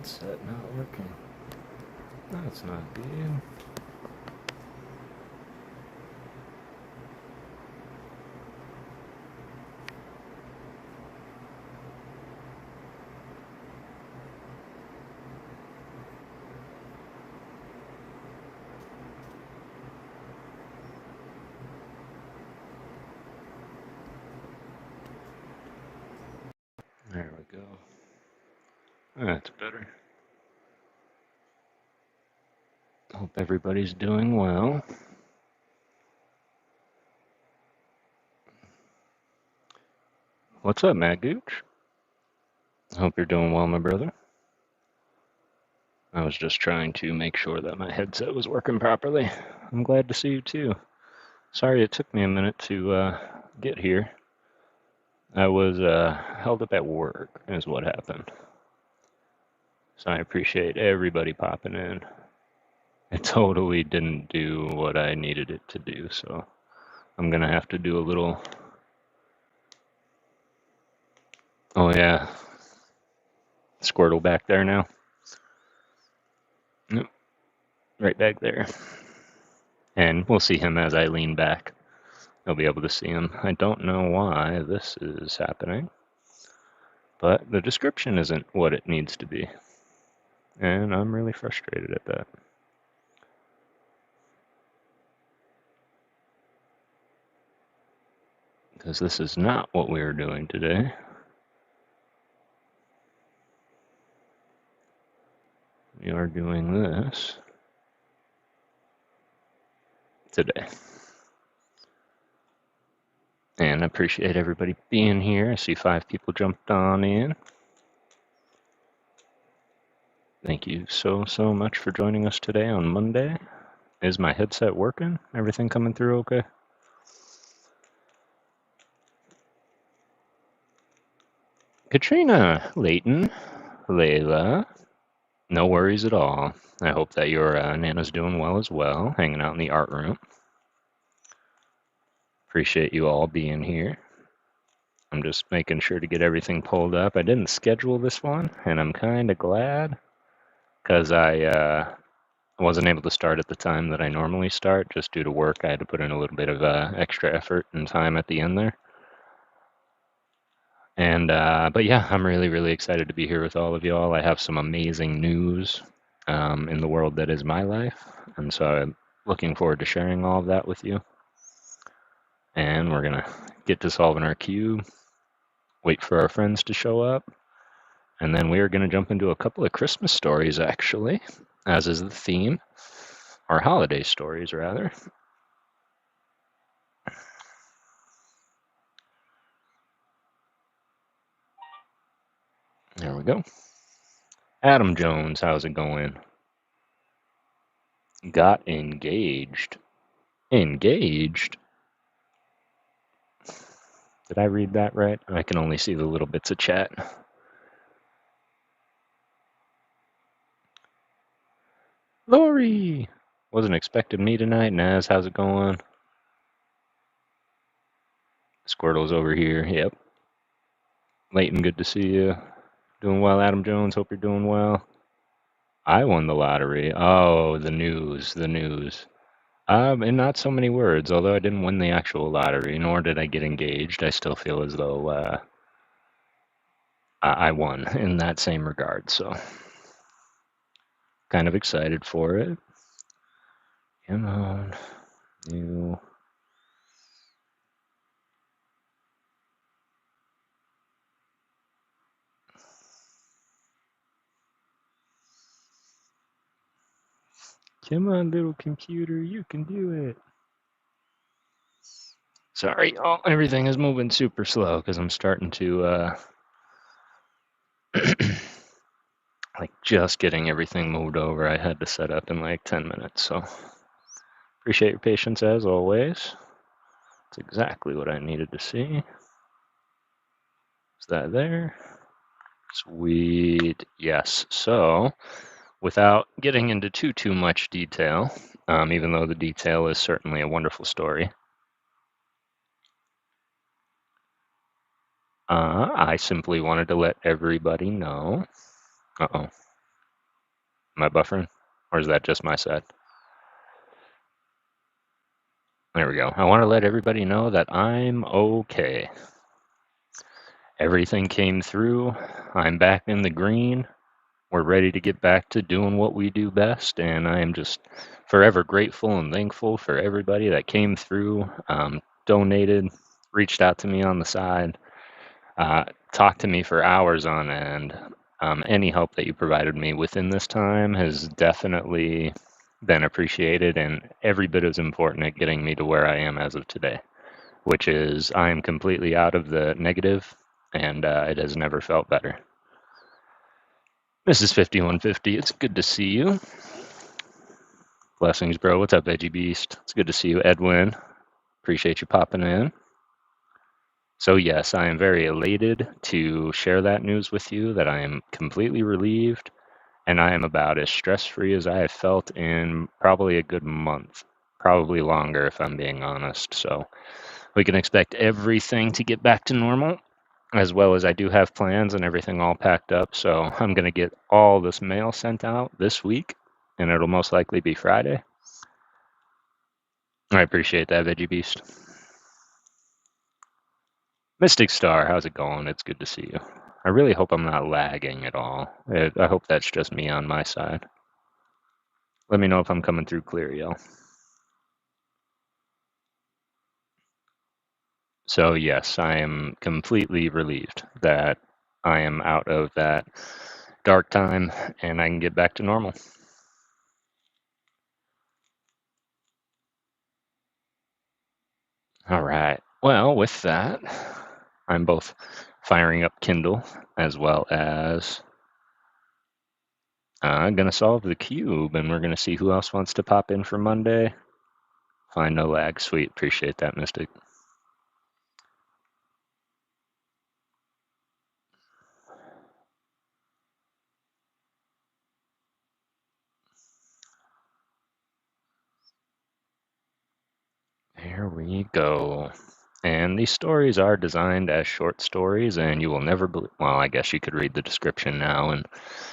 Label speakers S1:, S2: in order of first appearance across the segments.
S1: headset not working. That's not good. There we go. That's better. Hope everybody's doing well. What's up, Matt Gooch? Hope you're doing well, my brother. I was just trying to make sure that my headset was working properly. I'm glad to see you too. Sorry it took me a minute to get here. I was held up at work, is what happened. So I appreciate everybody popping in. It totally didn't do what I needed it to do, so I'm gonna have to do a little. Oh yeah, Squirtle back there now. Yep, right back there. And we'll see him as I lean back. I'll be able to see him. I don't know why this is happening, but the description isn't what it needs to be. And I'm really frustrated at that. Because this is not what we are doing today. We are doing this today. And I appreciate everybody being here. I see 5 people jumped on in. Thank you so much for joining us today on Monday. Is my headset working? Everything coming through okay? Katrina, Layton, Layla, no worries at all. I hope that your Nana's doing well as well, hanging out in the art room. Appreciate you all being here. I'm just making sure to get everything pulled up. I didn't schedule this one, and I'm kind of glad because I wasn't able to start at the time that I normally start just due to work. I had to put in a little bit of extra effort and time at the end there. And but yeah, I'm really excited to be here with all of y'all. I have some amazing news in the world that is my life, and so I'm looking forward to sharing all of that with you. And we're gonna get to solving our cube, wait for our friends to show up, and then we are gonna jump into a couple of Christmas stories actually, as is the theme, or holiday stories rather. There we go. Adam Jones, how's it going? Got engaged. Engaged? Did I read that right? I can only see the little bits of chat. Lori! Wasn't expecting me tonight. Naz, how's it going? Squirtle's over here. Yep. Layton, good to see you. Doing well, Adam Jones. Hope you're doing well. I won the lottery. Oh, the news. In not so many words, although I didn't win the actual lottery, nor did I get engaged, I still feel as though I won in that same regard, so kind of excited for it. Come on, you. Come on, little computer, you can do it. Sorry, everything is moving super slow because I'm starting to like just getting everything moved over. I had to set up in like 10 minutes, so appreciate your patience as always. That's exactly what I needed to see. Is that there? Sweet. Yes. So, without getting into too much detail, even though the detail is certainly a wonderful story, I simply wanted to let everybody know. Uh-oh. Am I buffering? Or is that just my side? There we go. I want to let everybody know that I'm okay. Everything came through. I'm back in the green. We're ready to get back to doing what we do best, and I am just forever grateful and thankful for everybody that came through, donated, reached out to me on the side, talked to me for hours on end. Any help that you provided me within this time has definitely been appreciated and every bit as important at getting me to where I am as of today, which is I am completely out of the negative, and it has never felt better. Mrs. 5150, it's good to see you. Blessings, bro. What's up, Veggie Beast? It's good to see you, Edwin. Appreciate you popping in. So, yes, I am very elated to share that news with you that I am completely relieved and I am about as stress-free as I have felt in probably a good month, probably longer if I'm being honest. So, we can expect everything to get back to normal, as well as I do have plans and everything all packed up. So, I'm going to get all this mail sent out this week, and it'll most likely be Friday. I appreciate that, Veggie Beast. Mystic Star, how's it going? It's good to see you. I really hope I'm not lagging at all. I hope that's just me on my side. Let me know if I'm coming through clear, y'all. So, yes, I am completely relieved that I am out of that dark time and I can get back to normal. All right. Well, with that, I'm both firing up Kindle as well as I'm going to solve the cube, and we're going to see who else wants to pop in for Monday. Find no lag. Sweet. Appreciate that, Mystic. There we go. And these stories are designed as short stories, and you will never believe. Well, I guess you could read the description now and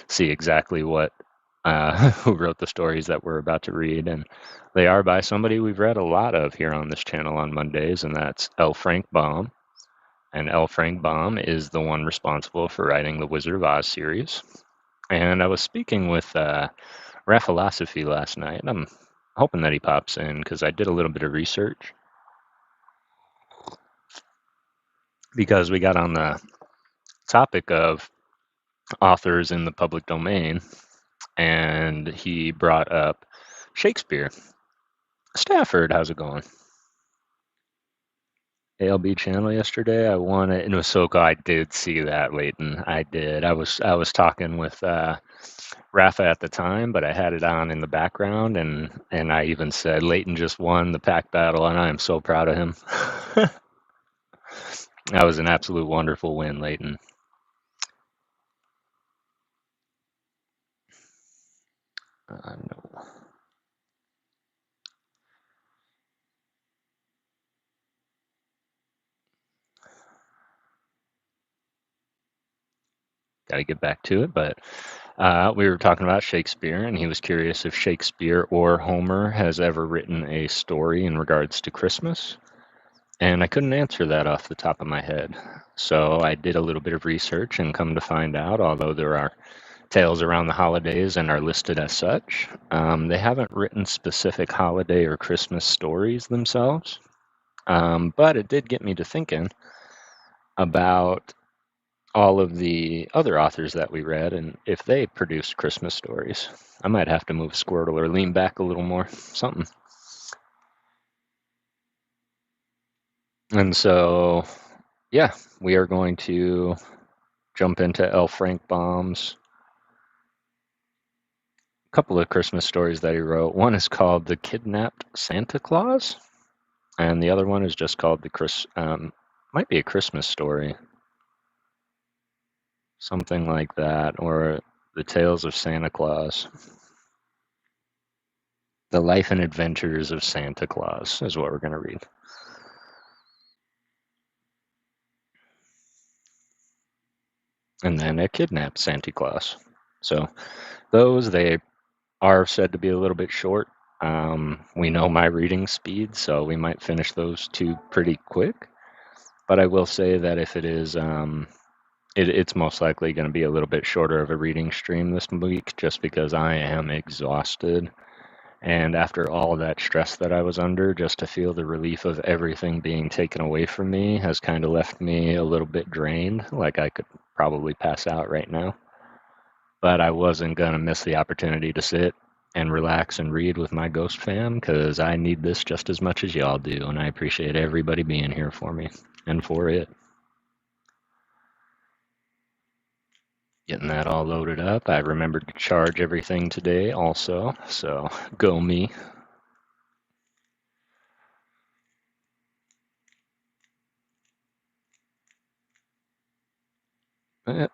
S1: see exactly what who wrote the stories that we're about to read. And they are by somebody we've read a lot of here on this channel on Mondays, and that's L. Frank Baum. And L. Frank Baum is the one responsible for writing the Wizard of Oz series. And I was speaking with Raphilosophy last night, and I'm hoping that he pops in because I did a little bit of research because we got on the topic of authors in the public domain, and he brought up Shakespeare. Stafford, how's it going? ALB channel yesterday. I won it in Osaka. I did see that, Leighton. I did. I was talking with Rafa at the time, but I had it on in the background, and I even said Leighton just won the pack battle, and I am so proud of him. That was an absolute wonderful win, Leighton. No. Got to get back to it, but we were talking about Shakespeare, and he was curious if Shakespeare or Homer has ever written a story in regards to Christmas. And I couldn't answer that off the top of my head. So I did a little bit of research and come to find out, although there are tales around the holidays and are listed as such, they haven't written specific holiday or Christmas stories themselves. But it did get me to thinking about all of the other authors that we read and if they produced Christmas stories. I might have to move Squirtle or lean back a little more, something. And so, yeah, we are going to jump into L. Frank Baum's couple of Christmas stories that he wrote. One is called The Kidnapped Santa Claus, and the other one is just called might be a Christmas story, something like that, or The Tales of Santa Claus. The Life and Adventures of Santa Claus is what we're going to read. And then A Kidnapped Santa Claus. So those, they are said to be a little bit short. We know my reading speed, so we might finish those two pretty quick. But I will say that if it is, it's most likely going to be a little bit shorter of a reading stream this week, just because I am exhausted. And after all that stress that I was under, just to feel the relief of everything being taken away from me has kind of left me a little bit drained, like I could probably pass out right now. But I wasn't going to miss the opportunity to sit and relax and read with my ghost fam because I need this just as much as y'all do, and I appreciate everybody being here for me and for it. Getting that all loaded up. I remembered to charge everything today also, so go me. Eh,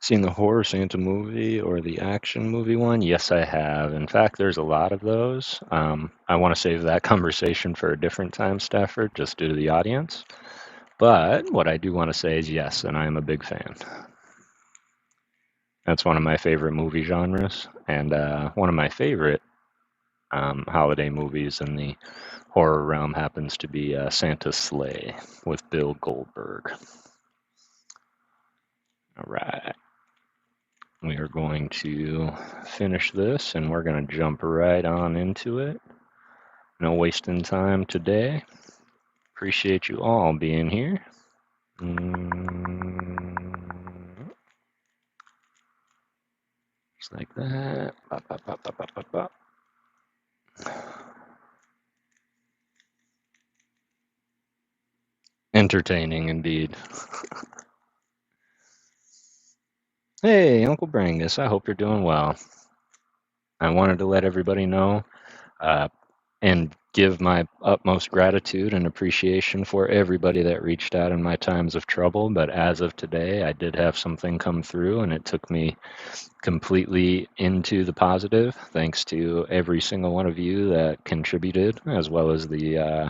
S1: Seen the horror Santa movie or the action movie one? Yes, I have. In fact, there's a lot of those. I want to save that conversation for a different time, Stafford, just due to the audience. But what I do want to say is yes, and I am a big fan. That's one of my favorite movie genres, and one of my favorite holiday movies in the horror realm happens to be Santa's Sleigh with Bill Goldberg. All right. We are going to finish this and we're going to jump right on into it. No wasting time today. Appreciate you all being here. Just like that. Bop, bop, bop, bop, bop, bop, bop. Entertaining indeed. Hey, Uncle Brangus, I hope you're doing well. I wanted to let everybody know and give my utmost gratitude and appreciation for everybody that reached out in my times of trouble. But as of today, I did have something come through, and it took me completely into the positive, thanks to every single one of you that contributed, as well as the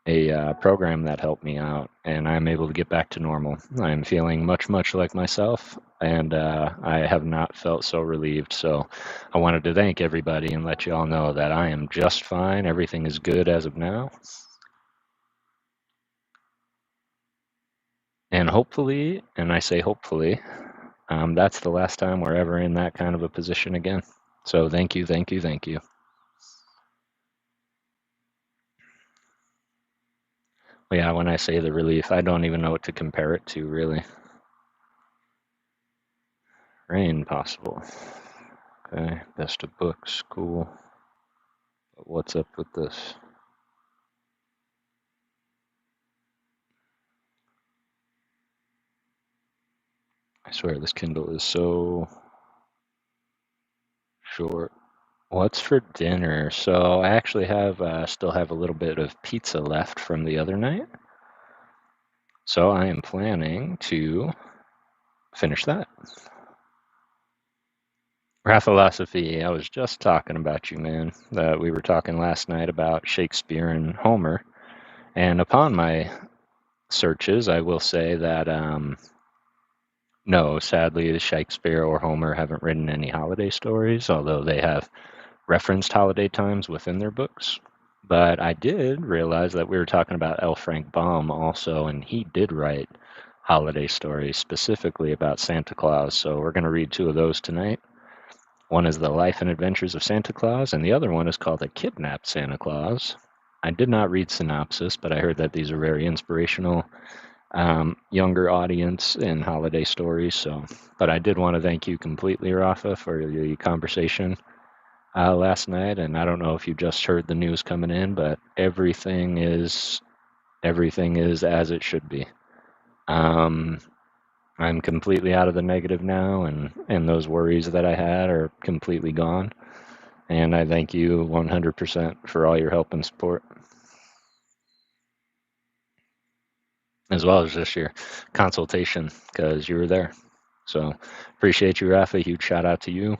S1: a program that helped me out, and I'm able to get back to normal. I'm feeling much, much like myself, and I have not felt so relieved. So I wanted to thank everybody and let you all know that I am just fine. Everything is good as of now. And hopefully, and I say hopefully, that's the last time we're ever in that kind of a position again. So thank you, thank you, thank you. Well, yeah, when I say the relief, I don't even know what to compare it to, really. Rain possible. Okay, best of books, cool. But what's up with this? I swear this Kindle is so short. What's for dinner? So I actually have still have a little bit of pizza left from the other night. So I am planning to finish that. Raphilosophy, I was just talking about you, man. We were talking last night about Shakespeare and Homer. And upon my searches, I will say that no, sadly, Shakespeare or Homer haven't written any holiday stories, although they have referenced holiday times within their books. But I did realize that we were talking about L. Frank Baum also, and he did write holiday stories specifically about Santa Claus. So we're going to read two of those tonight. One is The Life and Adventures of Santa Claus, and the other one is called The Kidnapped Santa Claus. I did not read synopsis, but I heard that these are very inspirational, younger audience and holiday stories. So, but I did want to thank you completely, Rafa, for the conversation last night. And I don't know if you just heard the news coming in, but everything is as it should be. I'm completely out of the negative now, and those worries that I had are completely gone. And I thank you 100% for all your help and support, as well as just your consultation, because you were there. So appreciate you, Rafa. Huge shout out to you.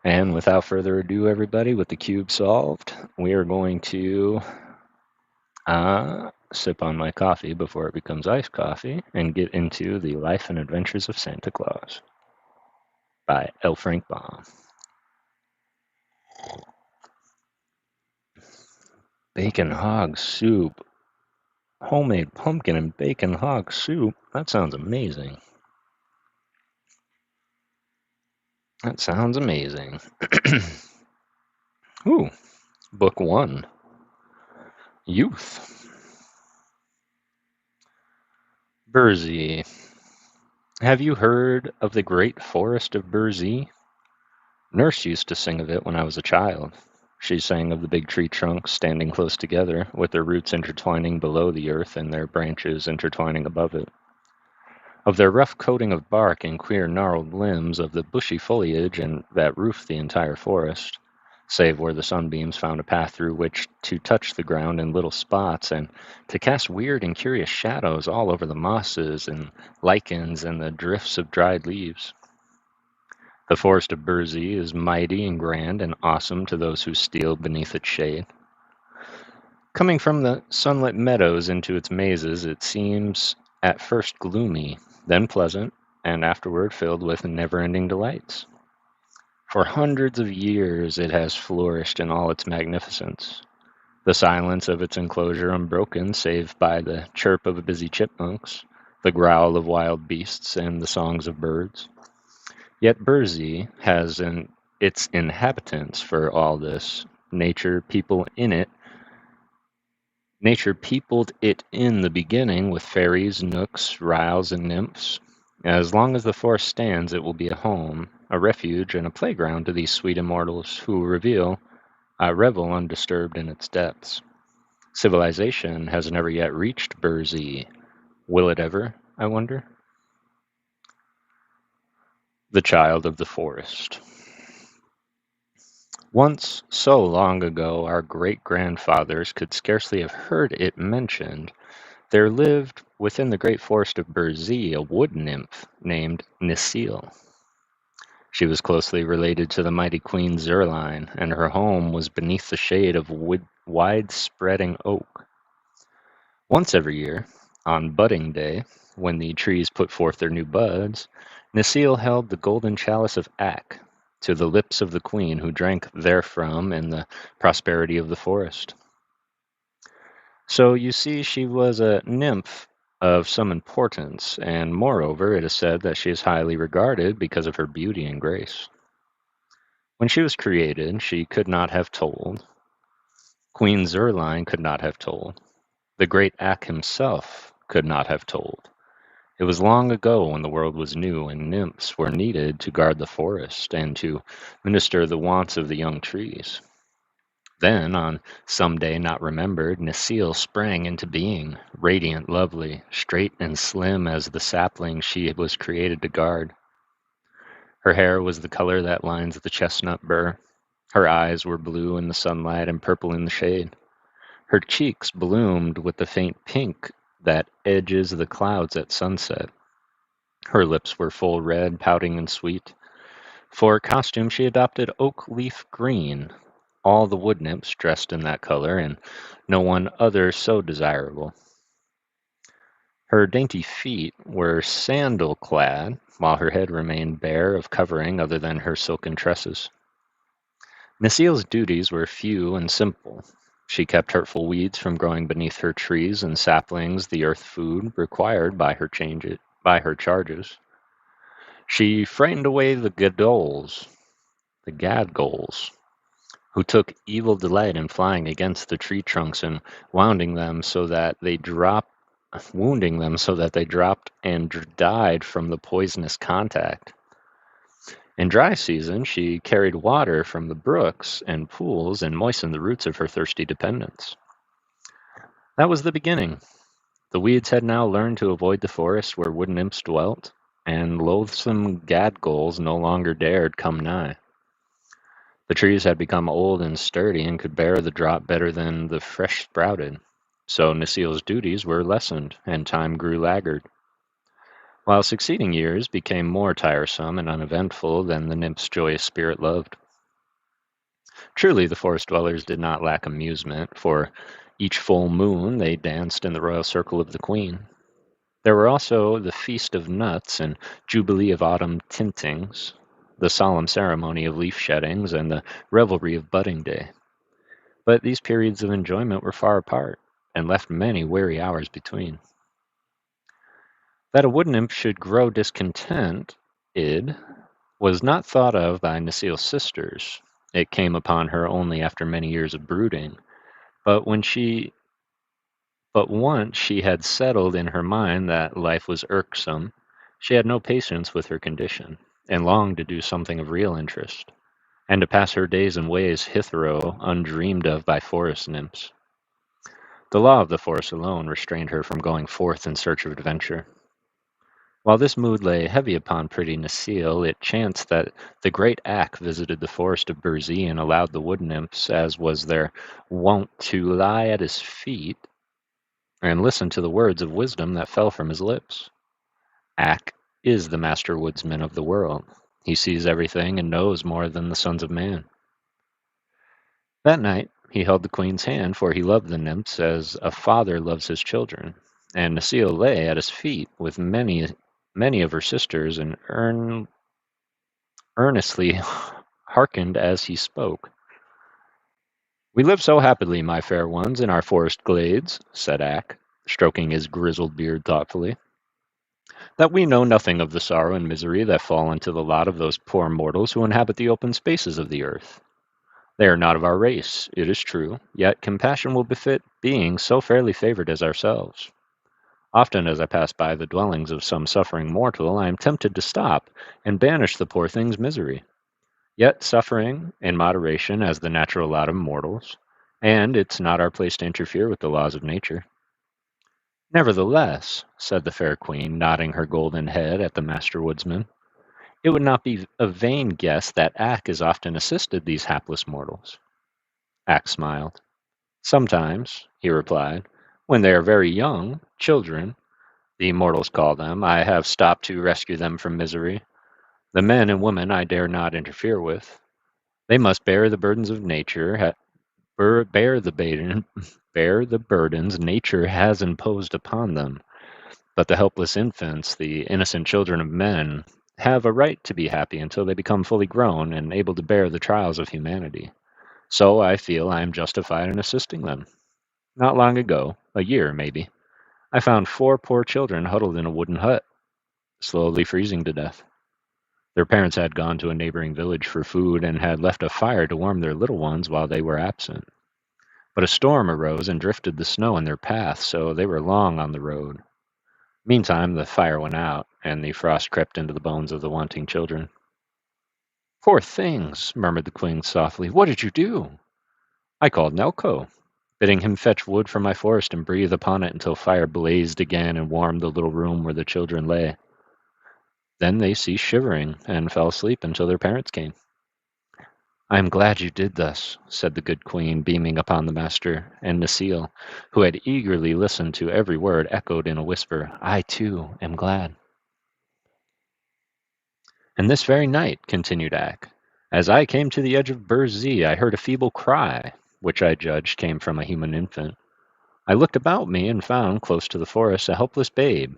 S1: And without further ado, everybody, with the cube solved, we are going to sip on my coffee before it becomes iced coffee and get into the life and adventures of Santa Claus. by L. Frank Baum. Bacon hog soup. Homemade pumpkin and bacon hog soup. That sounds amazing. That sounds amazing. Ooh, book one. Youth. Burzee. Have you heard of the great forest of Burzee? Nurse used to sing of it when I was a child. She sang of the big tree trunks standing close together, with their roots intertwining below the earth and their branches intertwining above it. Of their rough coating of bark and queer gnarled limbs, of the bushy foliage and that roofed the entire forest, save where the sunbeams found a path through which to touch the ground in little spots and to cast weird and curious shadows all over the mosses and lichens and the drifts of dried leaves. The forest of Burzee is mighty and grand and awesome to those who steal beneath its shade. Coming from the sunlit meadows into its mazes, it seems at first gloomy, then pleasant, and afterward filled with never-ending delights. For hundreds of years it has flourished in all its magnificence, the silence of its enclosure unbroken save by the chirp of busy chipmunks, the growl of wild beasts, and the songs of birds. Yet Burzee has its inhabitants for all this. Nature peopled it in the beginning with fairies, nooks, ryls, and nymphs. As long as the forest stands, it will be a home, a refuge, and a playground to these sweet immortals who revel undisturbed in its depths. Civilization has never yet reached Burzee. Will it ever, I wonder? The Child of the Forest. Once, so long ago our great-grandfathers could scarcely have heard it mentioned, there lived within the great forest of Burzee a wood-nymph named Necile. She was closely related to the mighty Queen Zurline, and her home was beneath the shade of wide-spreading oak. Once every year, on budding day, when the trees put forth their new buds, Necile held the golden chalice of Ak to the lips of the queen, who drank therefrom in the prosperity of the forest. So you see, she was a nymph of some importance, and moreover, it is said that she is highly regarded because of her beauty and grace. When she was created, she could not have told. Queen Zurline could not have told. The great Ak himself could not have told. It was long ago when the world was new and nymphs were needed to guard the forest and to minister the wants of the young trees. Then, on some day not remembered, Necile sprang into being, radiant, lovely, straight and slim as the sapling she was created to guard. Her hair was the color that lines the chestnut burr. Her eyes were blue in the sunlight and purple in the shade. Her cheeks bloomed with the faint pink that edges the clouds at sunset. Her lips were full red, pouting and sweet. For costume she adopted oak leaf green, all the wood nymphs dressed in that color, and no one other so desirable. Her dainty feet were sandal-clad, while her head remained bare of covering other than her silken tresses. Necile's duties were few and simple. She kept hurtful weeds from growing beneath her trees and saplings the earth food required by her charges. She frightened away the gadgols, who took evil delight in flying against the tree trunks and wounding them so that they dropped and died from the poisonous contact. In dry season, she carried water from the brooks and pools and moistened the roots of her thirsty dependents. That was the beginning. The weeds had now learned to avoid the forest where wood nymphs dwelt, and loathsome gadgols no longer dared come nigh. The trees had become old and sturdy and could bear the drop better than the fresh sprouted, so Necile's duties were lessened, and time grew laggard, while succeeding years became more tiresome and uneventful than the nymph's joyous spirit loved. Truly, the forest dwellers did not lack amusement, for each full moon they danced in the royal circle of the queen. There were also the feast of nuts and jubilee of autumn tintings. the solemn ceremony of leaf sheddings, and the revelry of budding day. But these periods of enjoyment were far apart, and left many weary hours between. That a wood nymph should grow discontented was not thought of by Necile's sisters. It came upon her only after many years of brooding. But once she had settled in her mind that life was irksome, she had no patience with her condition, and longed to do something of real interest, and to pass her days in ways hitherto undreamed of by forest nymphs. The law of the forest alone restrained her from going forth in search of adventure. While this mood lay heavy upon pretty Necile, it chanced that the great Ak visited the forest of Burzee and allowed the wood nymphs, as was their wont, to lie at his feet and listen to the words of wisdom that fell from his lips. Ak is the master woodsman of the world. He sees everything and knows more than the sons of man. That night he held the queen's hand, for he loved the nymphs as a father loves his children, and Necile lay at his feet with many of her sisters, and earnestly hearkened as he spoke. "We live so happily, my fair ones, in our forest glades," said Ak, stroking his grizzled beard thoughtfully, "that we know nothing of the sorrow and misery that fall into the lot of those poor mortals who inhabit the open spaces of the earth. They are not of our race, it is true, yet compassion will befit beings so fairly favored as ourselves. Often as I pass by the dwellings of some suffering mortal, I am tempted to stop and banish the poor thing's misery. Yet suffering in moderation as the natural lot of mortals, and it's not our place to interfere with the laws of nature." "Nevertheless," said the fair queen, nodding her golden head at the master woodsman, "it would not be a vain guess that Ak has often assisted these hapless mortals." Ak smiled. "Sometimes," he replied, "when they are very young, children, the mortals call them, I have stopped to rescue them from misery. The men and women I dare not interfere with. They must bear the burdens of nature, bear the bear the burdens nature has imposed upon them. But the helpless infants, the innocent children of men, have a right to be happy until they become fully grown and able to bear the trials of humanity. So I feel I am justified in assisting them. Not long ago, a year maybe, I found 4 poor children huddled in a wooden hut, slowly freezing to death. Their parents had gone to a neighboring village for food and had left a fire to warm their little ones while they were absent. But a storm arose and drifted the snow in their path, so they were long on the road. Meantime the fire went out, and the frost crept into the bones of the wanting children." "Poor things!" murmured the queen softly. "What did you do?" "I called Nelko, bidding him fetch wood from my forest and breathe upon it until fire blazed again and warmed the little room where the children lay. Then they ceased shivering and fell asleep until their parents came." "I am glad you did thus," said the good queen, beaming upon the master, and Necile, who had eagerly listened to every word, echoed in a whisper, "I, too, am glad." "And this very night," continued Ak, "as I came to the edge of Burzee, I heard a feeble cry, which I judged came from a human infant. I looked about me and found, close to the forest, a helpless babe,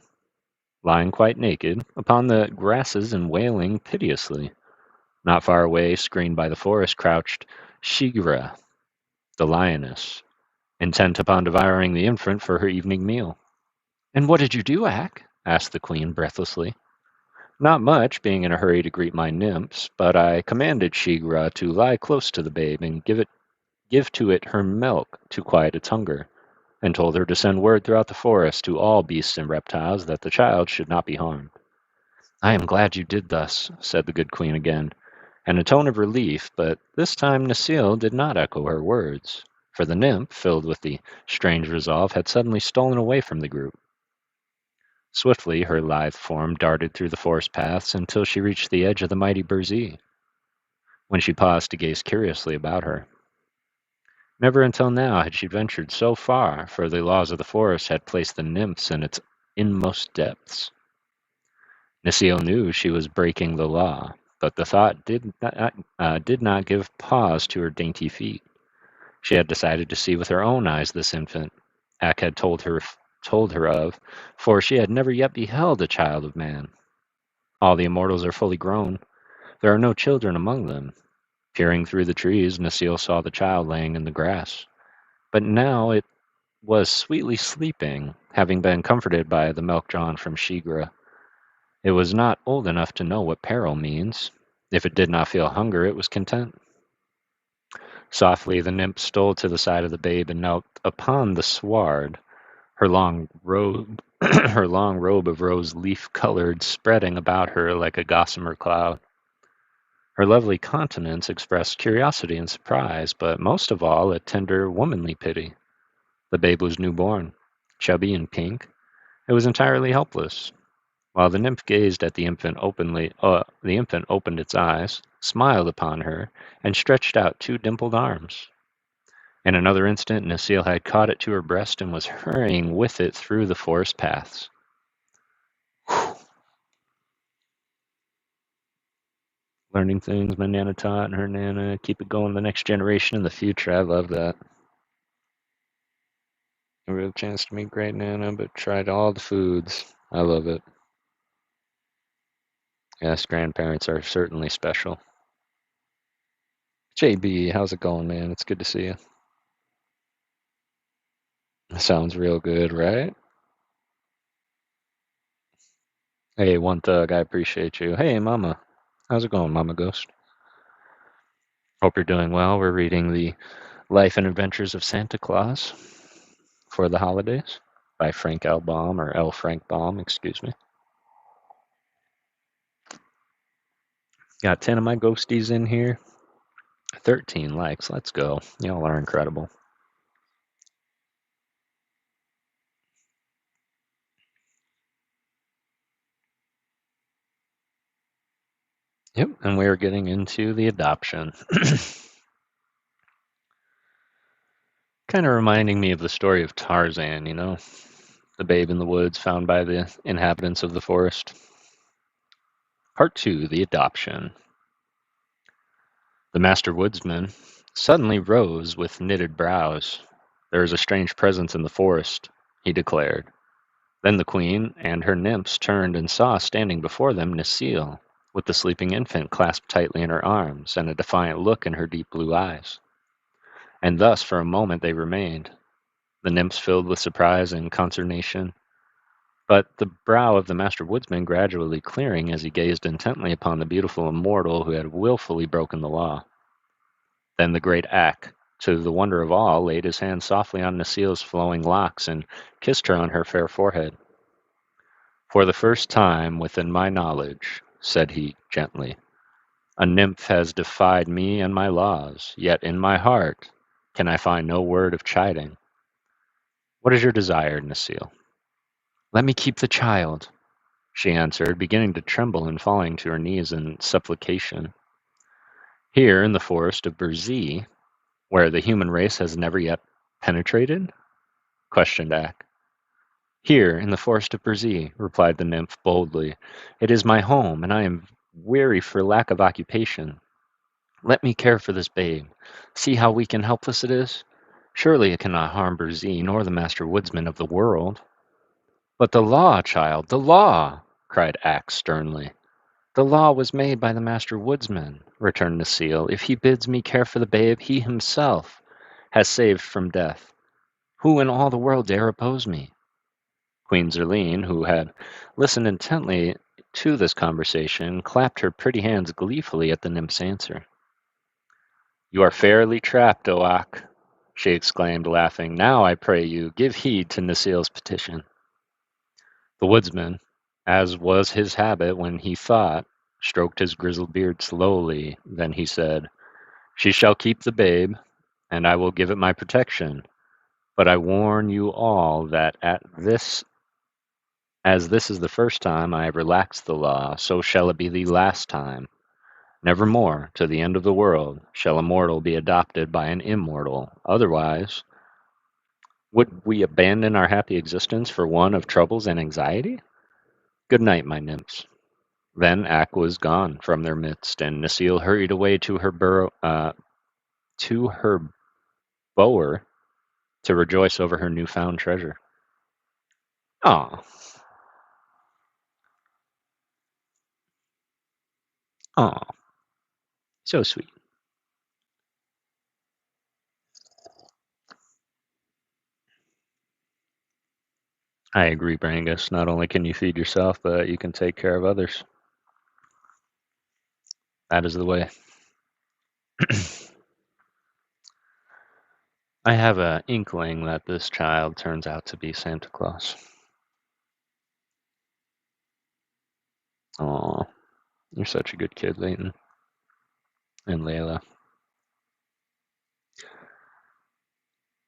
S1: lying quite naked upon the grasses and wailing piteously. Not far away, screened by the forest, crouched Shigra, the lioness, intent upon devouring the infant for her evening meal." "And what did you do, Ak?" asked the queen breathlessly. "Not much, being in a hurry to greet my nymphs, but I commanded Shigra to lie close to the babe and give to it her milk to quiet its hunger, and told her to send word throughout the forest to all beasts and reptiles that the child should not be harmed." "I am glad you did thus," said the good queen again, in a tone of relief, but this time Necile did not echo her words, for the nymph, filled with the strange resolve, had suddenly stolen away from the group. Swiftly her lithe form darted through the forest paths until she reached the edge of the mighty Burzee, when she paused to gaze curiously about her. Never until now had she ventured so far, for the laws of the forest had placed the nymphs in its inmost depths. Necile knew she was breaking the law, but the thought did not give pause to her dainty feet. She had decided to see with her own eyes this infant Ak had told her of, for she had never yet beheld a child of man. All the immortals are fully grown, There are no children among them. Peering through the trees, Necile saw the child laying in the grass. But now it was sweetly sleeping, having been comforted by the milk drawn from Shigra. It was not old enough to know what peril means. If it did not feel hunger, it was content. Softly the nymph stole to the side of the babe and knelt upon the sward, her long robe her long robe of rose leaf colored spreading about her like a gossamer cloud. Her lovely countenance expressed curiosity and surprise, but most of all a tender womanly pity. The babe was newborn, chubby and pink. It was entirely helpless. While the nymph gazed at the infant opened its eyes, smiled upon her, and stretched out two dimpled arms. In another instant, Necile had caught it to her breast and was hurrying with it through the forest paths. Whew. Learning things my Nana taught and her Nana, keep it going the next generation in the future. I love that. A real chance to meet great Nana, but tried all the foods. I love it. Yes, grandparents are certainly special. JB, how's it going, man? It's good to see you. Sounds real good, right? Hey, One Thug, I appreciate you. Hey, Mama. How's it going, Mama Ghost? Hope you're doing well. We're reading The Life and Adventures of Santa Claus for the holidays by Frank L. Baum, or L. Frank Baum, excuse me. Got 10 of my ghosties in here. 13 likes. Let's go. Y'all are incredible. Yep, and we are getting into the adoption. Kind of reminding me of the story of Tarzan, you know? The babe in the woods found by the inhabitants of the forest. Part 2, The Adoption. The master woodsman suddenly rose with knitted brows. There is a strange presence in the forest, he declared. Then the queen and her nymphs turned and saw standing before them Necile, with the sleeping infant clasped tightly in her arms and a defiant look in her deep blue eyes. And thus for a moment they remained, the nymphs filled with surprise and consternation, but the brow of the master woodsman gradually clearing as he gazed intently upon the beautiful immortal who had wilfully broken the law. Then the great Ak, to the wonder of all, laid his hand softly on Necile's flowing locks and kissed her on her fair forehead. For the first time within my knowledge, said he gently, a nymph has defied me and my laws, yet in my heart can I find no word of chiding. What is your desire, Necile? Let me keep the child, she answered, beginning to tremble and falling to her knees in supplication. Here in the forest of Burzee, where the human race has never yet penetrated? Questioned Ak. Here in the forest of Burzee, replied the nymph boldly. It is my home, and I am weary for lack of occupation. Let me care for this babe. See how weak and helpless it is? Surely it cannot harm Burzee, nor the master woodsman of the world. But the law, child, the law, cried Ak sternly. The law was made by the master woodsman, returned Necile. If he bids me care for the babe he himself has saved from death, who in all the world dare oppose me? Queen Zerline, who had listened intently to this conversation, clapped her pretty hands gleefully at the nymph's answer. You are fairly trapped, O Ak, she exclaimed, laughing. Now, I pray you, give heed to Necile's petition. The woodsman, as was his habit when he thought, stroked his grizzled beard slowly. Then he said, She shall keep the babe, and I will give it my protection. But I warn you all that as this is the first time I have relaxed the law, so shall it be the last time. Nevermore, to the end of the world, shall a mortal be adopted by an immortal. Otherwise, would we abandon our happy existence for one of troubles and anxiety? Good night, my nymphs. Then Ak was gone from their midst, and Necile hurried away to her bower to rejoice over her newfound treasure. Aw, aw. So sweet. I agree, Brangus. Not only can you feed yourself, but you can take care of others. That is the way. I have an inkling that this child turns out to be Santa Claus. Aw, you're such a good kid, Leighton and Layla.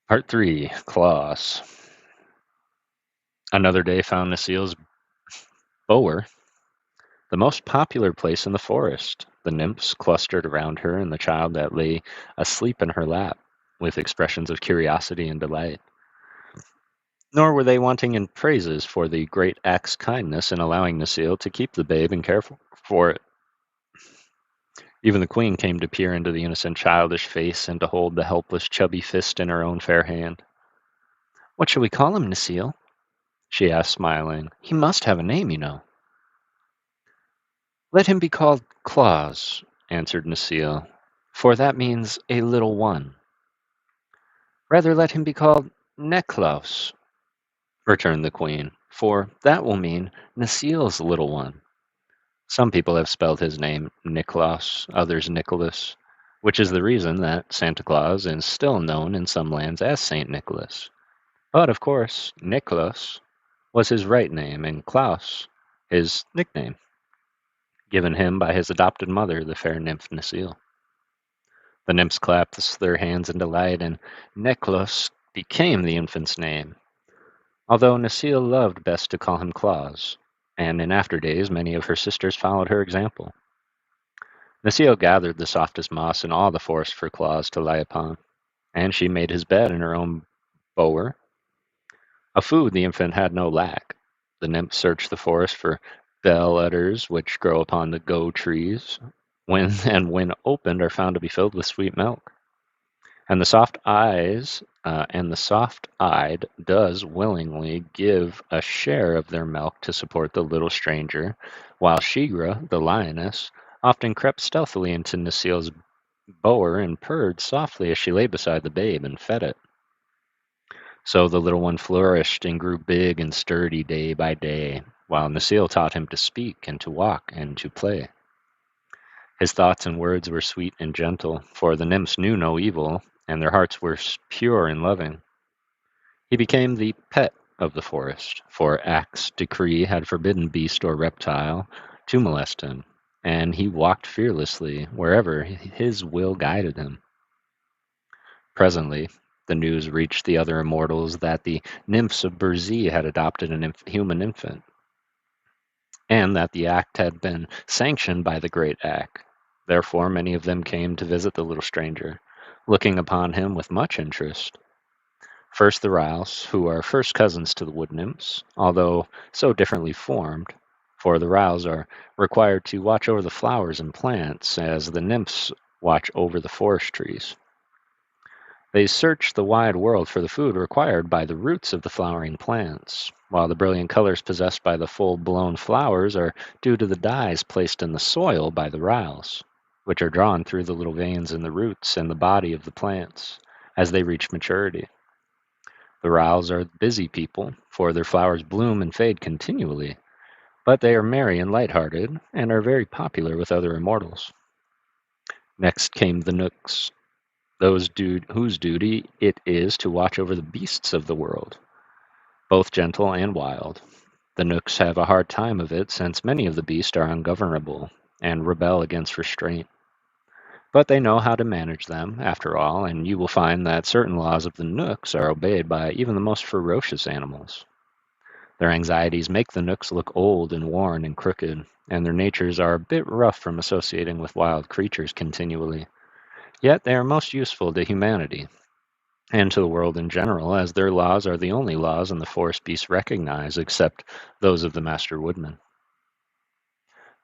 S1: Part 3, Claus. Another day found Nasile's bower the most popular place in the forest. The nymphs clustered around her and the child that lay asleep in her lap, with expressions of curiosity and delight. Nor were they wanting in praises for the great act's kindness in allowing Nasile to keep the babe and care for it. Even the queen came to peer into the innocent childish face and to hold the helpless chubby fist in her own fair hand. "What shall we call him, Nasile?" she asked, smiling. "He must have a name, you know." "Let him be called Claus," answered Nasile, "for that means a little one." "Rather let him be called Necklaus," returned the queen, "for that will mean Nasile's little one. Some people have spelled his name Niklaus, others Nicholas, which is the reason that Santa Claus is still known in some lands as Saint Nicholas. But, of course, Nicholas was his right name, and Klaus his nickname, given him by his adopted mother, the fair nymph Nasile. The nymphs clapped their hands in delight, and Nicholas became the infant's name, although Nasile loved best to call him Claus, and in after days many of her sisters followed her example. Nasile gathered the softest moss in all the forest for Claus to lie upon, and she made his bed in her own bower. Of food the infant had no lack. The nymphs searched the forest for bell udders which grow upon the go trees, when opened are found to be filled with sweet milk. And the soft-eyed does willingly give a share of their milk to support the little stranger, while Shigra, the lioness, often crept stealthily into Nasile's bower and purred softly as she lay beside the babe and fed it. So the little one flourished and grew big and sturdy day by day, while Nasile taught him to speak and to walk and to play. His thoughts and words were sweet and gentle, for the nymphs knew no evil, and their hearts were pure and loving. He became the pet of the forest, for Act's decree had forbidden beast or reptile to molest him, and he walked fearlessly wherever his will guided him. Presently, the news reached the other immortals that the nymphs of Burzee had adopted a human infant, and that the act had been sanctioned by the great Act. Therefore, many of them came to visit the little stranger, looking upon him with much interest. First the Rouse, who are first cousins to the wood nymphs, although so differently formed, for the Rouse are required to watch over the flowers and plants, as the nymphs watch over the forest trees. They search the wide world for the food required by the roots of the flowering plants, while the brilliant colors possessed by the full-blown flowers are due to the dyes placed in the soil by the Rouse, which are drawn through the little veins in the roots and the body of the plants as they reach maturity. The Rouse are busy people, for their flowers bloom and fade continually, but they are merry and light-hearted, and are very popular with other immortals. Next came the Knooks, whose duty it is to watch over the beasts of the world, both gentle and wild. The Knooks have a hard time of it, since many of the beasts are ungovernable, and rebel against restraint. But they know how to manage them, after all, and you will find that certain laws of the Knooks are obeyed by even the most ferocious animals. Their anxieties make the Knooks look old and worn and crooked, and their natures are a bit rough from associating with wild creatures continually. Yet they are most useful to humanity, and to the world in general, as their laws are the only laws the forest beasts recognize, except those of the Master Woodman.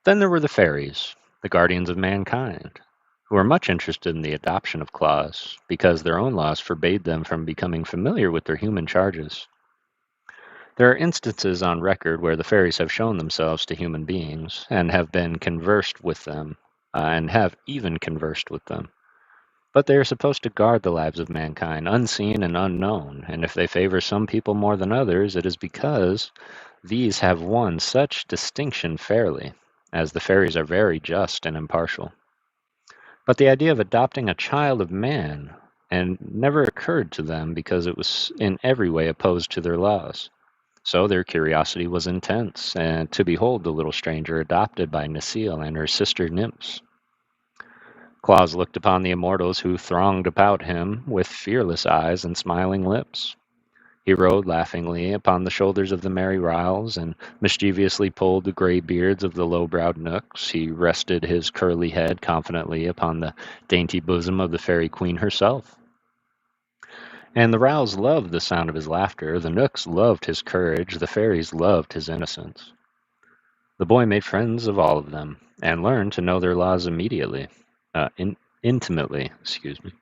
S1: Then there were the fairies, the guardians of mankind, who are much interested in the adoption of Claus, because their own laws forbade them from becoming familiar with their human charges. There are instances on record where the fairies have shown themselves to human beings, and have been conversed with them and have even conversed with them. But they are supposed to guard the lives of mankind, unseen and unknown, and if they favor some people more than others, it is because these have won such distinction fairly, as the fairies are very just and impartial. But the idea of adopting a child of man and never occurred to them because it was in every way opposed to their laws. So their curiosity was intense, and to behold the little stranger adopted by Necile and her sister nymphs. Claus looked upon the immortals who thronged about him with fearless eyes and smiling lips. He rode laughingly upon the shoulders of the merry Ryls, and mischievously pulled the gray beards of the low-browed Knooks. He rested his curly head confidently upon the dainty bosom of the fairy queen herself. And the Ryls loved the sound of his laughter, the Knooks loved his courage, the fairies loved his innocence. The boy made friends of all of them, and learned to know their laws immediately, intimately, excuse me.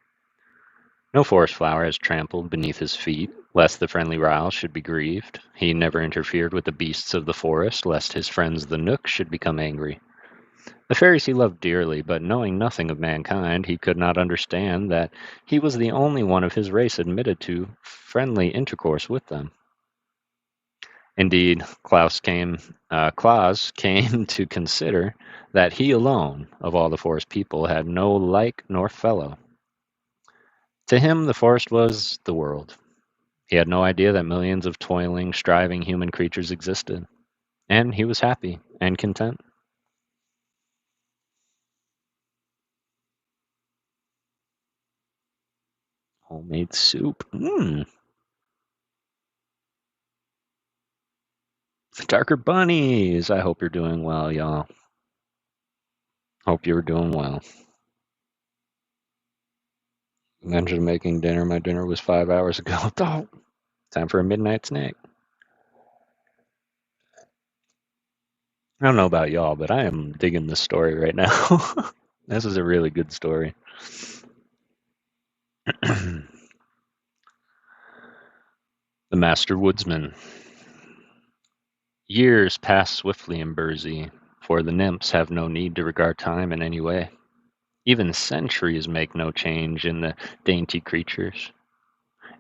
S1: No forest flower has trampled beneath his feet, lest the friendly Ryle should be grieved. He never interfered with the beasts of the forest, lest his friends the Knooks should become angry. The fairies he loved dearly, but knowing nothing of mankind, he could not understand that he was the only one of his race admitted to friendly intercourse with them. Indeed, Claus came to consider that he alone, of all the forest people, had no like nor fellow. To him, the forest was the world. He had no idea that millions of toiling, striving human creatures existed, and he was happy and content. Homemade soup. Darker bunnies. I hope you're doing well, y'all. Hope you're doing well. Mentioned making dinner. My dinner was 5 hours ago. Oh, time for a midnight snack. I don't know about y'all, but I am digging this story right now. This is a really good story. The Master Woodsman. Years pass swiftly in Burzee, for the nymphs have no need to regard time in any way. Even centuries make no change in the dainty creatures.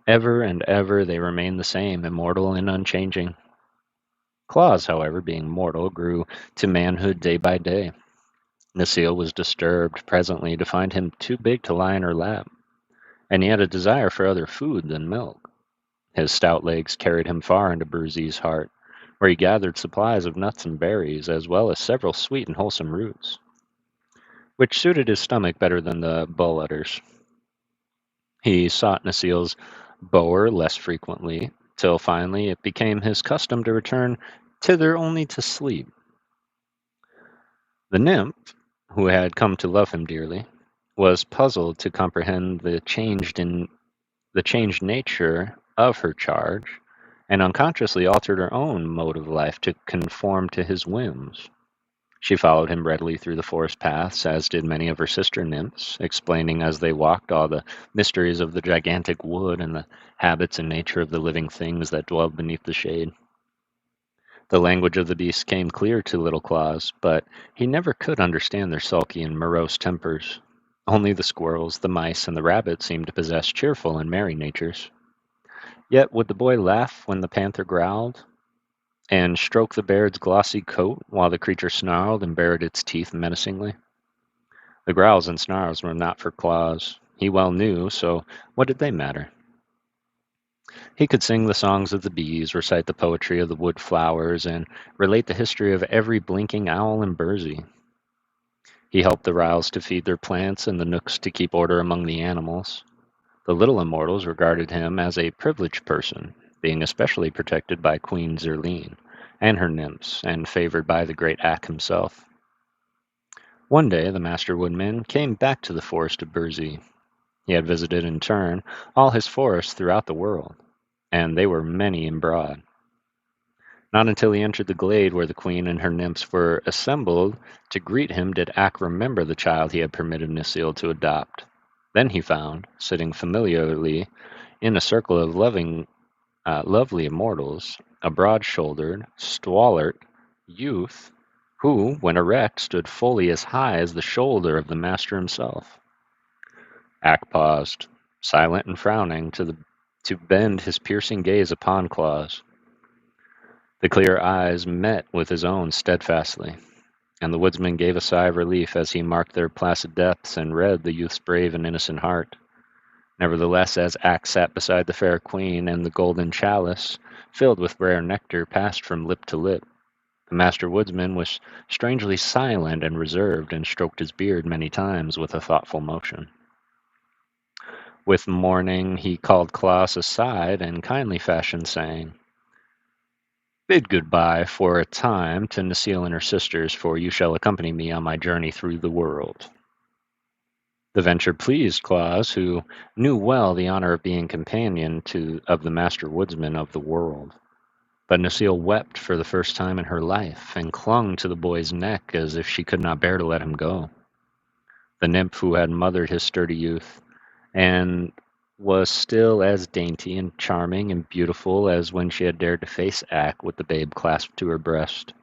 S1: Ever and ever they remain the same, immortal and unchanging. Claus, however, being mortal, grew to manhood day by day. Necile was disturbed presently to find him too big to lie in her lap, and he had a desire for other food than milk. His stout legs carried him far into Burzee's heart, where he gathered supplies of nuts and berries, as well as several sweet and wholesome roots, which suited his stomach better than the bull udders. He sought Necile's bower less frequently, till finally it became his custom to return thither only to sleep. The nymph, who had come to love him dearly, was puzzled to comprehend the changed nature of her charge, and unconsciously altered her own mode of life to conform to his whims. She followed him readily through the forest paths, as did many of her sister nymphs, explaining as they walked all the mysteries of the gigantic wood and the habits and nature of the living things that dwelled beneath the shade. The language of the beasts came clear to little Claus, but he never could understand their sulky and morose tempers. Only the squirrels, the mice, and the rabbits seemed to possess cheerful and merry natures. Yet would the boy laugh when the panther growled, and stroke the bear's glossy coat while the creature snarled and bared its teeth menacingly? The growls and snarls were not for Claus, he well knew, so what did they matter? He could sing the songs of the bees, recite the poetry of the wood flowers, and relate the history of every blinking owl in Burzee. He helped the Ryls to feed their plants and the Knooks to keep order among the animals. The little immortals regarded him as a privileged person, being especially protected by Queen Zerline and her nymphs, and favored by the great Ak himself. One day the Master Woodman came back to the forest of Burzee. He had visited in turn all his forests throughout the world, and they were many and broad. Not until he entered the glade where the queen and her nymphs were assembled to greet him did Ak remember the child he had permitted Necile to adopt. Then he found, sitting familiarly in a circle of lovely immortals, a broad-shouldered, stalwart youth who, when erect, stood fully as high as the shoulder of the master himself. Ak paused, silent and frowning, to bend his piercing gaze upon Claus. The clear eyes met with his own steadfastly, and the woodsman gave a sigh of relief as he marked their placid depths and read the youth's brave and innocent heart. Nevertheless, as Ak sat beside the fair queen and the golden chalice, filled with rare nectar, passed from lip to lip, the master woodsman was strangely silent and reserved, and stroked his beard many times with a thoughtful motion. With mourning he called Klaus aside in kindly fashion, saying, "Bid good-bye for a time to Necile and her sisters, for you shall accompany me on my journey through the world." The venture pleased Klaus, who knew well the honor of being companion of the master woodsman of the world. But Necile wept for the first time in her life, and clung to the boy's neck as if she could not bear to let him go. The nymph who had mothered his sturdy youth, and was still as dainty and charming and beautiful as when she had dared to face Ak with the babe clasped to her breast.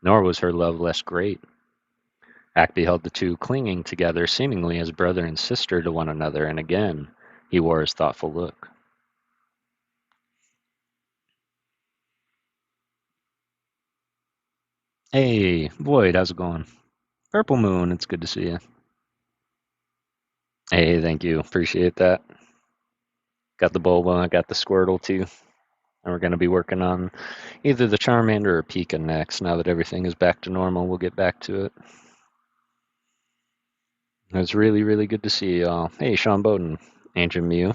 S1: Nor was her love less great. Ak beheld the two clinging together, seemingly as brother and sister to one another, and again he wore his thoughtful look. Hey, Boyd, how's it going? Purple Moon, it's good to see you. Hey, thank you. Appreciate that. Got the Bulba, I got the Squirtle too. And we're going to be working on either the Charmander or Pika next. Now that everything is back to normal, we'll get back to it. It's really, really good to see y'all. Hey, Sean Bowden, Ancient Mew.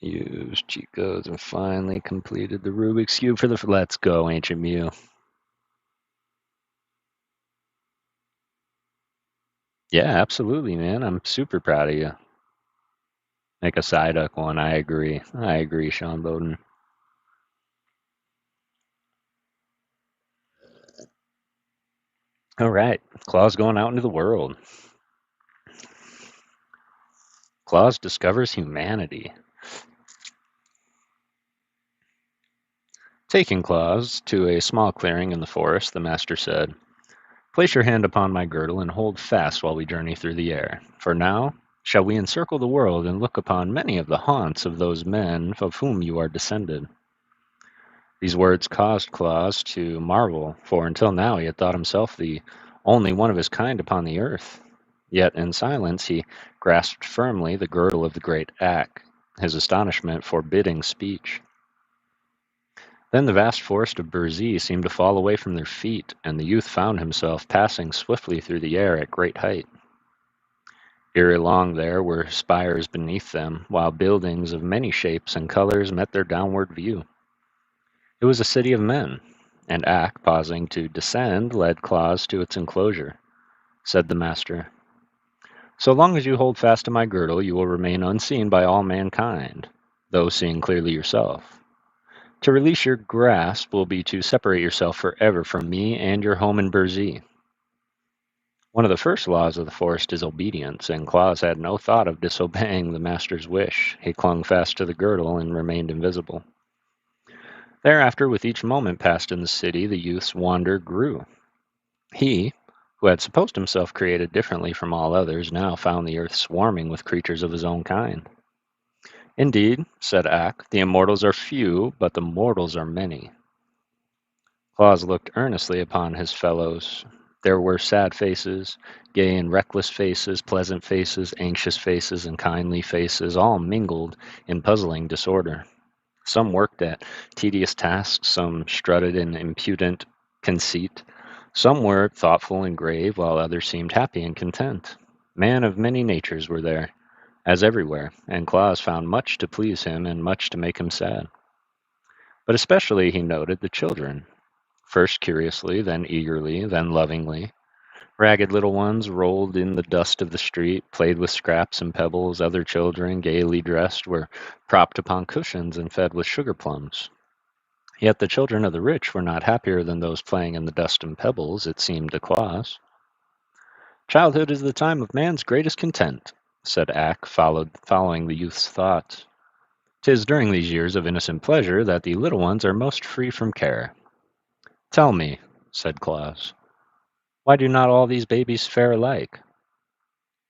S1: Used cheat codes and finally completed the Rubik's Cube for the... Let's go, Ancient Mew. Yeah, absolutely, man. I'm super proud of you. Make a Psyduck one. I agree. I agree, Sean Bowden. All right. Claus going out into the world. Claus discovers humanity. Taking Claus to a small clearing in the forest, the master said, "Place your hand upon my girdle and hold fast while we journey through the air. For now shall we encircle the world and look upon many of the haunts of those men of whom you are descended." These words caused Claus to marvel, for until now he had thought himself the only one of his kind upon the earth. Yet in silence he grasped firmly the girdle of the great Ak, his astonishment forbidding speech. Then the vast forest of Burzee seemed to fall away from their feet, and the youth found himself passing swiftly through the air at great height. Ere long there were spires beneath them, while buildings of many shapes and colors met their downward view. It was a city of men, and Ak, pausing to descend, led Claus to its enclosure. Said the master, "So long as you hold fast to my girdle, you will remain unseen by all mankind, though seeing clearly yourself. To release your grasp will be to separate yourself forever from me and your home in Burzee." One of the first laws of the forest is obedience, and Claus had no thought of disobeying the master's wish. He clung fast to the girdle and remained invisible. Thereafter, with each moment passed in the city, the youth's wonder grew. He, who had supposed himself created differently from all others, now found the earth swarming with creatures of his own kind. "Indeed," said Ak, "the immortals are few, but the mortals are many." Claus looked earnestly upon his fellows. There were sad faces, gay and reckless faces, pleasant faces, anxious faces, and kindly faces, all mingled in puzzling disorder. Some worked at tedious tasks, some strutted in impudent conceit, some were thoughtful and grave, while others seemed happy and content. Men of many natures were there, as everywhere, and Claus found much to please him and much to make him sad. But especially he noted the children, first curiously, then eagerly, then lovingly. Ragged little ones rolled in the dust of the street, played with scraps and pebbles. Other children, gaily dressed, were propped upon cushions and fed with sugar plums. Yet the children of the rich were not happier than those playing in the dust and pebbles, it seemed to Claus. "Childhood is the time of man's greatest content," said Ak, following the youth's thoughts. 'Tis during these years of innocent pleasure that the little ones are most free from care. Tell me, said Claus, why do not all these babies fare alike?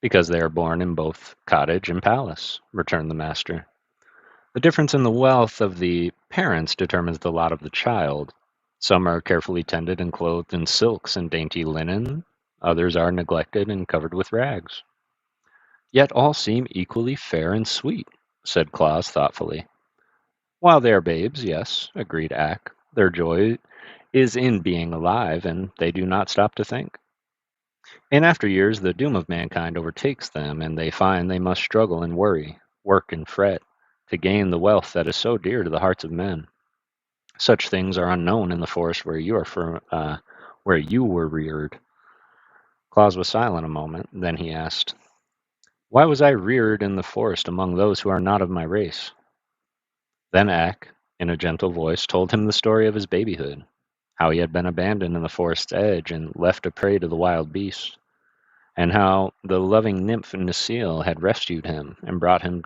S1: Because they are born in both cottage and palace, returned the master. The difference in the wealth of the parents determines the lot of the child. Some are carefully tended and clothed in silks and dainty linen, others are neglected and covered with rags. Yet all seem equally fair and sweet, said Claus thoughtfully. While they are babes, yes, agreed Ak. Their joy is in being alive, and they do not stop to think. In after years, the doom of mankind overtakes them, and they find they must struggle and worry, work and fret, to gain the wealth that is so dear to the hearts of men. Such things are unknown in the forest where you were reared. Claus was silent a moment. Then he asked, "Why was I reared in the forest among those who are not of my race?" Then Ak, in a gentle voice, told him the story of his babyhood, how he had been abandoned in the forest's edge and left a prey to the wild beasts, and how the loving nymph Necile had rescued him and brought him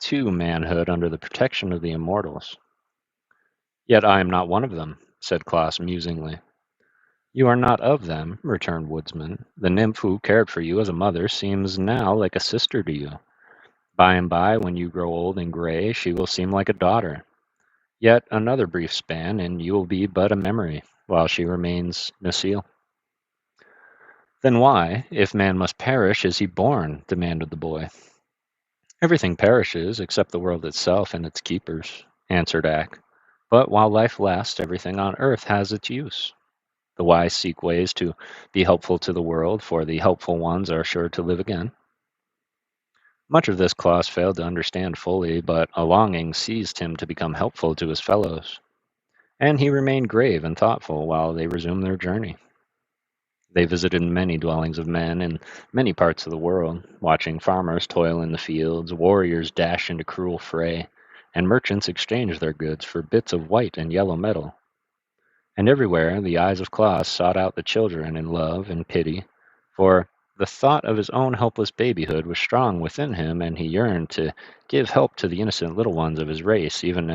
S1: to manhood under the protection of the immortals. Yet I am not one of them, said Klaus musingly. You are not of them, returned Woodsman. The nymph who cared for you as a mother seems now like a sister to you. By and by, when you grow old and gray, she will seem like a daughter. Yet another brief span, and you will be but a memory, while she remains Necile. Then why, if man must perish, is he born? Demanded the boy. Everything perishes except the world itself and its keepers, answered Ak. But while life lasts, everything on earth has its use. The wise seek ways to be helpful to the world, for the helpful ones are sure to live again. Much of this Klaus failed to understand fully, but a longing seized him to become helpful to his fellows, and he remained grave and thoughtful while they resumed their journey. They visited many dwellings of men in many parts of the world, watching farmers toil in the fields, warriors dash into cruel fray, and merchants exchange their goods for bits of white and yellow metal. And everywhere the eyes of Klaus sought out the children in love and pity, for the thought of his own helpless babyhood was strong within him, and he yearned to give help to the innocent little ones of his race, even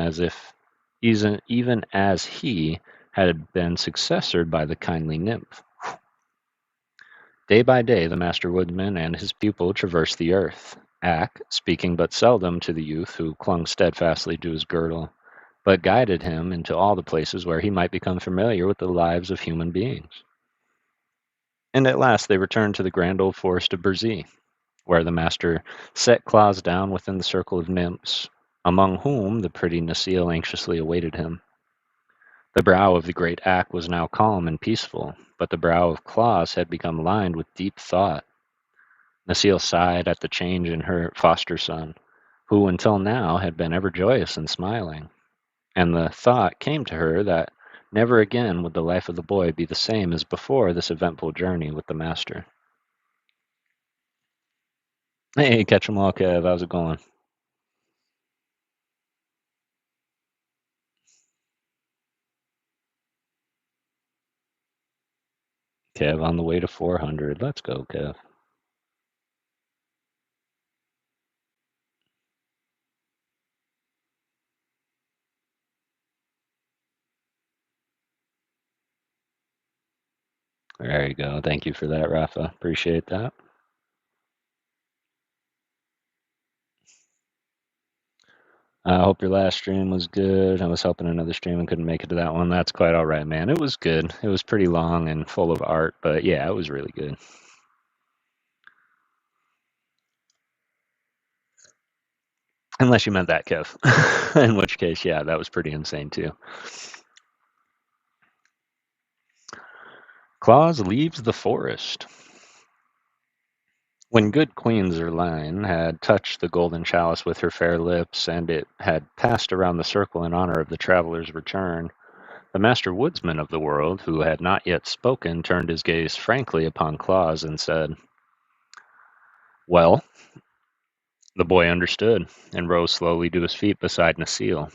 S1: as he had been successored by the kindly nymph. Day by day the master woodman and his pupil traversed the earth, Ak speaking but seldom to the youth who clung steadfastly to his girdle, but guided him into all the places where he might become familiar with the lives of human beings. And at last they returned to the grand old forest of Berzee, where the master set Klaus down within the circle of nymphs, among whom the pretty Necile anxiously awaited him. The brow of the great Ak was now calm and peaceful, but the brow of Klaus had become lined with deep thought. Necile sighed at the change in her foster son, who until now had been ever joyous and smiling, and the thought came to her that never again would the life of the boy be the same as before this eventful journey with the master. Hey, catch 'em all, Kev. How's it going? Kev on the way to 400. Let's go, Kev. There you go. Thank you for that, Rafa. Appreciate that. I hope your last stream was good. I was helping another stream and couldn't make it to that one. That's quite all right, man. It was good. It was pretty long and full of art, but yeah, it was really good. Unless you meant that, Kev. In which case, yeah, that was pretty insane too. Claus leaves the forest. When good Queen Zerline had touched the golden chalice with her fair lips, and it had passed around the circle in honor of the traveler's return, the master woodsman of the world, who had not yet spoken, turned his gaze frankly upon Claus and said, "Well?" The boy understood, and rose slowly to his feet beside Necile.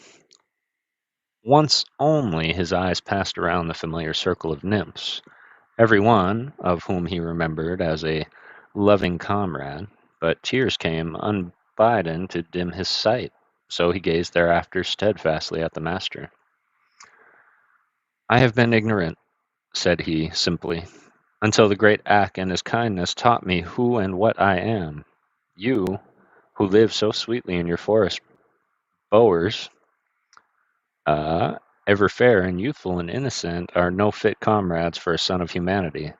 S1: Once only his eyes passed around the familiar circle of nymphs, every one of whom he remembered as a loving comrade, but tears came unbidden to dim his sight. So he gazed thereafter steadfastly at the master. "I have been ignorant," said he, simply, "until the great Ak in his kindness taught me who and what I am. You, who live so sweetly in your forest bowers, uh, ever fair and youthful and innocent, are no fit comrades for a son of humanity.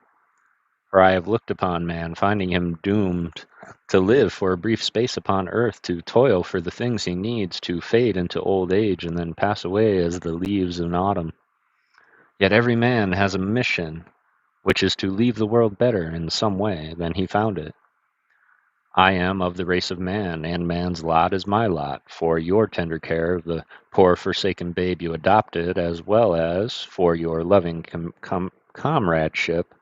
S1: For I have looked upon man, finding him doomed to live for a brief space upon earth, to toil for the things he needs, to fade into old age, and then pass away as the leaves in autumn. Yet every man has a mission, which is to leave the world better in some way than he found it. I am of the race of man, and man's lot is my lot, for your tender care of the poor forsaken babe you adopted, as well as for your loving comradeship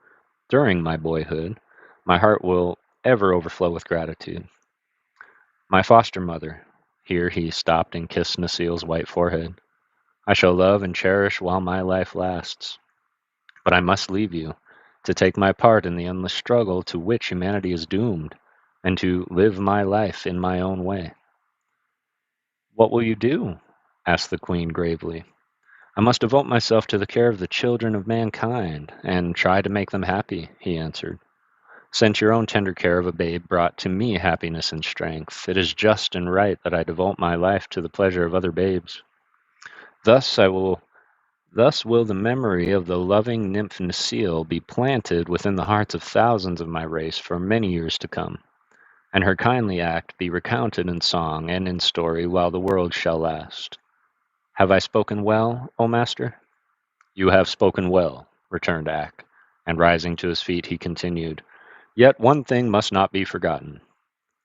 S1: during my boyhood. My heart will ever overflow with gratitude. My foster mother," here he stopped and kissed Nasile's white forehead, "I shall love and cherish while my life lasts. But I must leave you, to take my part in the endless struggle to which humanity is doomed, and to live my life in my own way." "What will you do?" asked the queen gravely. "I must devote myself to the care of the children of mankind, and try to make them happy," he answered. "Since your own tender care of a babe brought to me happiness and strength, it is just and right that I devote my life to the pleasure of other babes. Thus I will Thus will the memory of the loving nymph Necile be planted within the hearts of thousands of my race for many years to come, and her kindly act be recounted in song and in story while the world shall last. Have I spoken well, O master?" "You have spoken well," returned Ak, and rising to his feet he continued, "Yet one thing must not be forgotten.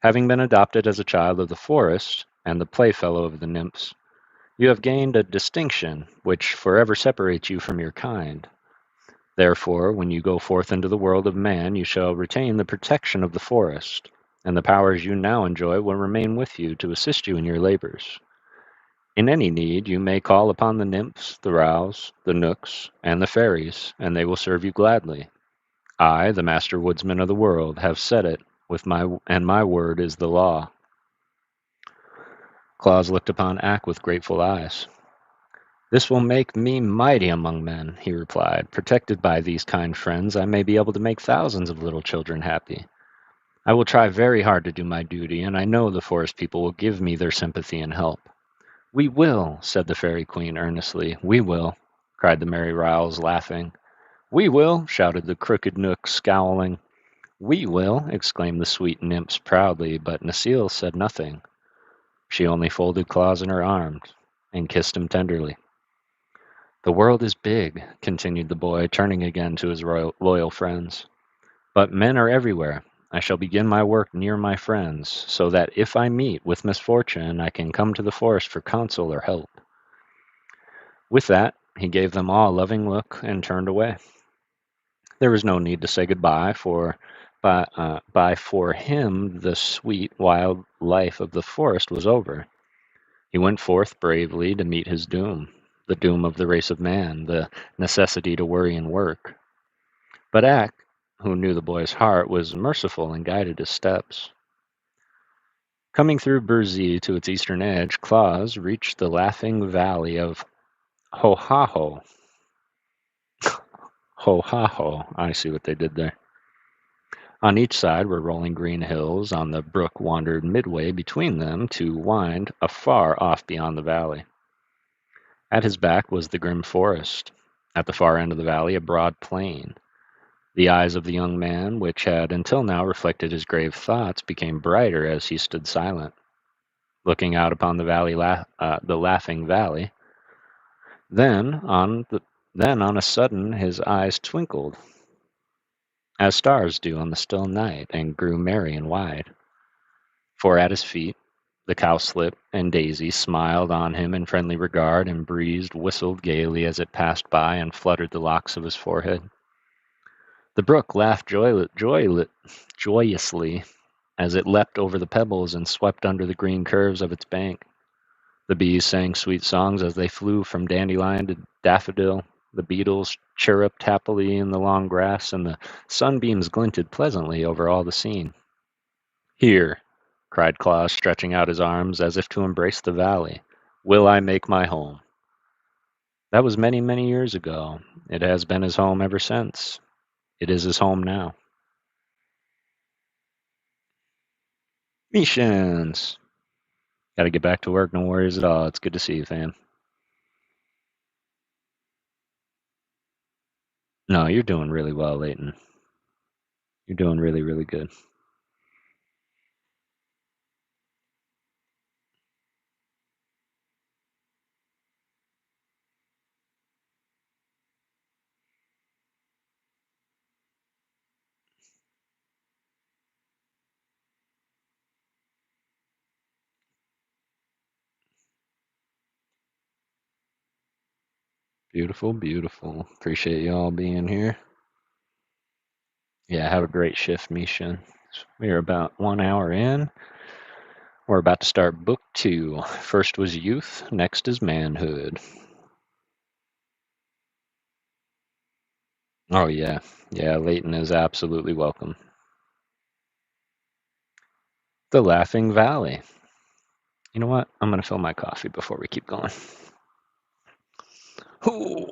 S1: Having been adopted as a child of the forest, and the playfellow of the nymphs, you have gained a distinction which forever separates you from your kind. Therefore, when you go forth into the world of man, you shall retain the protection of the forest, and the powers you now enjoy will remain with you to assist you in your labors. In any need, you may call upon the nymphs, the rows, the nooks, and the fairies, and they will serve you gladly. I, the master woodsman of the world, have said it, and my word is the law." Claus looked upon Ak with grateful eyes. "This will make me mighty among men," he replied. "Protected by these kind friends, I may be able to make thousands of little children happy. I will try very hard to do my duty, and I know the forest people will give me their sympathy and help." "We will," said the fairy queen earnestly. "We will," cried the merry Riles, laughing. "We will," shouted the crooked Nook, scowling. "We will," exclaimed the sweet nymphs proudly, but Necile said nothing. She only folded Claus in her arms and kissed him tenderly. "The world is big," continued the boy, turning again to his loyal friends. "But men are everywhere. I shall begin my work near my friends, so that if I meet with misfortune, I can come to the forest for counsel or help." With that, he gave them all a loving look and turned away. There was no need to say goodbye, for him the sweet, wild life of the forest was over. He went forth bravely to meet his doom, the doom of the race of man, the necessity to worry and work. But Ak, who knew the boy's heart, was merciful and guided his steps. Coming through Burzee to its eastern edge, Claus reached the laughing valley of Ho-Ha-Ho. Ho-Ha-Ho, I see what they did there. On each side were rolling green hills, on the brook wandered midway between them to wind afar off beyond the valley. At his back was the grim forest. At the far end of the valley, a broad plain. The eyes of the young man, which had until now reflected his grave thoughts, became brighter as he stood silent, looking out upon the laughing valley. Then, on a sudden, his eyes twinkled, as stars do on the still night, and grew merry and wide. For at his feet, the cowslip and daisy smiled on him in friendly regard, and breeze whistled gaily as it passed by and fluttered the locks of his forehead. The brook laughed joyously as it leapt over the pebbles and swept under the green curves of its bank. The bees sang sweet songs as they flew from dandelion to daffodil. The beetles chirruped happily in the long grass, and the sunbeams glinted pleasantly over all the scene. "Here," cried Claus, stretching out his arms as if to embrace the valley. "Will I make my home?" That was many, many years ago. It has been his home ever since. It is his home now. Missions! Gotta get back to work, no worries at all. It's good to see you, fam. No, you're doing really well, Leighton. You're doing really, really good. Beautiful, beautiful. Appreciate you all being here. Yeah, have a great shift, Misha. We are about 1 hour in. We're about to start book 2. First was youth, next is manhood. Oh, yeah. Yeah, Leighton is absolutely welcome. The Laughing Valley. You know what? I'm going to fill my coffee before we keep going. Ooh.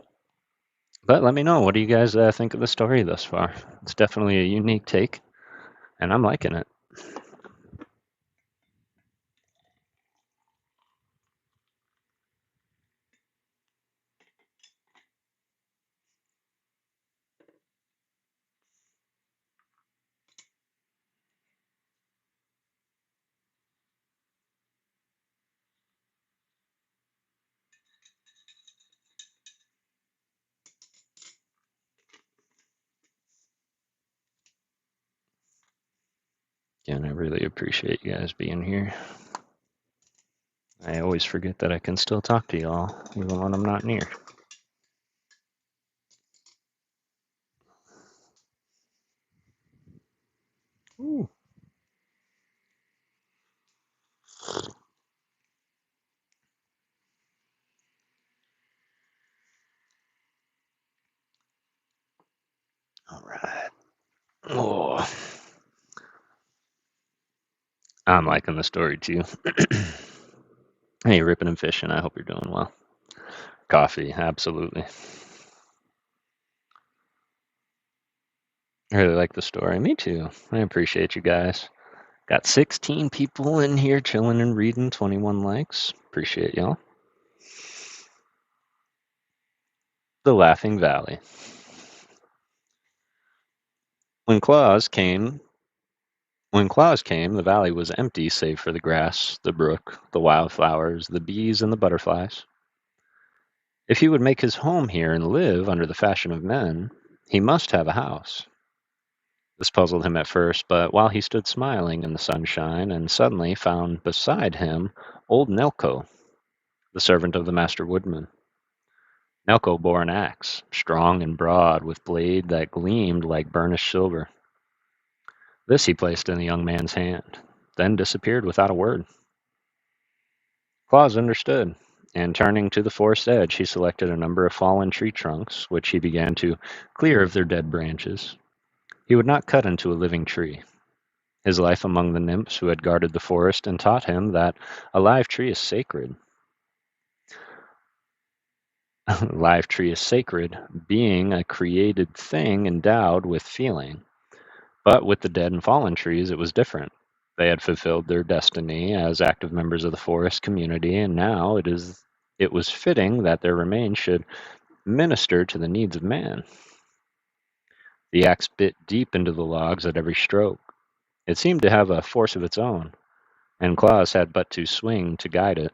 S1: But let me know. What do you guys think of the story thus far? It's definitely a unique take, and I'm liking it. Again, I really appreciate you guys being here. I always forget that I can still talk to y'all, even when I'm not near. Ooh. All right. Oh, I'm liking the story too. Hey, ripping and fishing. I hope you're doing well. Coffee, absolutely. I really like the story. Me too. I appreciate you guys. Got 16 people in here chilling and reading, 21 likes. Appreciate y'all. The Laughing Valley. When Claus came, the valley was empty save for the grass, the brook, the wildflowers, the bees, and the butterflies. If he would make his home here and live under the fashion of men, he must have a house. This puzzled him at first, but while he stood smiling in the sunshine and suddenly found beside him old Nelko, the servant of the master woodman. Nelko bore an axe, strong and broad, with blade that gleamed like burnished silver. This he placed in the young man's hand, then disappeared without a word. Claus understood, and turning to the forest edge, he selected a number of fallen tree trunks, which he began to clear of their dead branches. He would not cut into a living tree. His life among the nymphs who had guarded the forest and taught him that a live tree is sacred. A live tree is sacred, being a created thing endowed with feeling. But with the dead and fallen trees, it was different. They had fulfilled their destiny as active members of the forest community, and now it was fitting that their remains should minister to the needs of man. The axe bit deep into the logs at every stroke. It seemed to have a force of its own, and Claus had but to swing to guide it.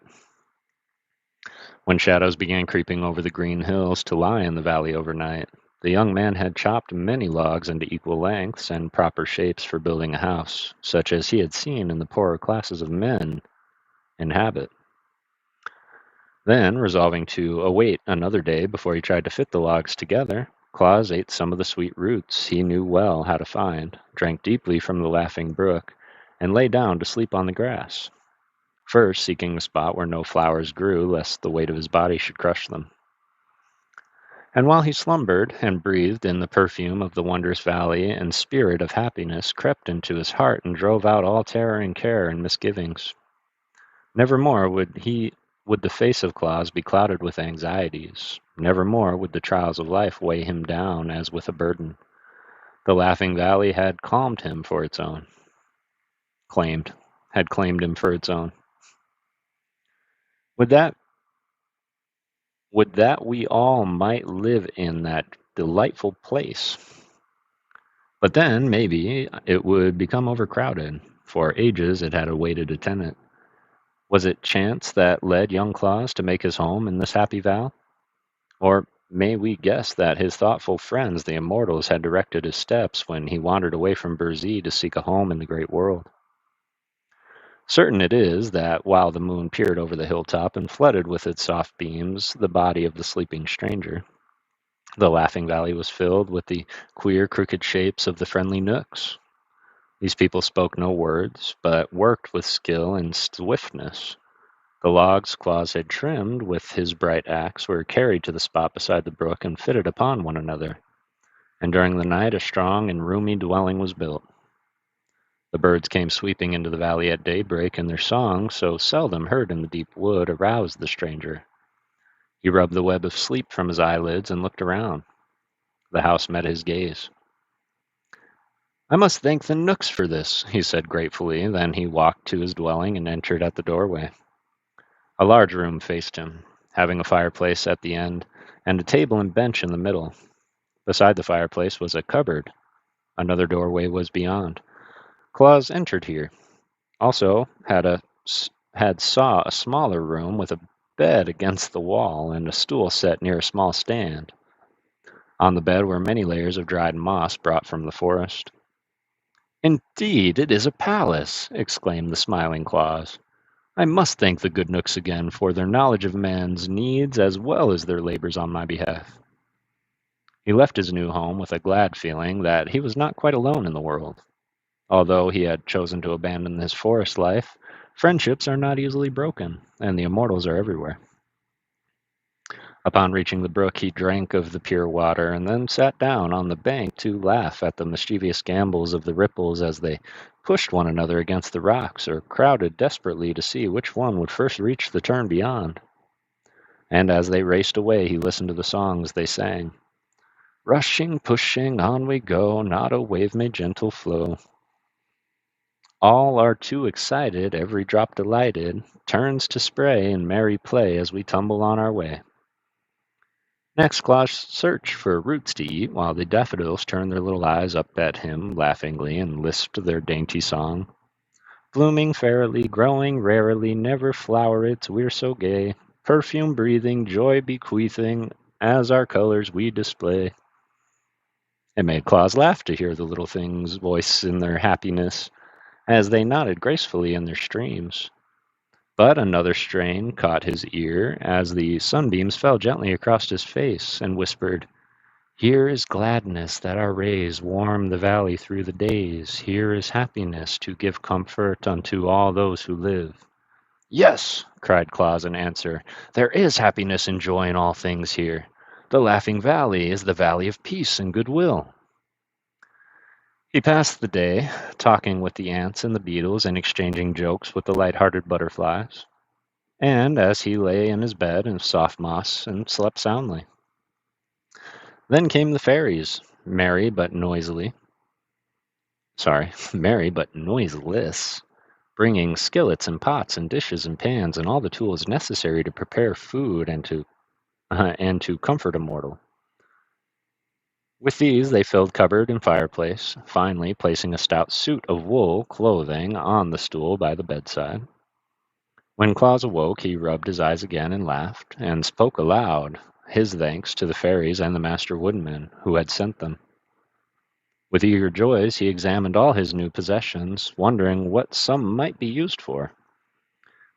S1: When shadows began creeping over the green hills to lie in the valley overnight, the young man had chopped many logs into equal lengths and proper shapes for building a house, such as he had seen in the poorer classes of men inhabit. Then, resolving to await another day before he tried to fit the logs together, Claus ate some of the sweet roots he knew well how to find, drank deeply from the laughing brook, and lay down to sleep on the grass, first seeking a spot where no flowers grew lest the weight of his body should crush them. And while he slumbered and breathed in the perfume of the wondrous valley, and spirit of happiness crept into his heart and drove out all terror and care and misgivings. Nevermore would the face of Claus be clouded with anxieties. Nevermore would the trials of life weigh him down as with a burden. The Laughing Valley had calmed him for its own. Had claimed him for its own. Would that we all might live in that delightful place. But then, maybe, it would become overcrowded. For ages it had awaited a tenant. Was it chance that led young Claus to make his home in this happy val? Or may we guess that his thoughtful friends, the immortals, had directed his steps when he wandered away from Burzee to seek a home in the great world? Certain it is that while the moon peered over the hilltop and flooded with its soft beams the body of the sleeping stranger, the Laughing Valley was filled with the queer, crooked shapes of the friendly Knooks. These people spoke no words, but worked with skill and swiftness. The logs Claus had trimmed with his bright axe were carried to the spot beside the brook and fitted upon one another, and during the night a strong and roomy dwelling was built. The birds came sweeping into the valley at daybreak, and their song, so seldom heard in the deep wood, aroused the stranger. He rubbed the web of sleep from his eyelids and looked around. The house met his gaze. "I must thank the Knooks for this," he said gratefully. Then he walked to his dwelling and entered at the doorway. A large room faced him, having a fireplace at the end and a table and bench in the middle. Beside the fireplace was a cupboard. Another doorway was beyond. Claus entered here. Also had saw a smaller room with a bed against the wall and a stool set near a small stand. On the bed were many layers of dried moss brought from the forest. "Indeed, it is a palace!" exclaimed the smiling Claus. "I must thank the good Knooks again for their knowledge of man's needs as well as their labors on my behalf." He left his new home with a glad feeling that he was not quite alone in the world. Although he had chosen to abandon his forest life, friendships are not easily broken, and the immortals are everywhere. Upon reaching the brook, he drank of the pure water and then sat down on the bank to laugh at the mischievous gambols of the ripples as they pushed one another against the rocks or crowded desperately to see which one would first reach the turn beyond. And as they raced away, he listened to the songs they sang. "Rushing, pushing, on we go, not a wave may gentle flow. All are too excited, every drop delighted, turns to spray in merry play as we tumble on our way." Next, Claus searched for roots to eat, while the daffodils turned their little eyes up at him laughingly and lisped their dainty song. "Blooming fairly, growing rarely, never flowerets we're so gay, perfume breathing, joy bequeathing, as our colors we display." It made Claus laugh to hear the little things voice in their happiness as they nodded gracefully in their streams. But another strain caught his ear as the sunbeams fell gently across his face and whispered, "Here is gladness that our rays warm the valley through the days. Here is happiness to give comfort unto all those who live." "Yes," cried Claus in answer, "there is happiness and joy in all things here. The Laughing Valley is the valley of peace and goodwill." He passed the day talking with the ants and the beetles and exchanging jokes with the light-hearted butterflies. And as he lay in his bed of soft moss and slept soundly. Then came the fairies, merry but merry but noiseless, bringing skillets and pots and dishes and pans and all the tools necessary to prepare food and to comfort a mortal. With these they filled cupboard and fireplace, finally placing a stout suit of wool clothing on the stool by the bedside. When Claus awoke, he rubbed his eyes again and laughed, and spoke aloud his thanks to the fairies and the master woodman who had sent them. With eager joys he examined all his new possessions, wondering what some might be used for.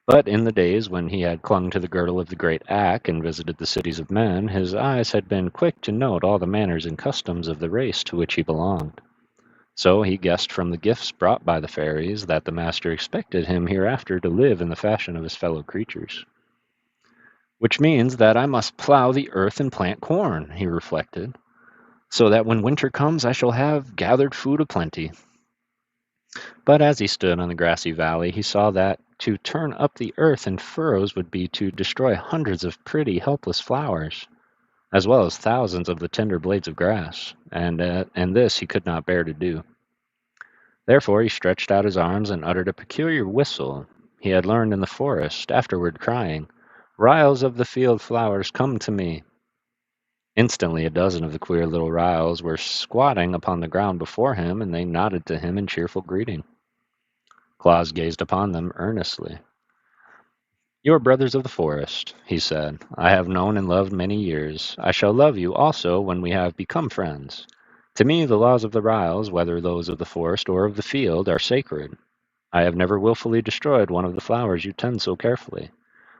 S1: But in the days when he had clung to the girdle of the great Ack and visited the cities of men, his eyes had been quick to note all the manners and customs of the race to which he belonged. So he guessed from the gifts brought by the fairies that the master expected him hereafter to live in the fashion of his fellow creatures. Which means that I must plow the earth and plant corn, he reflected, so that when winter comes I shall have gathered food aplenty. But as he stood on the grassy valley, he saw that to turn up the earth in furrows would be to destroy hundreds of pretty, helpless flowers, as well as thousands of the tender blades of grass, and this he could not bear to do. Therefore he stretched out his arms and uttered a peculiar whistle he had learned in the forest, afterward crying, "Riles of the field flowers, come to me." Instantly a dozen of the queer little riles were squatting upon the ground before him, and they nodded to him in cheerful greeting. Claus gazed upon them earnestly. "You are brothers of the forest," he said. "I have known and loved many years. I shall love you also when we have become friends. To me the laws of the riles, whether those of the forest or of the field, are sacred. I have never wilfully destroyed one of the flowers you tend so carefully.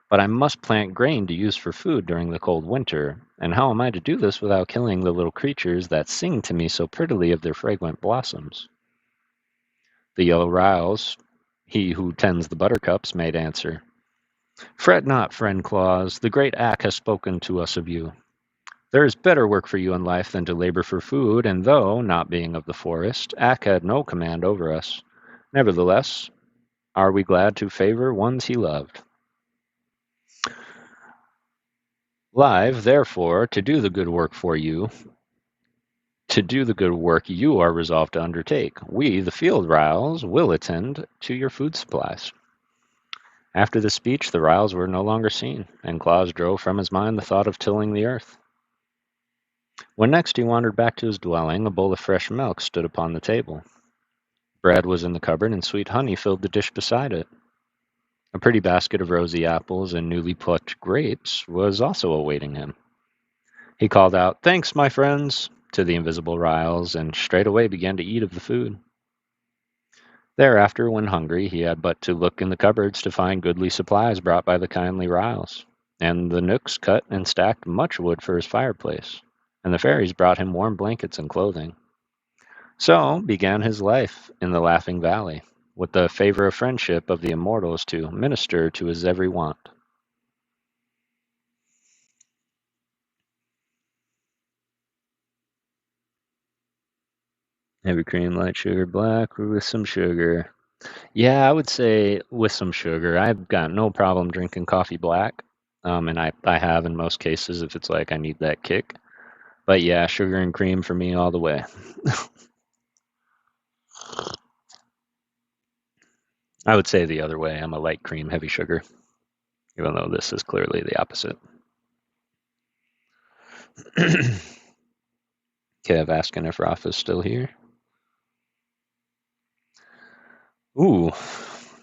S1: But I must plant grain to use for food during the cold winter, and how am I to do this without killing the little creatures that sing to me so prettily of their fragrant blossoms?" The yellow riles, he who tends the buttercups, made answer, "Fret not, friend Claus, the great Ak has spoken to us of you. There is better work for you in life than to labor for food, and though, not being of the forest, Ak had no command over us, nevertheless are we glad to favor ones he loved. Live, therefore, to do the good work you are resolved to undertake. We, the field riles, will attend to your food supplies." After this speech, the riles were no longer seen, and Claus drove from his mind the thought of tilling the earth. When next he wandered back to his dwelling, a bowl of fresh milk stood upon the table. Bread was in the cupboard, and sweet honey filled the dish beside it. A pretty basket of rosy apples and newly plucked grapes was also awaiting him. He called out, "Thanks, my friends," to the invisible riles, and straightway began to eat of the food. Thereafter, when hungry, he had but to look in the cupboards to find goodly supplies brought by the kindly riles, and the nooks cut and stacked much wood for his fireplace, and the fairies brought him warm blankets and clothing. So began his life in the Laughing Valley, with the favor of friendship of the immortals to minister to his every want. Heavy cream, light sugar, black, or with some sugar. Yeah, I would say with some sugar. I've got no problem drinking coffee black, and I have in most cases if it's like I need that kick. But yeah, sugar and cream for me all the way. I would say the other way. I'm a light cream, heavy sugar, even though this is clearly the opposite. Kev asking if Raph is still here. Ooh,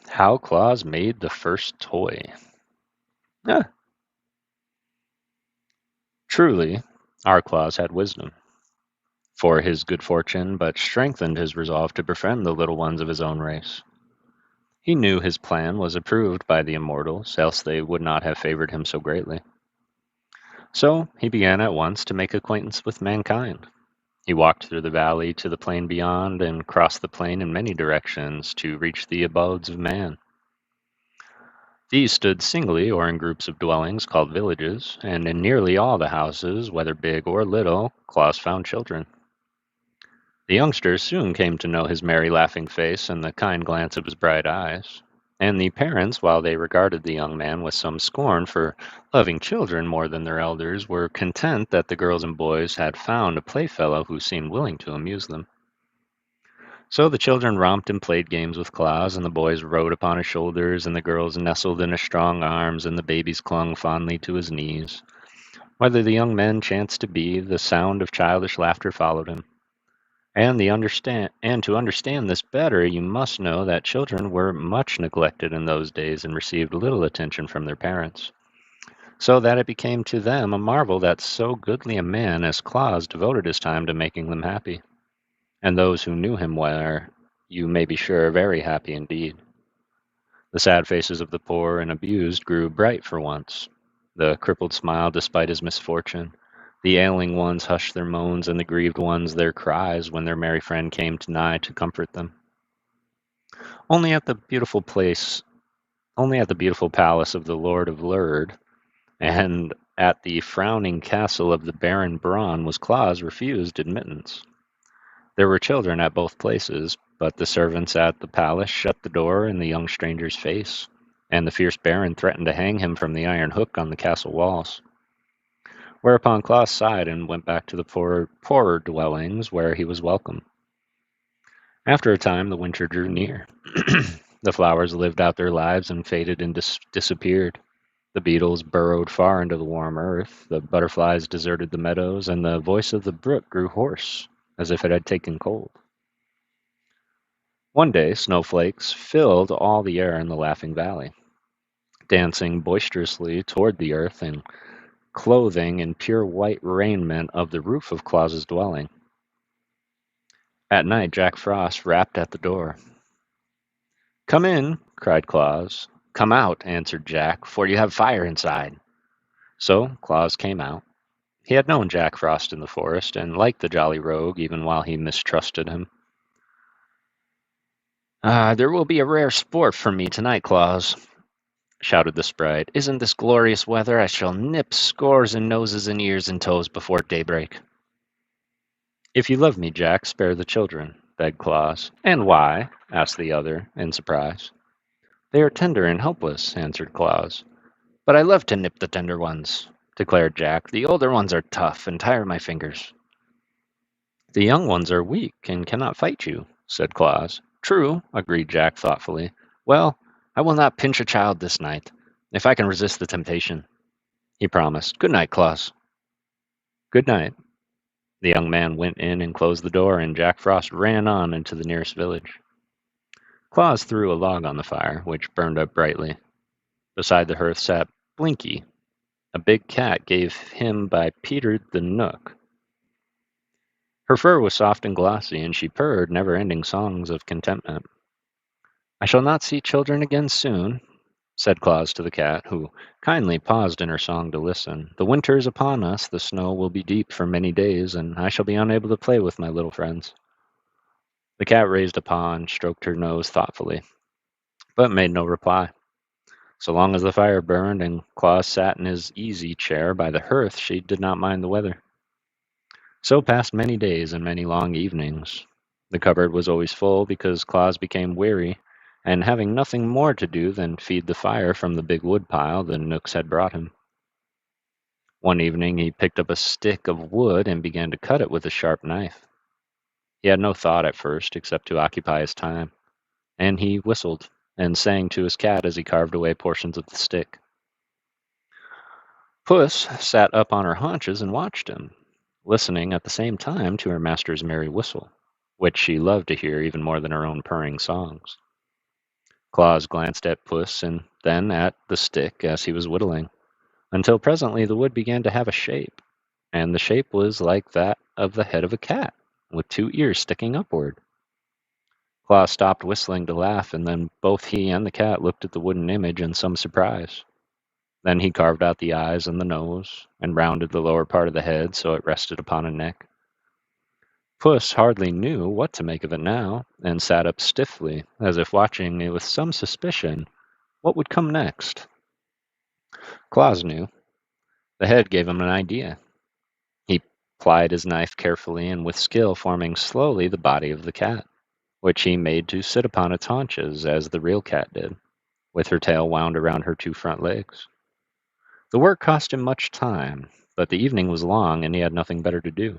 S1: how Claus made the first toy. Ah, truly, our Claus had wisdom for his good fortune, but strengthened his resolve to befriend the little ones of his own race. He knew his plan was approved by the immortals, else they would not have favored him so greatly. So he began at once to make acquaintance with mankind. He walked through the valley to the plain beyond, and crossed the plain in many directions to reach the abodes of man. These stood singly or in groups of dwellings called villages, and in nearly all the houses, whether big or little, Claus found children. The youngsters soon came to know his merry laughing face and the kind glance of his bright eyes, and the parents, while they regarded the young man with some scorn for loving children more than their elders, were content that the girls and boys had found a playfellow who seemed willing to amuse them. So the children romped and played games with Claus, and the boys rode upon his shoulders, and the girls nestled in his strong arms, and the babies clung fondly to his knees. Whether the young men chanced to be, the sound of childish laughter followed him. And to understand this better, you must know that children were much neglected in those days and received little attention from their parents, so that it became to them a marvel that so goodly a man as Claus devoted his time to making them happy. And those who knew him were, you may be sure, very happy indeed. The sad faces of the poor and abused grew bright for once. The crippled smiled despite his misfortune. The ailing ones hushed their moans, and the grieved ones their cries when their merry friend came nigh to comfort them. Only at the beautiful place, only at the beautiful palace of the Lord of Lurd, and at the frowning castle of the Baron Braun was Claus refused admittance. There were children at both places, but the servants at the palace shut the door in the young stranger's face, and the fierce Baron threatened to hang him from the iron hook on the castle walls. Whereupon Claus sighed and went back to the poorer dwellings where he was welcome. After a time, the winter drew near. The flowers lived out their lives and faded and disappeared. The beetles burrowed far into the warm earth, the butterflies deserted the meadows, and the voice of the brook grew hoarse, as if it had taken cold. One day, snowflakes filled all the air in the Laughing Valley, dancing boisterously toward the earth and clothing in pure white raiment of the roof of Claus's dwelling. At night, Jack Frost rapped at the door. "Come in," cried Claus. "Come out," answered Jack, "for you have fire inside." So Claus came out. He had known Jack Frost in the forest, and liked the jolly rogue even while he mistrusted him. "There will be a rare sport for me tonight, Claus," shouted the sprite. "Isn't this glorious weather? I shall nip scores of noses and ears and toes before daybreak." "If you love me, Jack, spare the children," begged Claus. "And why?" asked the other, in surprise. "They are tender and helpless," answered Claus. "But I love to nip the tender ones," declared Jack. "The older ones are tough and tire my fingers." "The young ones are weak and cannot fight you," said Claus. "True," agreed Jack thoughtfully. "Well, I will not pinch a child this night, if I can resist the temptation," he promised. "Good night, Claus." "Good night." The young man went in and closed the door, and Jack Frost ran on into the nearest village. Claus threw a log on the fire, which burned up brightly. Beside the hearth sat Blinky, a big cat gave him by Peter the Knook. Her fur was soft and glossy, and she purred never-ending songs of contentment. "I shall not see children again soon," said Claus to the cat, who kindly paused in her song to listen. "The winter is upon us, the snow will be deep for many days, and I shall be unable to play with my little friends." The cat raised a paw and stroked her nose thoughtfully, but made no reply. So long as the fire burned and Claus sat in his easy chair by the hearth, she did not mind the weather. So passed many days and many long evenings. The cupboard was always full because Claus became weary, and having nothing more to do than feed the fire from the big wood pile the Knooks had brought him. One evening he picked up a stick of wood and began to cut it with a sharp knife. He had no thought at first except to occupy his time, and he whistled and sang to his cat as he carved away portions of the stick. Puss sat up on her haunches and watched him, listening at the same time to her master's merry whistle, which she loved to hear even more than her own purring songs. Claus glanced at Puss and then at the stick as he was whittling, until presently the wood began to have a shape, and the shape was like that of the head of a cat, with two ears sticking upward. Claus stopped whistling to laugh, and then both he and the cat looked at the wooden image in some surprise. Then he carved out the eyes and the nose, and rounded the lower part of the head so it rested upon a neck. Puss hardly knew what to make of it now, and sat up stiffly, as if watching it with some suspicion what would come next. Claus knew. The head gave him an idea. He plied his knife carefully and with skill, forming slowly the body of the cat, which he made to sit upon its haunches as the real cat did, with her tail wound around her two front legs. The work cost him much time, but the evening was long and he had nothing better to do.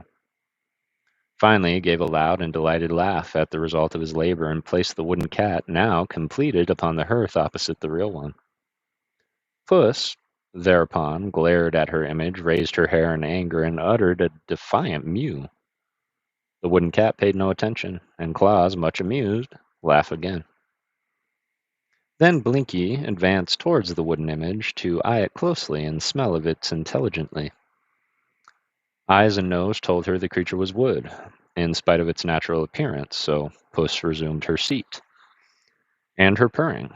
S1: Finally he gave a loud and delighted laugh at the result of his labor and placed the wooden cat, now completed, upon the hearth opposite the real one. Puss thereupon glared at her image, raised her hair in anger, and uttered a defiant mew. The wooden cat paid no attention, and Claus, much amused, laughed again. Then Blinky advanced towards the wooden image to eye it closely and smell of it intelligently. Eyes and nose told her the creature was wood, in spite of its natural appearance, so Puss resumed her seat and her purring.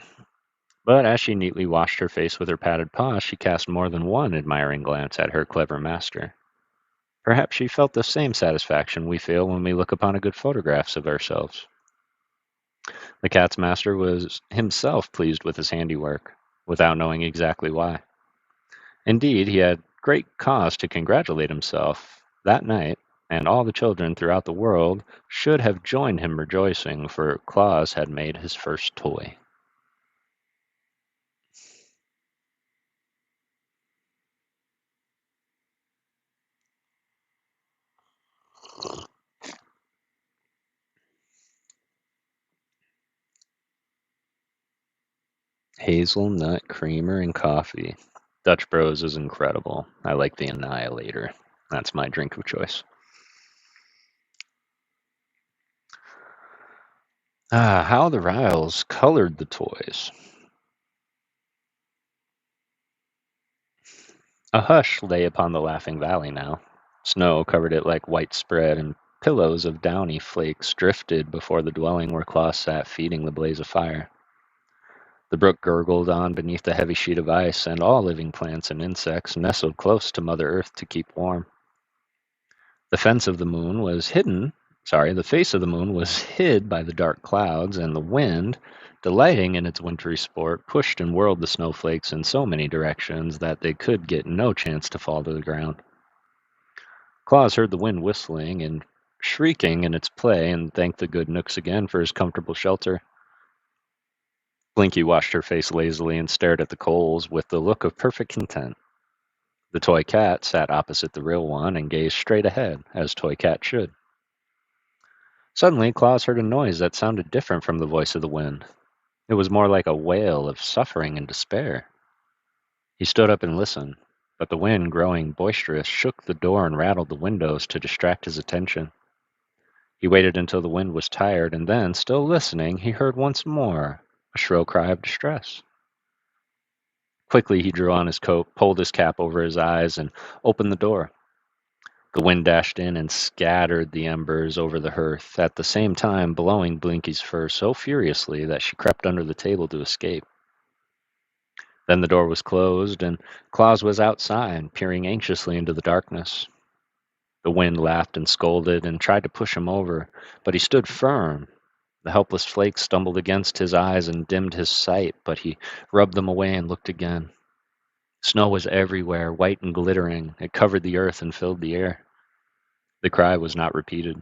S1: But as she neatly washed her face with her padded paws, she cast more than one admiring glance at her clever master. Perhaps she felt the same satisfaction we feel when we look upon a good photographs of ourselves. The cat's master was himself pleased with his handiwork, without knowing exactly why. Indeed, he had great cause to congratulate himself that night, and all the children throughout the world should have joined him rejoicing, for Claus had made his first toy. Hazelnut creamer and coffee. Dutch Bros is incredible. I like the Annihilator. That's my drink of choice. How the Riles colored the toys. A hush lay upon the Laughing Valley now. Snow covered it like white spread, and pillows of downy flakes drifted before the dwelling where Claus sat feeding the blaze of fire. The brook gurgled on beneath the heavy sheet of ice, and all living plants and insects nestled close to Mother Earth to keep warm. The fence of the moon was hidden, the face of the moon was hid by the dark clouds, and the wind, delighting in its wintry sport, pushed and whirled the snowflakes in so many directions that they could get no chance to fall to the ground. Claus heard the wind whistling and shrieking in its play, and thanked the good Nooks again for his comfortable shelter. Blinky washed her face lazily and stared at the coals with the look of perfect content. The toy cat sat opposite the real one and gazed straight ahead, as toy cat should. Suddenly, Claus heard a noise that sounded different from the voice of the wind. It was more like a wail of suffering and despair. He stood up and listened, but the wind, growing boisterous, shook the door and rattled the windows to distract his attention. He waited until the wind was tired, and then, still listening, he heard once more a shrill cry of distress. Quickly he drew on his coat, pulled his cap over his eyes, and opened the door. The wind dashed in and scattered the embers over the hearth, at the same time blowing Blinky's fur so furiously that she crept under the table to escape. Then the door was closed, and Claus was outside, peering anxiously into the darkness. The wind laughed and scolded and tried to push him over, but he stood firm. The helpless flakes stumbled against his eyes and dimmed his sight, but he rubbed them away and looked again. Snow was everywhere, white and glittering. It covered the earth and filled the air. The cry was not repeated.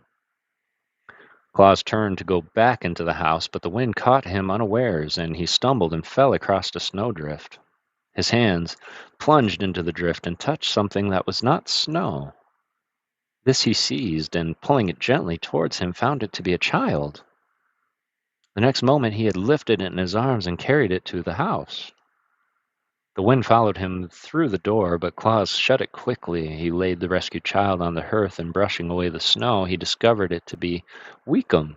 S1: Claus turned to go back into the house, but the wind caught him unawares, and he stumbled and fell across a snowdrift. His hands plunged into the drift and touched something that was not snow. This he seized, and pulling it gently towards him, found it to be a child. The next moment he had lifted it in his arms and carried it to the house. The wind followed him through the door, but Claus shut it quickly. He laid the rescued child on the hearth, and brushing away the snow, he discovered it to be Weekum,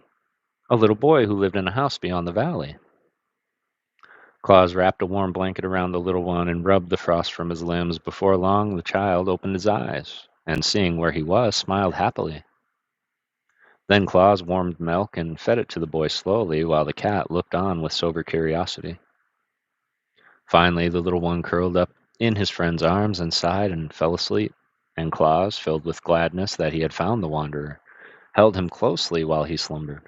S1: a little boy who lived in a house beyond the valley. Claus wrapped a warm blanket around the little one and rubbed the frost from his limbs. Before long, the child opened his eyes, and seeing where he was, smiled happily. Then Claus warmed milk and fed it to the boy slowly, while the cat looked on with sober curiosity. Finally, the little one curled up in his friend's arms and sighed and fell asleep, and Claus, filled with gladness that he had found the wanderer, held him closely while he slumbered.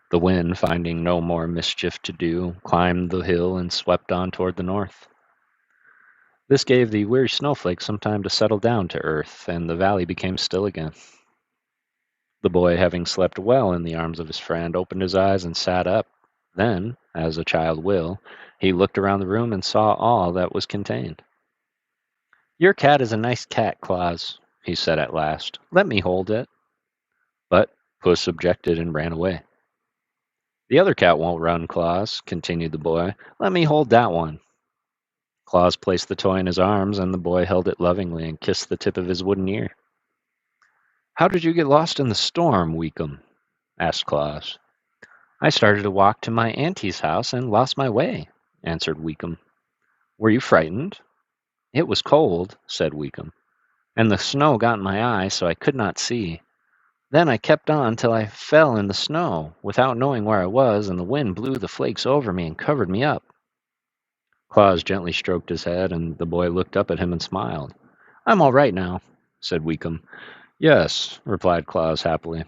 S1: The wind, finding no more mischief to do, climbed the hill and swept on toward the north. This gave the weary snowflakes some time to settle down to earth, and the valley became still again. The boy, having slept well in the arms of his friend, opened his eyes and sat up. Then, as a child will, he looked around the room and saw all that was contained. "Your cat is a nice cat, Claus," he said at last. "Let me hold it." But Puss objected and ran away. "The other cat won't run, Claus," continued the boy. "Let me hold that one." Claus placed the toy in his arms, and the boy held it lovingly and kissed the tip of his wooden ear. "How did you get lost in the storm, Weekum?" asked Claus. "I started to walk to my auntie's house and lost my way," answered Weekum. "Were you frightened?" "It was cold," said Weekum, "and the snow got in my eyes so I could not see. Then I kept on till I fell in the snow, without knowing where I was, and the wind blew the flakes over me and covered me up." Claus gently stroked his head, and the boy looked up at him and smiled. "I'm all right now," said Weekum. "Yes," replied Claus happily.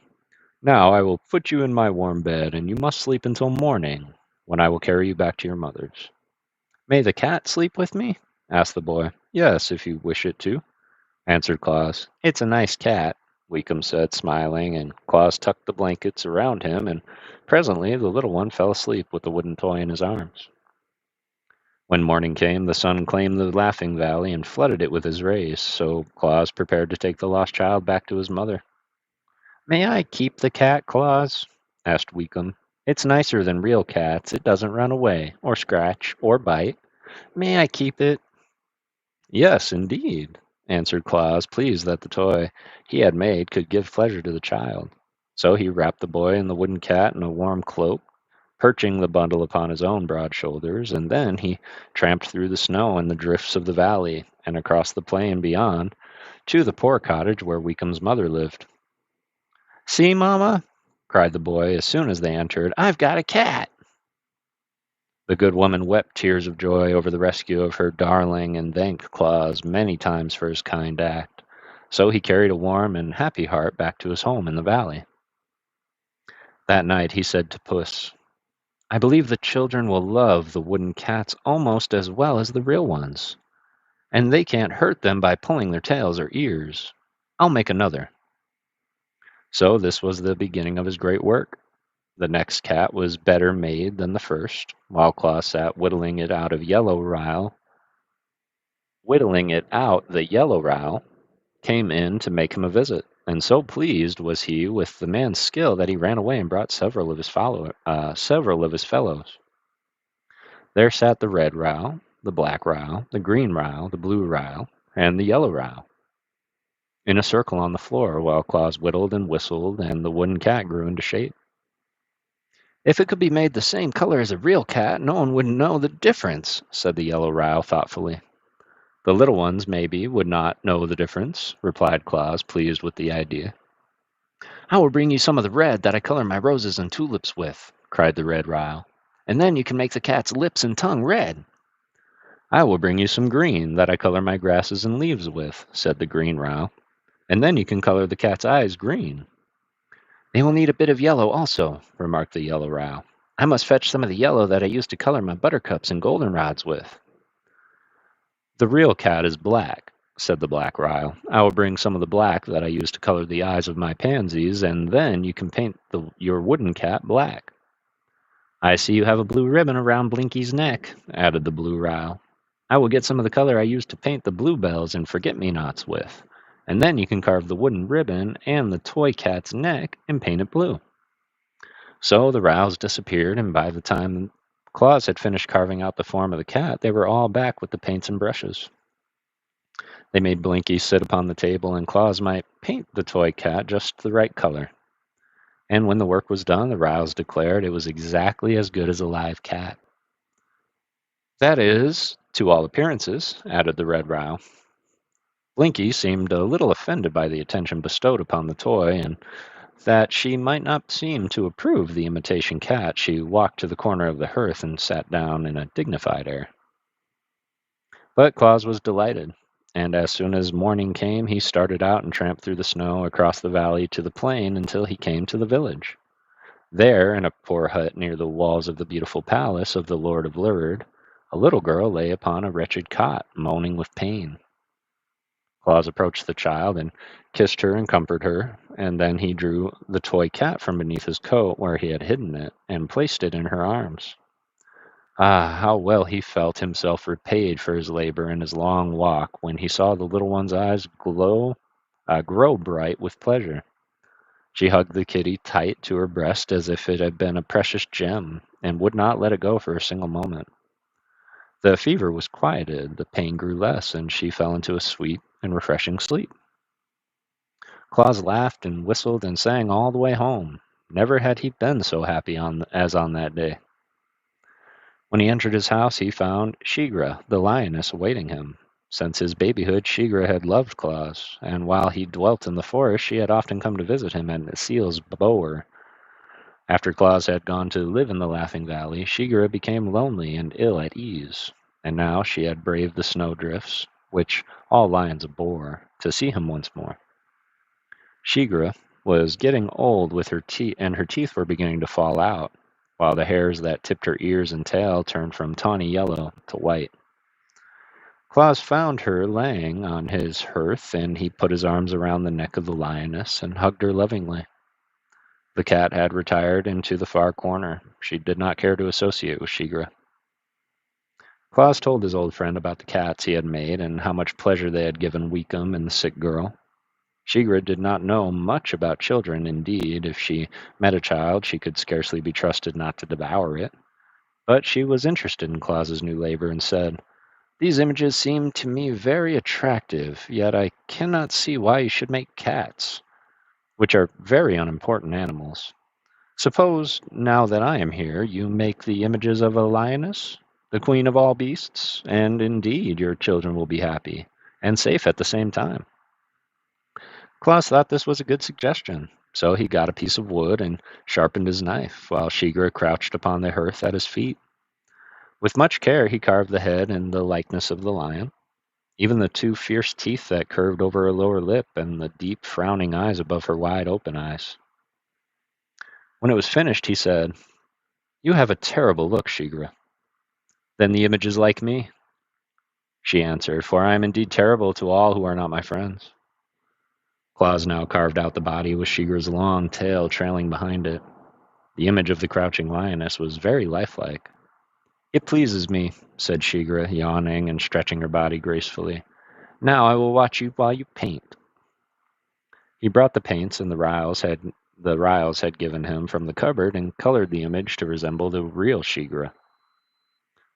S1: "Now I will put you in my warm bed, and you must sleep until morning, when I will carry you back to your mother's." "May the cat sleep with me?" asked the boy. Yes, if you wish it to, answered Claus. It's a nice cat, Weekum said, smiling, and Claus tucked the blankets around him, and presently the little one fell asleep with the wooden toy in his arms. When morning came, the sun claimed the Laughing Valley and flooded it with his rays, so Claus prepared to take the lost child back to his mother. May I keep the cat, Claus? Asked Weekum. It's nicer than real cats. It doesn't run away, or scratch, or bite. May I keep it? Yes, indeed, answered Claus, pleased that the toy he had made could give pleasure to the child. So he wrapped the boy and the wooden cat in a warm cloak, perching the bundle upon his own broad shoulders, and then he tramped through the snow and the drifts of the valley, and across the plain beyond, to the poor cottage where Weekum's mother lived. See, Mamma, cried the boy as soon as they entered, I've got a cat. The good woman wept tears of joy over the rescue of her darling and thanked Claus many times for his kind act. So he carried a warm and happy heart back to his home in the valley. That night he said to Puss, I believe the children will love the wooden cats almost as well as the real ones, and they can't hurt them by pulling their tails or ears. I'll make another. So this was the beginning of his great work. The next cat was better made than the first, while Claus sat whittling it out, the yellow row came in to make him a visit, and so pleased was he with the man's skill that he ran away and brought several of his fellows. There sat the red row, the black row, the green row, the blue row, and the yellow row, in a circle on the floor, while Claus whittled and whistled, and the wooden cat grew into shape. If it could be made the same color as a real cat, no one would know the difference, said the yellow row thoughtfully. The little ones, maybe, would not know the difference, replied Claus, pleased with the idea. I will bring you some of the red that I color my roses and tulips with, cried the red row, and then you can make the cat's lips and tongue red. I will bring you some green that I color my grasses and leaves with, said the green row, and then you can color the cat's eyes green. They will need a bit of yellow also, remarked the yellow row. I must fetch some of the yellow that I used to color my buttercups and goldenrods with. The real cat is black, said the black row. I will bring some of the black that I used to color the eyes of my pansies, and then you can paint your wooden cat black. I see you have a blue ribbon around Blinky's neck, added the blue row. I will get some of the color I used to paint the bluebells and forget-me-nots with, and then you can carve the wooden ribbon and the toy cat's neck and paint it blue. So the rows disappeared, and by the time Claus had finished carving out the form of the cat, they were all back with the paints and brushes. They made Blinky sit upon the table, and Claus might paint the toy cat just the right color. And when the work was done, the rows declared it was exactly as good as a live cat. That is, to all appearances, added the red row. Blinky seemed a little offended by the attention bestowed upon the toy, and that she might not seem to approve the imitation cat, she walked to the corner of the hearth and sat down in a dignified air. But Claus was delighted, and as soon as morning came, he started out and tramped through the snow across the valley to the plain until he came to the village. There, in a poor hut near the walls of the beautiful palace of the Lord of Lurd, a little girl lay upon a wretched cot, moaning with pain. Claus approached the child and kissed her and comforted her, and then he drew the toy cat from beneath his coat where he had hidden it, and placed it in her arms. Ah, how well he felt himself repaid for his labor and his long walk when he saw the little one's eyes grow bright with pleasure. She hugged the kitty tight to her breast as if it had been a precious gem, and would not let it go for a single moment. The fever was quieted, the pain grew less, and she fell into a sweet and refreshing sleep. Claus laughed and whistled and sang all the way home. Never had he been so happy as on that day. When he entered his house, he found Shigra, the lioness, awaiting him. Since his babyhood, Shigra had loved Claus, and while he dwelt in the forest, she had often come to visit him at Seal's Bower. After Claus had gone to live in the Laughing Valley, Shigra became lonely and ill at ease, and now she had braved the snowdrifts, which all lions abhor, to see him once more. Shigra was getting old with her teeth, and her teeth were beginning to fall out, while the hairs that tipped her ears and tail turned from tawny yellow to white. Claus found her laying on his hearth, and he put his arms around the neck of the lioness and hugged her lovingly. The cat had retired into the far corner. She did not care to associate with Shigra. Claus told his old friend about the cats he had made and how much pleasure they had given Weekum and the sick girl. Shigra did not know much about children. Indeed, if she met a child, she could scarcely be trusted not to devour it. But she was interested in Claus's new labor and said, "These images seem to me very attractive, yet I cannot see why you should make cats, which are very unimportant animals. Suppose, now that I am here, you make the images of a lioness, the queen of all beasts, and indeed your children will be happy and safe at the same time." Klaus thought this was a good suggestion, so he got a piece of wood and sharpened his knife, while Shigra crouched upon the hearth at his feet. With much care he carved the head in the likeness of the lion, even the two fierce teeth that curved over her lower lip and the deep frowning eyes above her wide open eyes. When it was finished, he said, "You have a terrible look, Shigra." "Then the image is like me," she answered, "for I am indeed terrible to all who are not my friends." Claus now carved out the body with Shigra's long tail trailing behind it. The image of the crouching lioness was very lifelike. "It pleases me," said Shigra, yawning and stretching her body gracefully. "Now I will watch you while you paint." He brought the paints and the Riles had given him from the cupboard and colored the image to resemble the real Shigra.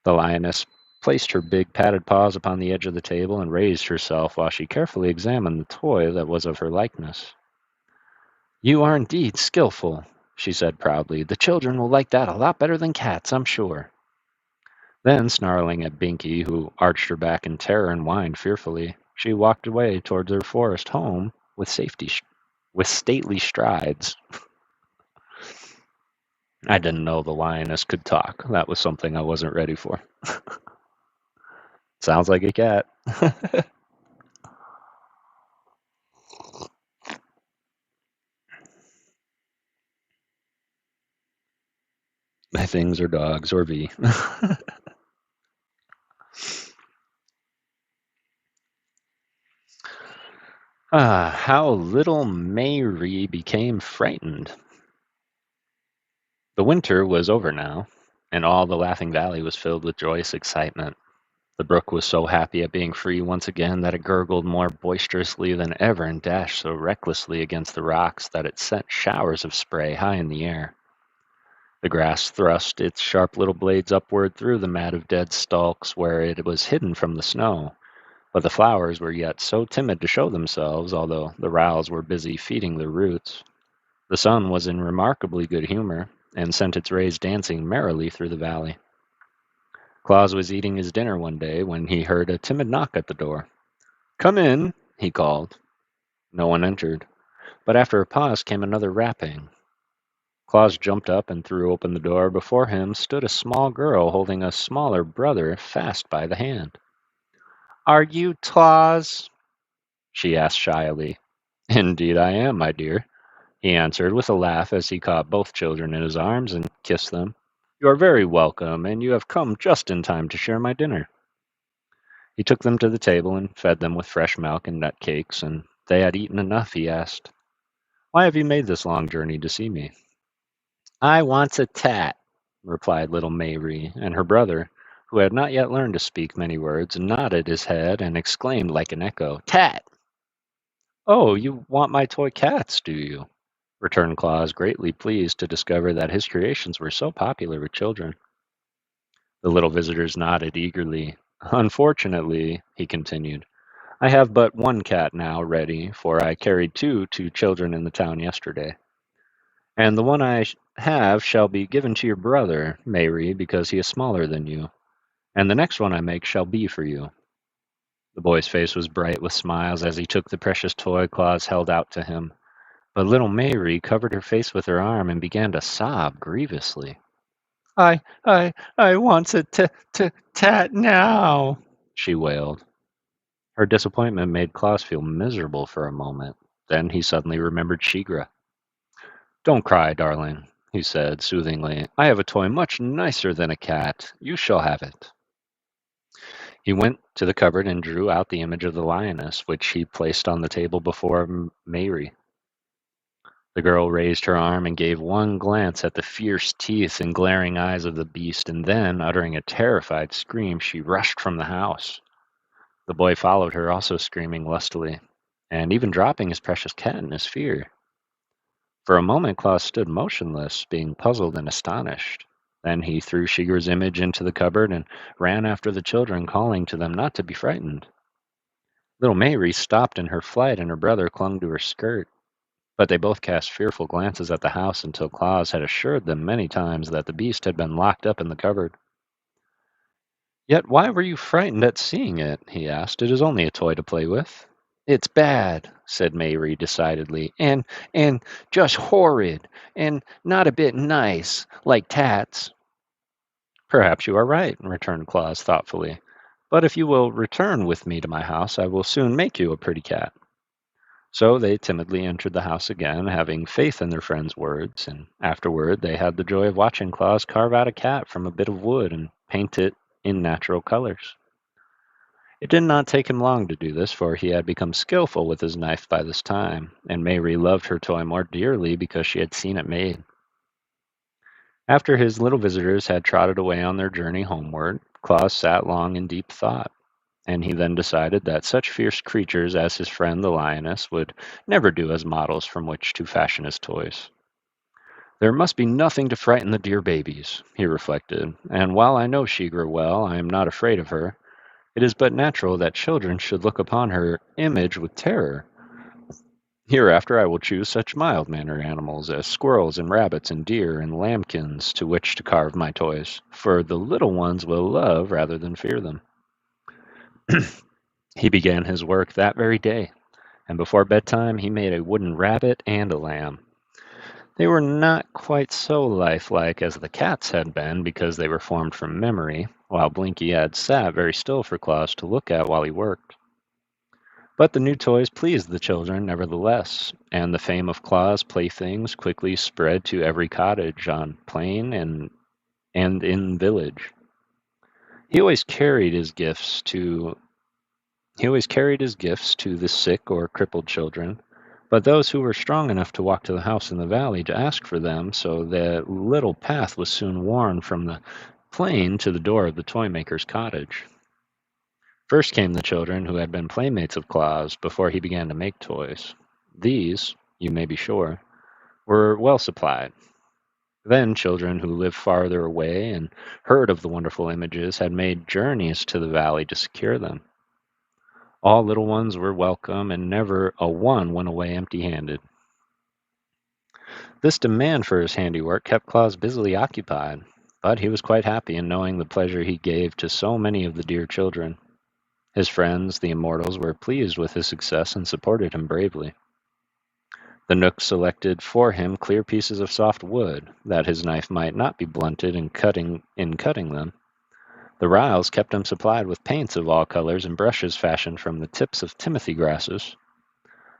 S1: The lioness placed her big padded paws upon the edge of the table and raised herself while she carefully examined the toy that was of her likeness. "You are indeed skillful," she said proudly. "The children will like that a lot better than cats, I'm sure." Then, snarling at Binky, who arched her back in terror and whined fearfully, she walked away towards her forest home with stately strides. I didn't know the lioness could talk. That was something I wasn't ready for. Sounds like a cat. My things are dogs or V. How little Mayri became frightened. The winter was over now, and all the Laughing Valley was filled with joyous excitement. The brook was so happy at being free once again that it gurgled more boisterously than ever and dashed so recklessly against the rocks that it sent showers of spray high in the air. The grass thrust its sharp little blades upward through the mat of dead stalks where it was hidden from the snow, but the flowers were yet so timid to show themselves, although the Riles were busy feeding their roots. The sun was in remarkably good humor, and sent its rays dancing merrily through the valley. Claus was eating his dinner one day when he heard a timid knock at the door. "Come in," he called. No one entered, but after a pause came another rapping. Claus jumped up and threw open the door. Before him stood a small girl holding a smaller brother fast by the hand. "Are you Claus?" she asked shyly. "Indeed I am, my dear," he answered with a laugh as he caught both children in his arms and kissed them. "You are very welcome, and you have come just in time to share my dinner." He took them to the table and fed them with fresh milk and nut cakes, and they had eaten enough. He asked, "Why have you made this long journey to see me?" "I wants a tat," replied little Mayri, and her brother, who had not yet learned to speak many words, nodded his head and exclaimed like an echo, "Tat!" "Oh, you want my toy cats, do you?" returned Claus, greatly pleased to discover that his creations were so popular with children. The little visitors nodded eagerly. "Unfortunately," he continued, "I have but one cat now ready, for I carried two to children in the town yesterday. And the one I have shall be given to your brother, Mayri, because he is smaller than you. And the next one I make shall be for you." The boy's face was bright with smiles as he took the precious toy Claus held out to him. But little Mayri covered her face with her arm and began to sob grievously. I want a tat now," she wailed. Her disappointment made Claus feel miserable for a moment. Then he suddenly remembered Shigra. "Don't cry, darling," he said soothingly. "I have a toy much nicer than a cat. You shall have it." He went to the cupboard and drew out the image of the lioness, which he placed on the table before Mary. The girl raised her arm and gave one glance at the fierce teeth and glaring eyes of the beast, and then, uttering a terrified scream, she rushed from the house. The boy followed her, also screaming lustily, and even dropping his precious cat in his fear. For a moment Claus stood motionless, being puzzled and astonished. Then he threw Shigur's image into the cupboard and ran after the children, calling to them not to be frightened. Little Mary stopped in her flight, and her brother clung to her skirt. But they both cast fearful glances at the house until Claus had assured them many times that the beast had been locked up in the cupboard. "Yet why were you frightened at seeing it?" he asked. "It is only a toy to play with." "It's bad," said Mayre decidedly, and just horrid, and not a bit nice, like tats." "Perhaps you are right," returned Claus thoughtfully. "But if you will return with me to my house, I will soon make you a pretty cat." So they timidly entered the house again, having faith in their friend's words, and afterward they had the joy of watching Claus carve out a cat from a bit of wood and paint it in natural colors. It did not take him long to do this, for he had become skillful with his knife by this time, and Mayre loved her toy more dearly because she had seen it made. After his little visitors had trotted away on their journey homeward, Claus sat long in deep thought, and he then decided that such fierce creatures as his friend the lioness would never do as models from which to fashion his toys. "There must be nothing to frighten the dear babies," he reflected, "and while I know Shigra well, I am not afraid of her. It is but natural that children should look upon her image with terror. Hereafter I will choose such mild-mannered animals as squirrels and rabbits and deer and lambkins to which to carve my toys, for the little ones will love rather than fear them." He began his work that very day, and before bedtime he made a wooden rabbit and a lamb. They were not quite so lifelike as the cats had been because they were formed from memory, while Blinky had sat very still for Claus to look at while he worked. But the new toys pleased the children nevertheless, and the fame of Claus' playthings quickly spread to every cottage on plain and in village. He always carried his gifts to He always carried his gifts to the sick or crippled children, but those who were strong enough to walk to the house in the valley to ask for them, so the little path was soon worn from the plain to the door of the toy maker's cottage. First came the children who had been playmates of Claus before he began to make toys. These, you may be sure, were well supplied. Then children who lived farther away and heard of the wonderful images had made journeys to the valley to secure them. All little ones were welcome, and never a one went away empty-handed. This demand for his handiwork kept Claus busily occupied, but he was quite happy in knowing the pleasure he gave to so many of the dear children. His friends, the immortals, were pleased with his success and supported him bravely. The Knook selected for him clear pieces of soft wood, that his knife might not be blunted in cutting them. The Ryls kept him supplied with paints of all colors and brushes fashioned from the tips of timothy grasses.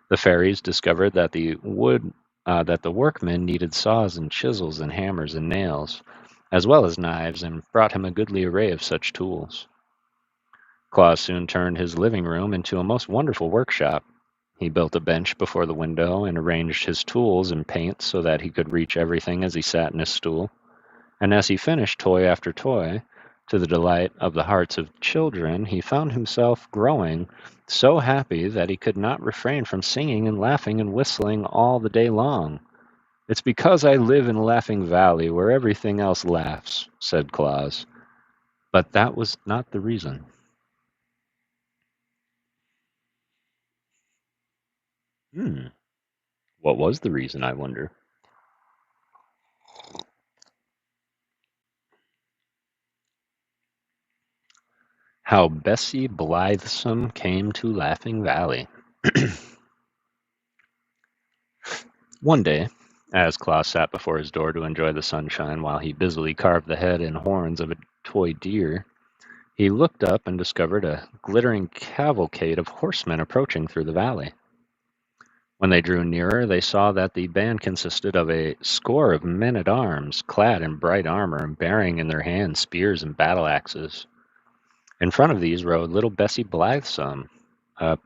S1: The fairies discovered that the workmen needed saws and chisels and hammers and nails, as well as knives, and brought him a goodly array of such tools. Claus soon turned his living room into a most wonderful workshop. He built a bench before the window and arranged his tools and paints so that he could reach everything as he sat in his stool. And as he finished toy after toy, to the delight of the hearts of children, he found himself growing so happy that he could not refrain from singing and laughing and whistling all the day long. "It's because I live in Laughing Valley, where everything else laughs," said Claus. But that was not the reason. What was the reason, I wonder? How Bessie Blithesome Came to Laughing Valley. One day, as Claus sat before his door to enjoy the sunshine while he busily carved the head and horns of a toy deer, he looked up and discovered a glittering cavalcade of horsemen approaching through the valley. When they drew nearer, they saw that the band consisted of a score of men-at-arms, clad in bright armor and bearing in their hands spears and battle-axes. In front of these rode little Bessie Blithesome, uh,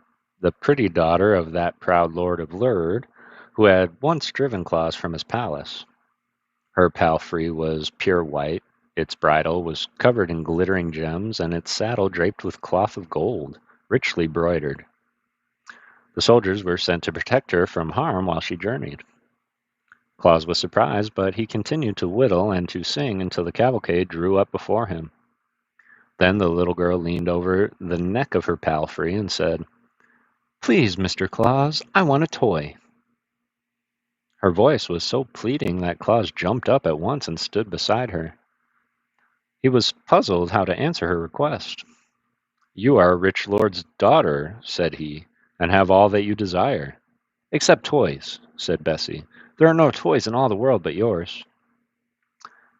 S1: the pretty daughter of that proud lord of Lurd, who had once driven Claus from his palace. Her palfrey was pure white, its bridle was covered in glittering gems, and its saddle draped with cloth of gold, richly broidered. The soldiers were sent to protect her from harm while she journeyed. Claus was surprised, but he continued to whittle and to sing until the cavalcade drew up before him. Then the little girl leaned over the neck of her palfrey and said, "Please, Mr. Claus, I want a toy." Her voice was so pleading that Claus jumped up at once and stood beside her. He was puzzled how to answer her request. "You are a rich lord's daughter," said he, "and have all that you desire." "Except toys," said Bessie. "There are no toys in all the world but yours."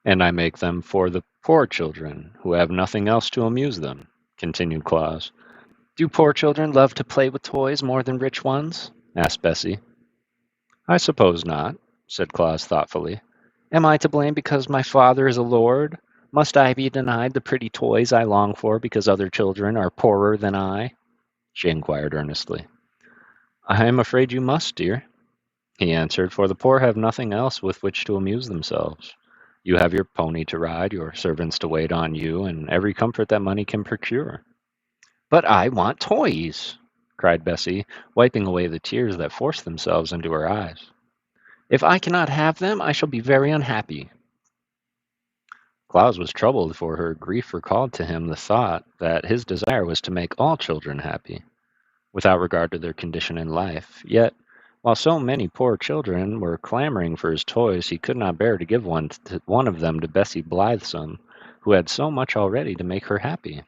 S1: "And I make them for the poor children, who have nothing else to amuse them," continued Claus. "Do poor children love to play with toys more than rich ones?" asked Bessie. "I suppose not," said Claus thoughtfully. "Am I to blame because my father is a lord? Must I be denied the pretty toys I long for because other children are poorer than I?" she inquired earnestly. "I am afraid you must, dear," he answered, "for the poor have nothing else with which to amuse themselves. You have your pony to ride, your servants to wait on you, and every comfort that money can procure." "But I want toys!" cried Bessie, wiping away the tears that forced themselves into her eyes. "If I cannot have them, I shall be very unhappy." Claus was troubled, for her grief recalled to him the thought that his desire was to make all children happy, without regard to their condition in life. Yet, while so many poor children were clamoring for his toys, he could not bear to give one of them to Bessie Blithesome, who had so much already to make her happy.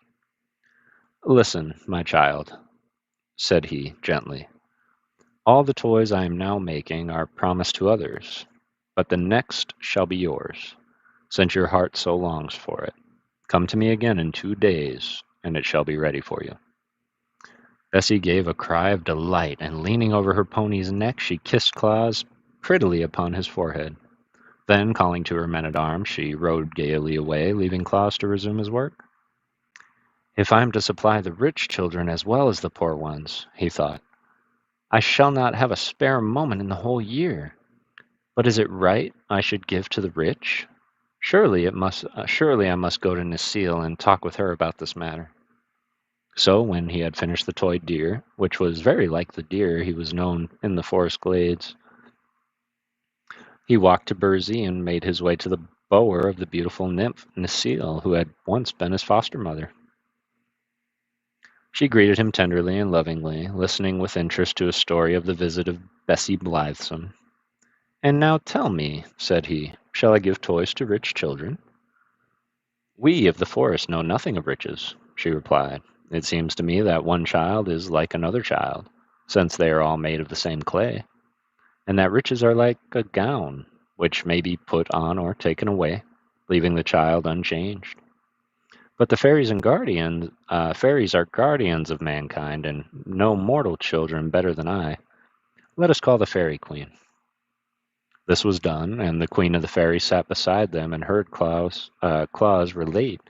S1: "Listen, my child," said he gently. "All the toys I am now making are promised to others, but the next shall be yours, since your heart so longs for it. Come to me again in 2 days, and it shall be ready for you." Bessie gave a cry of delight, and leaning over her pony's neck, she kissed Claus prettily upon his forehead. Then, calling to her men-at-arms, she rode gaily away, leaving Claus to resume his work. "If I am to supply the rich children as well as the poor ones," he thought, "I shall not have a spare moment in the whole year. But is it right I should give to the rich? Surely I must go to Necile and talk with her about this matter." So when he had finished the toy deer, which was very like the deer he was known in the forest glades, he walked to Burzee and made his way to the bower of the beautiful nymph Necile, who had once been his foster mother. She greeted him tenderly and lovingly, listening with interest to a story of the visit of Bessie Blithesome. "And now tell me," said he, "shall I give toys to rich children?" "We of the forest know nothing of riches," she replied. "It seems to me that one child is like another child, since they are all made of the same clay, and that riches are like a gown, which may be put on or taken away, leaving the child unchanged. But the fairies are guardians of mankind, and know mortal children better than I. Let us call the Fairy Queen." This was done, and the Queen of the Fairies sat beside them and heard Claus relate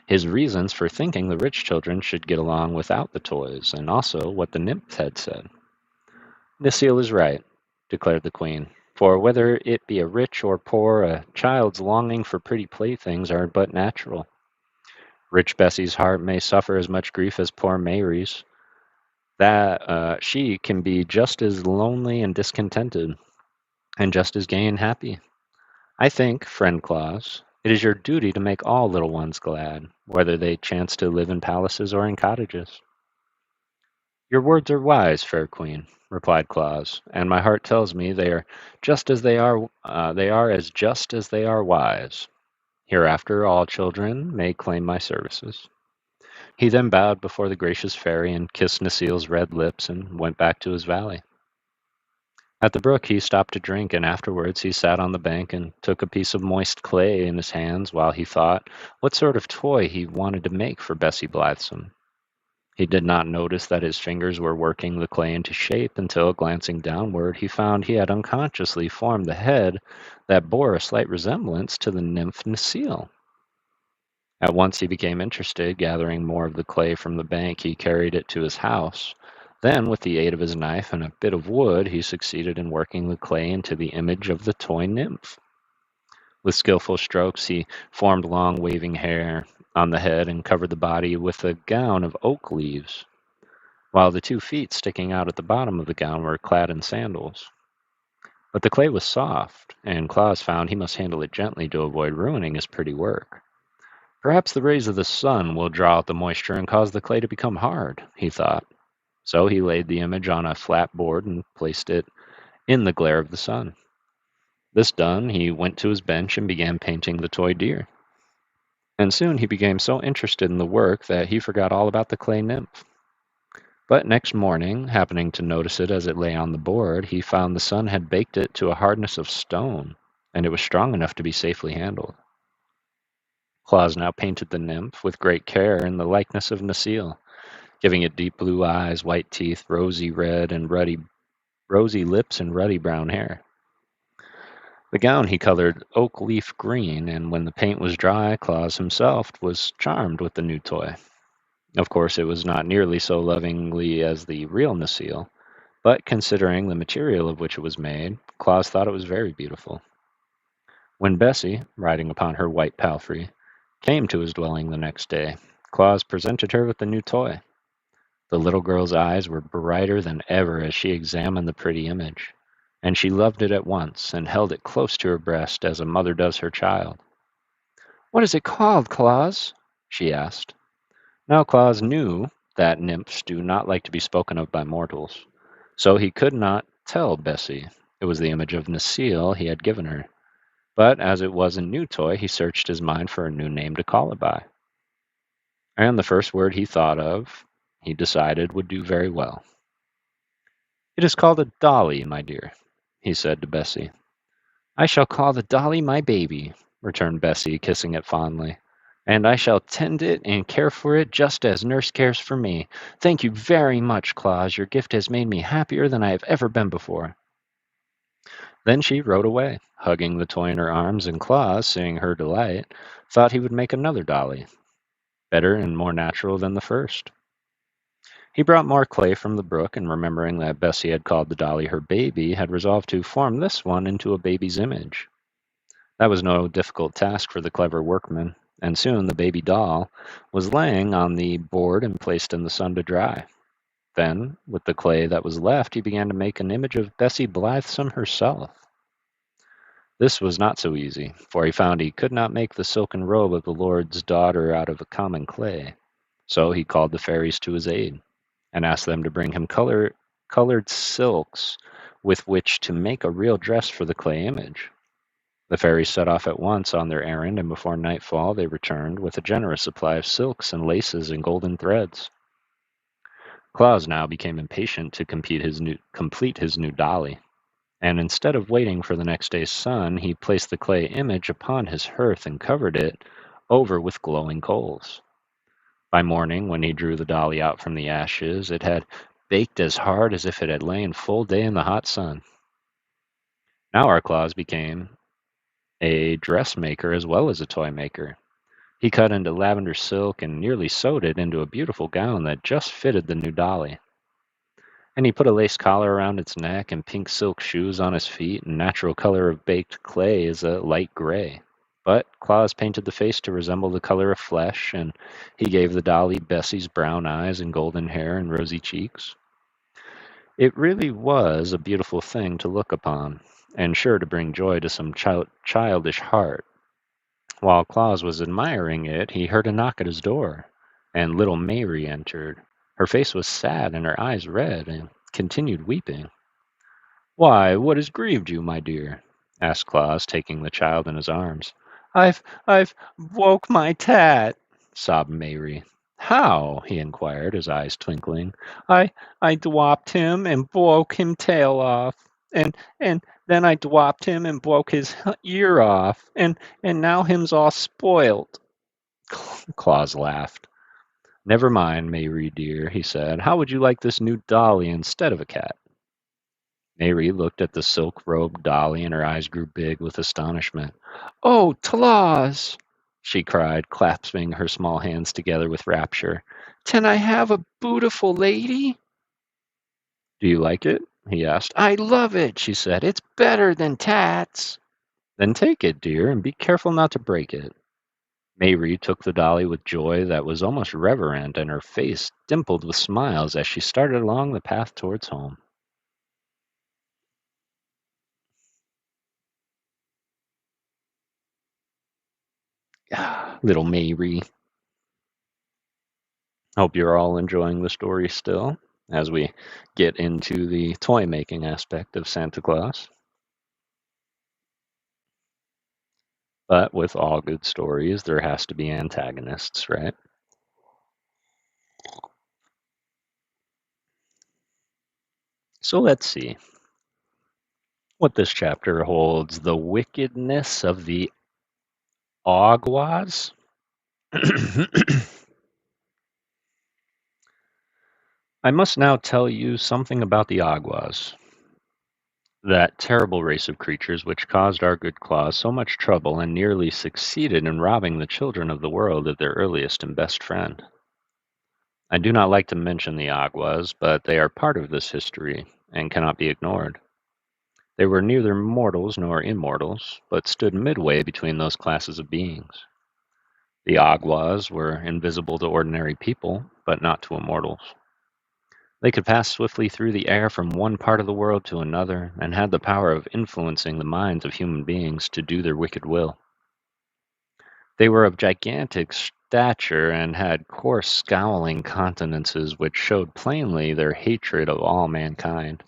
S1: his reasons for thinking the rich children should get along without the toys, and also what the nymph had said. "Necile is right," declared the Queen, "for whether it be a rich or poor, a child's longing for pretty playthings are but natural. Rich Bessie's heart may suffer as much grief as poor Mary's. That she can be just as lonely and discontented, and just as gay and happy. I think, friend Claus, it is your duty to make all little ones glad, whether they chance to live in palaces or in cottages." "Your words are wise, fair Queen," replied Claus, "and my heart tells me they are just as they are as just as they are wise. Hereafter all children may claim my services." He then bowed before the gracious fairy and kissed Necile's red lips and went back to his valley. At the brook he stopped to drink, and afterwards he sat on the bank and took a piece of moist clay in his hands while he thought what sort of toy he wanted to make for Bessie Blithesome. He did not notice that his fingers were working the clay into shape until, glancing downward, he found he had unconsciously formed the head that bore a slight resemblance to the nymph Necile. At once he became interested, gathering more of the clay from the bank. He carried it to his house. Then, with the aid of his knife and a bit of wood, he succeeded in working the clay into the image of the toy nymph. With skillful strokes, he formed long waving hair on the head and covered the body with a gown of oak leaves, while the 2 feet sticking out at the bottom of the gown were clad in sandals. But the clay was soft, and Claus found he must handle it gently to avoid ruining his pretty work. Perhaps the rays of the sun will draw out the moisture and cause the clay to become hard, he thought. So he laid the image on a flat board and placed it in the glare of the sun. This done, he went to his bench and began painting the toy deer. And soon he became so interested in the work that he forgot all about the clay nymph. But next morning, happening to notice it as it lay on the board, he found the sun had baked it to a hardness of stone, and it was strong enough to be safely handled. Claus now painted the nymph with great care in the likeness of Necile, giving it deep blue eyes, white teeth, rosy lips, and ruddy brown hair. The gown he colored oak leaf green, and when the paint was dry, Claus himself was charmed with the new toy. Of course, it was not nearly so lovingly as the real Necile, but considering the material of which it was made, Claus thought it was very beautiful. When Bessie, riding upon her white palfrey, came to his dwelling the next day, Claus presented her with the new toy. The little girl's eyes were brighter than ever as she examined the pretty image, and she loved it at once and held it close to her breast as a mother does her child. "What is it called, Claus?" she asked. Now Claus knew that nymphs do not like to be spoken of by mortals, so he could not tell Bessie it was the image of Necile he had given her. But as it was a new toy, he searched his mind for a new name to call it by. And the first word he thought of, he decided would do very well. "It is called a dolly, my dear," he said to Bessie. "I shall call the dolly my baby," returned Bessie, kissing it fondly. "And I shall tend it and care for it just as nurse cares for me. Thank you very much, Claus. Your gift has made me happier than I have ever been before." Then she rode away, hugging the toy in her arms, and Claus, seeing her delight, thought he would make another dolly, better and more natural than the first. He brought more clay from the brook, and remembering that Bessie had called the dolly her baby, had resolved to form this one into a baby's image. That was no difficult task for the clever workman, and soon the baby doll was laying on the board and placed in the sun to dry. Then, with the clay that was left, he began to make an image of Bessie Blithesome herself. This was not so easy, for he found he could not make the silken robe of the Lord's daughter out of a common clay. So he called the fairies to his aid, and asked them to bring him colored silks with which to make a real dress for the clay image. The fairies set off at once on their errand, and before nightfall they returned with a generous supply of silks and laces and golden threads. Claus now became impatient to complete his new dolly, and instead of waiting for the next day's sun, he placed the clay image upon his hearth and covered it over with glowing coals. By morning, when he drew the dolly out from the ashes, it had baked as hard as if it had lain full day in the hot sun. Now our Claus became a dressmaker as well as a toy maker. He cut into lavender silk and nearly sewed it into a beautiful gown that just fitted the new dolly. And he put a lace collar around its neck and pink silk shoes on his feet, and natural color of baked clay is a light gray. But Claus painted the face to resemble the color of flesh, and he gave the dolly Bessie's brown eyes and golden hair and rosy cheeks. It really was a beautiful thing to look upon, and sure to bring joy to some childish heart. While Claus was admiring it, he heard a knock at his door, and little Mary entered. Her face was sad and her eyes red, and continued weeping. "Why, what has grieved you, my dear?" asked Claus, taking the child in his arms. "I've woke my tat," sobbed Mary. "How?" he inquired, his eyes twinkling. "I dwopped him and broke him tail off, and then I dwopped him and broke his ear off, and now him's all spoilt." Claus laughed. "Never mind, Mary dear," he said. "How would you like this new dolly instead of a cat?" Mary looked at the silk-robed dolly, and her eyes grew big with astonishment. "Oh, Claus!" she cried, clasping her small hands together with rapture. "Can I have a beautiful lady?" "Do you like it?" he asked. "I love it," she said. "It's better than tats." "Then take it, dear, and be careful not to break it." Mayre took the dolly with joy that was almost reverent, and her face dimpled with smiles as she started along the path towards home. Ah, little Mayre. Hope you're all enjoying the story still as we get into the toy making aspect of Santa Claus. But with all good stories, there has to be antagonists, right? So let's see what this chapter holds. The wickedness of the Aguas. I must now tell you something about the Aguas, that terrible race of creatures which caused our good Claus so much trouble and nearly succeeded in robbing the children of the world of their earliest and best friend. I do not like to mention the Aguas, but they are part of this history and cannot be ignored. They were neither mortals nor immortals, but stood midway between those classes of beings. The Aguas were invisible to ordinary people, but not to immortals. They could pass swiftly through the air from one part of the world to another, and had the power of influencing the minds of human beings to do their wicked will. They were of gigantic stature and had coarse, scowling countenances which showed plainly their hatred of all mankind.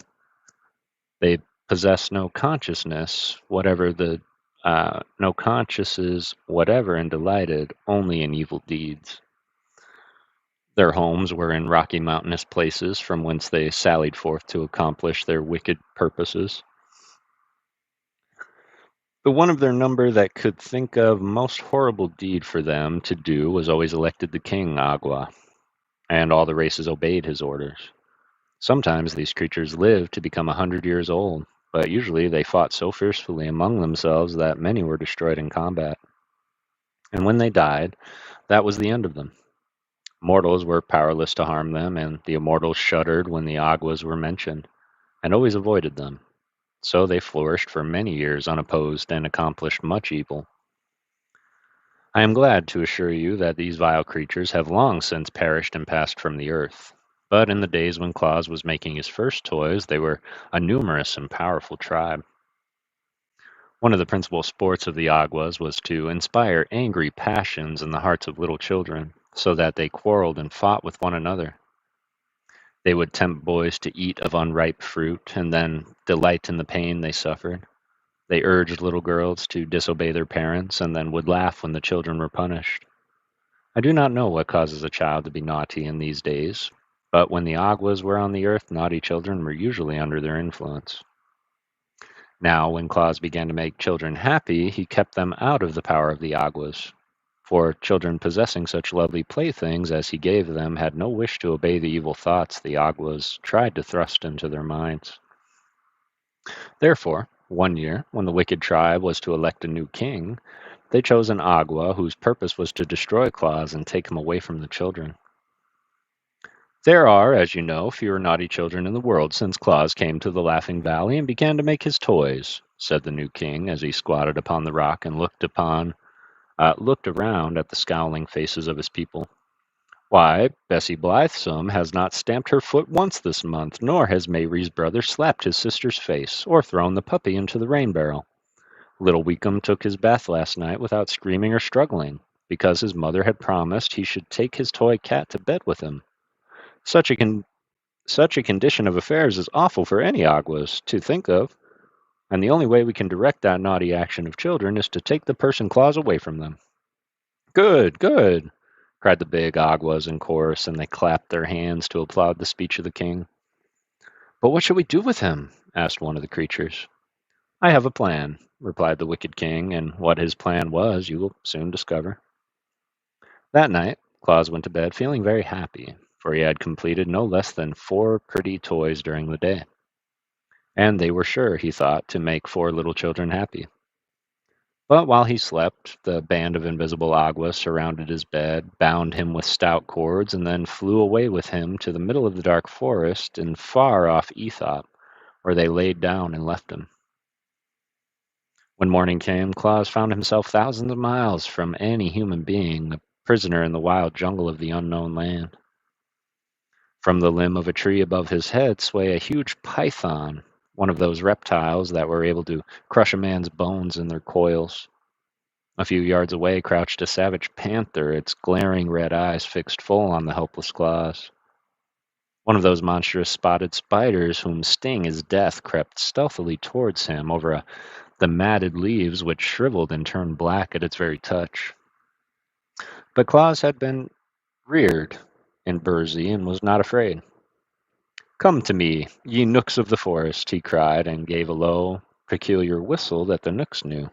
S1: They possessed no consciousness, no consciences whatever, and delighted only in evil deeds. Their homes were in rocky mountainous places from whence they sallied forth to accomplish their wicked purposes. The one of their number that could think of most horrible deed for them to do was always elected the king Agua, and all the races obeyed his orders. Sometimes these creatures lived to become 100 years old, but usually they fought so fiercely among themselves that many were destroyed in combat. And when they died, that was the end of them. Mortals were powerless to harm them, and the immortals shuddered when the Aguas were mentioned, and always avoided them. So they flourished for many years unopposed and accomplished much evil. I am glad to assure you that these vile creatures have long since perished and passed from the earth. But in the days when Claus was making his first toys, they were a numerous and powerful tribe. One of the principal sports of the Aguas was to inspire angry passions in the hearts of little children, so that they quarreled and fought with one another. They would tempt boys to eat of unripe fruit, and then delight in the pain they suffered. They urged little girls to disobey their parents, and then would laugh when the children were punished. I do not know what causes a child to be naughty in these days, but when the Aguas were on the earth, naughty children were usually under their influence. Now, when Claus began to make children happy, he kept them out of the power of the Aguas. For children possessing such lovely playthings as he gave them had no wish to obey the evil thoughts the Aguas tried to thrust into their minds. Therefore, one year, when the wicked tribe was to elect a new king, they chose an Agua whose purpose was to destroy Claus and take him away from the children. There are, as you know, fewer naughty children in the world since Claus came to the Laughing Valley and began to make his toys, said the new king as he squatted upon the rock and looked around at the scowling faces of his people. Why, Bessie Blithesome has not stamped her foot once this month, nor has Mayre's brother slapped his sister's face, or thrown the puppy into the rain barrel. Little Weekum took his bath last night without screaming or struggling, because his mother had promised he should take his toy cat to bed with him. Such a such a condition of affairs is awful for any Aguas to think of, and the only way we can direct that naughty action of children is to take the person Claus away from them. Good, good, cried the big Aguas in chorus, and they clapped their hands to applaud the speech of the king. But what shall we do with him? Asked one of the creatures. I have a plan, replied the wicked king, and what his plan was you will soon discover. That night, Claus went to bed feeling very happy, for he had completed no less than 4 pretty toys during the day. And they were sure, he thought, to make 4 little children happy. But while he slept, the band of invisible Agua surrounded his bed, bound him with stout cords, and then flew away with him to the middle of the dark forest in far off Ethop, where they laid down and left him. When morning came, Claus found himself thousands of miles from any human being, a prisoner in the wild jungle of the unknown land. From the limb of a tree above his head sway a huge python, one of those reptiles that were able to crush a man's bones in their coils. A few yards away crouched a savage panther, its glaring red eyes fixed full on the helpless Claus. One of those monstrous spotted spiders whom sting is death crept stealthily towards him over the matted leaves which shriveled and turned black at its very touch. But Claus had been reared in Burzee and was not afraid. "Come to me, ye nooks of the forest," he cried, and gave a low, peculiar whistle that the nooks knew.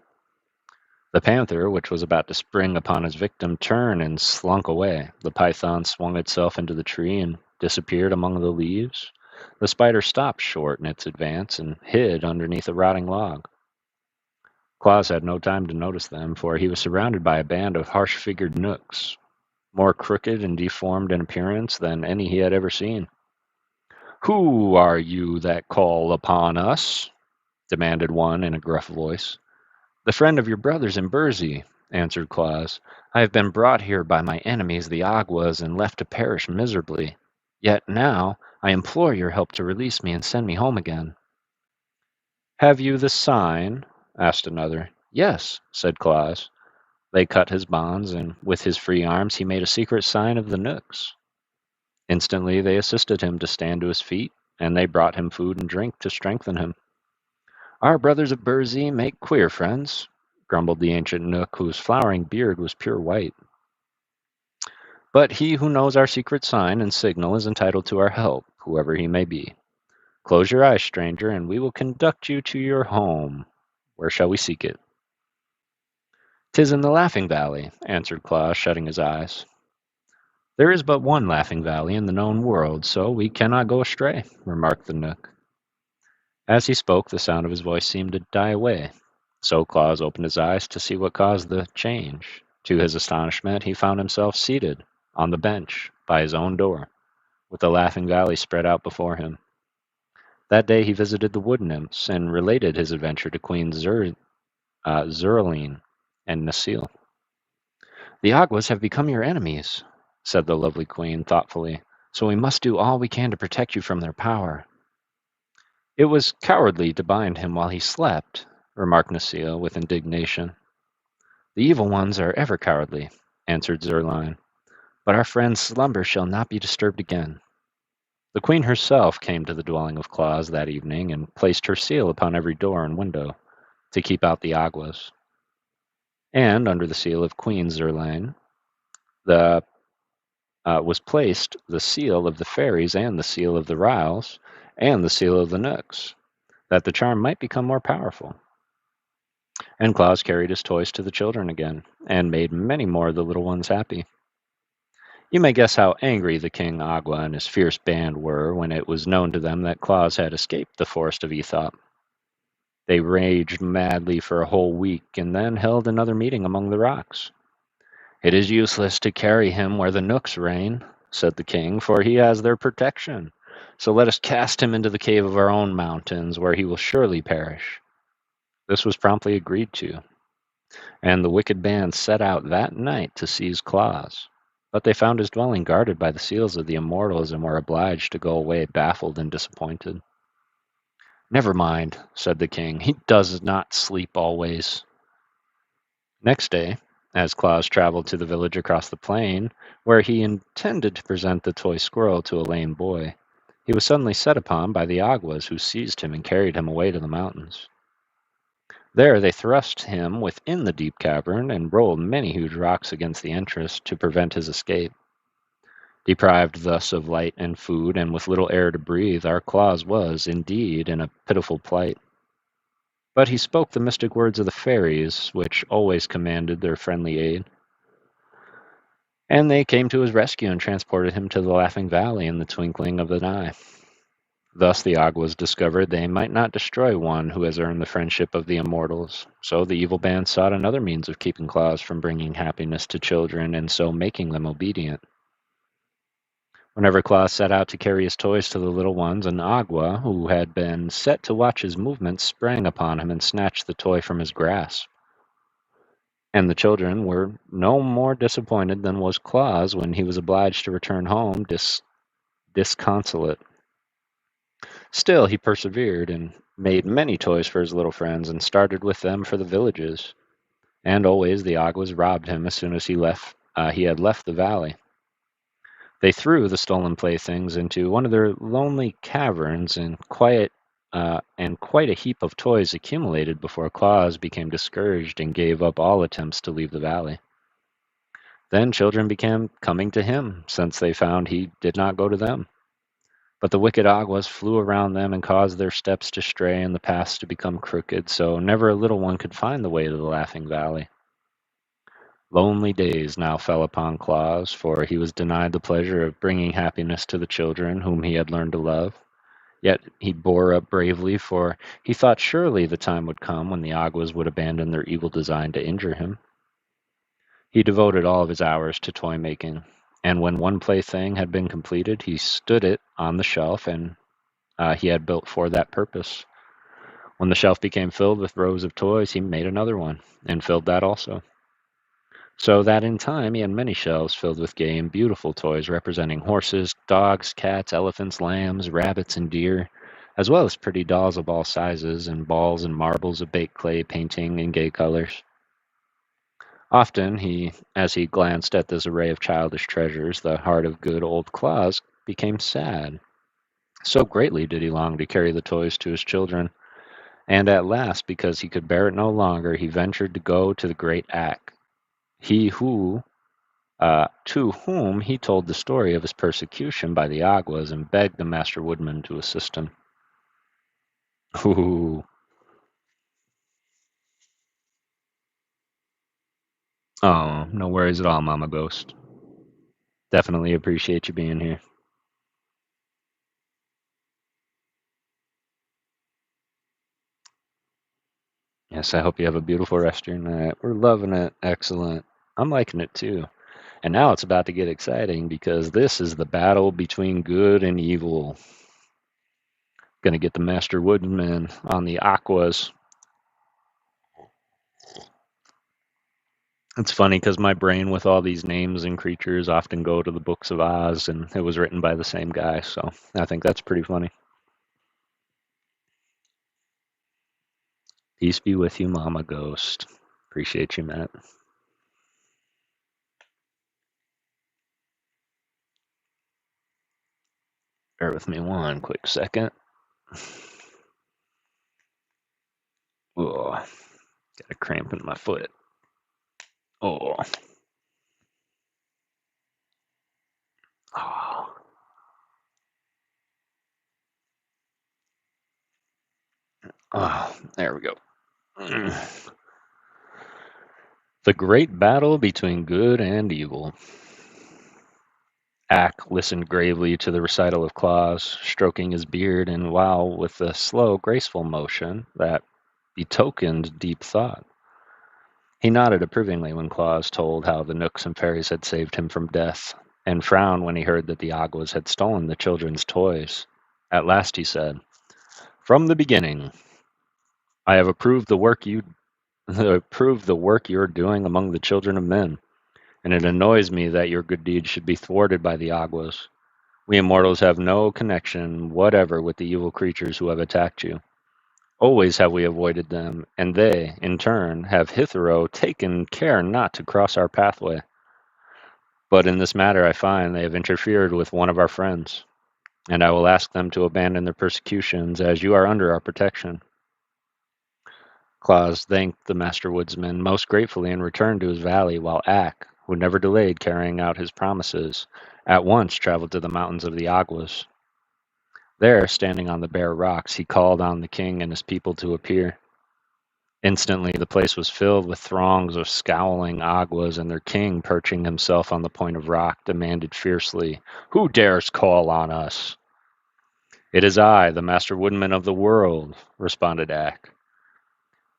S1: The panther, which was about to spring upon his victim, turned and slunk away. The python swung itself into the tree and disappeared among the leaves. The spider stopped short in its advance and hid underneath a rotting log. Claus had no time to notice them, for he was surrounded by a band of harsh-figured nooks, more crooked and deformed in appearance than any he had ever seen. "Who are you that call upon us?" demanded one in a gruff voice. "The friend of your brothers in Burzee," answered Claus. "I have been brought here by my enemies, the Aguas, and left to perish miserably. Yet now I implore your help to release me and send me home again." "Have you the sign?" asked another. "Yes," said Claus. They cut his bonds, and with his free arms he made a secret sign of the Nooks. Instantly they assisted him to stand to his feet, and they brought him food and drink to strengthen him. "Our brothers of Burzee make queer friends," grumbled the ancient Nook, whose flowering beard was pure white. "But he who knows our secret sign and signal is entitled to our help, whoever he may be. Close your eyes, stranger, and we will conduct you to your home. Where shall we seek it?" "'Tis in the Laughing Valley," answered Claus, shutting his eyes. "There is but one Laughing Valley in the known world, so we cannot go astray," remarked the Nook. As he spoke, the sound of his voice seemed to die away. So Claus opened his eyes to see what caused the change. To his astonishment, he found himself seated on the bench by his own door, with the Laughing Valley spread out before him. That day he visited the wood nymphs and related his adventure to Queen Zerline and Necile. "The Aguas have become your enemies," said the lovely queen thoughtfully, "so we must do all we can to protect you from their power." "It was cowardly to bind him while he slept," remarked Necile with indignation. "The evil ones are ever cowardly," answered Zerline, "but our friend's slumber shall not be disturbed again." The queen herself came to the dwelling of Claus that evening and placed her seal upon every door and window to keep out the Aguas. And under the seal of Queen Zerline the was placed the seal of the fairies and the seal of the Ryls and the seal of the Nooks, that the charm might become more powerful. And Claus carried his toys to the children again, and made many more of the little ones happy. You may guess how angry the King Agua and his fierce band were when it was known to them that Claus had escaped the forest of Ethop. They raged madly for a whole week, and then held another meeting among the rocks. "It is useless to carry him where the Nooks reign," said the king, "for he has their protection. So let us cast him into the cave of our own mountains, where he will surely perish." This was promptly agreed to, and the wicked band set out that night to seize Claus. But they found his dwelling guarded by the seals of the immortals and were obliged to go away baffled and disappointed. "Never mind," said the king. "He does not sleep always." Next day, as Claus traveled to the village across the plain, where he intended to present the toy squirrel to a lame boy, he was suddenly set upon by the Aguas, who seized him and carried him away to the mountains. There they thrust him within the deep cavern and rolled many huge rocks against the entrance to prevent his escape. Deprived thus of light and food, and with little air to breathe, our Claus was, indeed, in a pitiful plight. But he spoke the mystic words of the fairies, which always commanded their friendly aid, and they came to his rescue and transported him to the Laughing Valley in the twinkling of an eye. Thus the Aguas discovered they might not destroy one who has earned the friendship of the immortals, so the evil band sought another means of keeping Claus from bringing happiness to children and so making them obedient. Whenever Claus set out to carry his toys to the little ones, an Agua, who had been set to watch his movements, sprang upon him and snatched the toy from his grasp. And the children were no more disappointed than was Claus when he was obliged to return home disconsolate. Still, he persevered and made many toys for his little friends and started with them for the villages. And always the Aguas robbed him as soon as he had left the valley. They threw the stolen playthings into one of their lonely caverns, and quite a heap of toys accumulated before Claus became discouraged and gave up all attempts to leave the valley. Then children began coming to him, since they found he did not go to them. But the wicked Aguas flew around them and caused their steps to stray and the paths to become crooked, so never a little one could find the way to the Laughing Valley. Lonely days now fell upon Claus, for he was denied the pleasure of bringing happiness to the children whom he had learned to love. Yet he bore up bravely, for he thought surely the time would come when the Aguas would abandon their evil design to injure him. He devoted all of his hours to toy making, and when one plaything had been completed, he stood it on the shelf and he had built for that purpose. When the shelf became filled with rows of toys, he made another one and filled that also. So that in time he had many shelves filled with gay and beautiful toys representing horses, dogs, cats, elephants, lambs, rabbits, and deer, as well as pretty dolls of all sizes, and balls and marbles of baked clay painting in gay colors. Often, as he glanced at this array of childish treasures, the heart of good old Claus became sad. So greatly did he long to carry the toys to his children, and at last, because he could bear it no longer, he ventured to go to the great Ak, he who to whom he told the story of his persecution by the Aguas and begged the Master Woodman to assist him. Ooh. Oh, no worries at all, Mama Ghost. Definitely appreciate you being here. Yes, I hope you have a beautiful rest of your night. We're loving it. Excellent. I'm liking it too. And now it's about to get exciting because this is the battle between good and evil. Gonna get the Master Woodman on the Aquas. It's funny because my brain with all these names and creatures often go to the books of Oz, and it was written by the same guy, so I think that's pretty funny. Peace be with you, Mama Ghost. Appreciate you, Matt. Bear with me one quick second. Oh, got a cramp in my foot. Oh. Oh. Oh, there we go. The great battle between good and evil. Ak listened gravely to the recital of Claus, stroking his beard, and while with a slow, graceful motion that betokened deep thought. He nodded approvingly when Claus told how the Nooks and Fairies had saved him from death, and frowned when he heard that the Aguas had stolen the children's toys. At last he said, "From the beginning, I have approved the work you're doing among the children of men, and it annoys me that your good deeds should be thwarted by the Aguas. We immortals have no connection whatever with the evil creatures who have attacked you. Always have we avoided them, and they, in turn, have hitherto taken care not to cross our pathway. But in this matter I find they have interfered with one of our friends, and I will ask them to abandon their persecutions, as you are under our protection." Claus thanked the Master Woodsman most gratefully and returned to his valley, while Ak, who never delayed carrying out his promises, at once traveled to the mountains of the Aguas. There, standing on the bare rocks, he called on the king and his people to appear. Instantly, the place was filled with throngs of scowling Aguas, and their king, perching himself on the point of rock, demanded fiercely, "Who dares call on us?" "It is I, the Master Woodman of the world," responded Ak.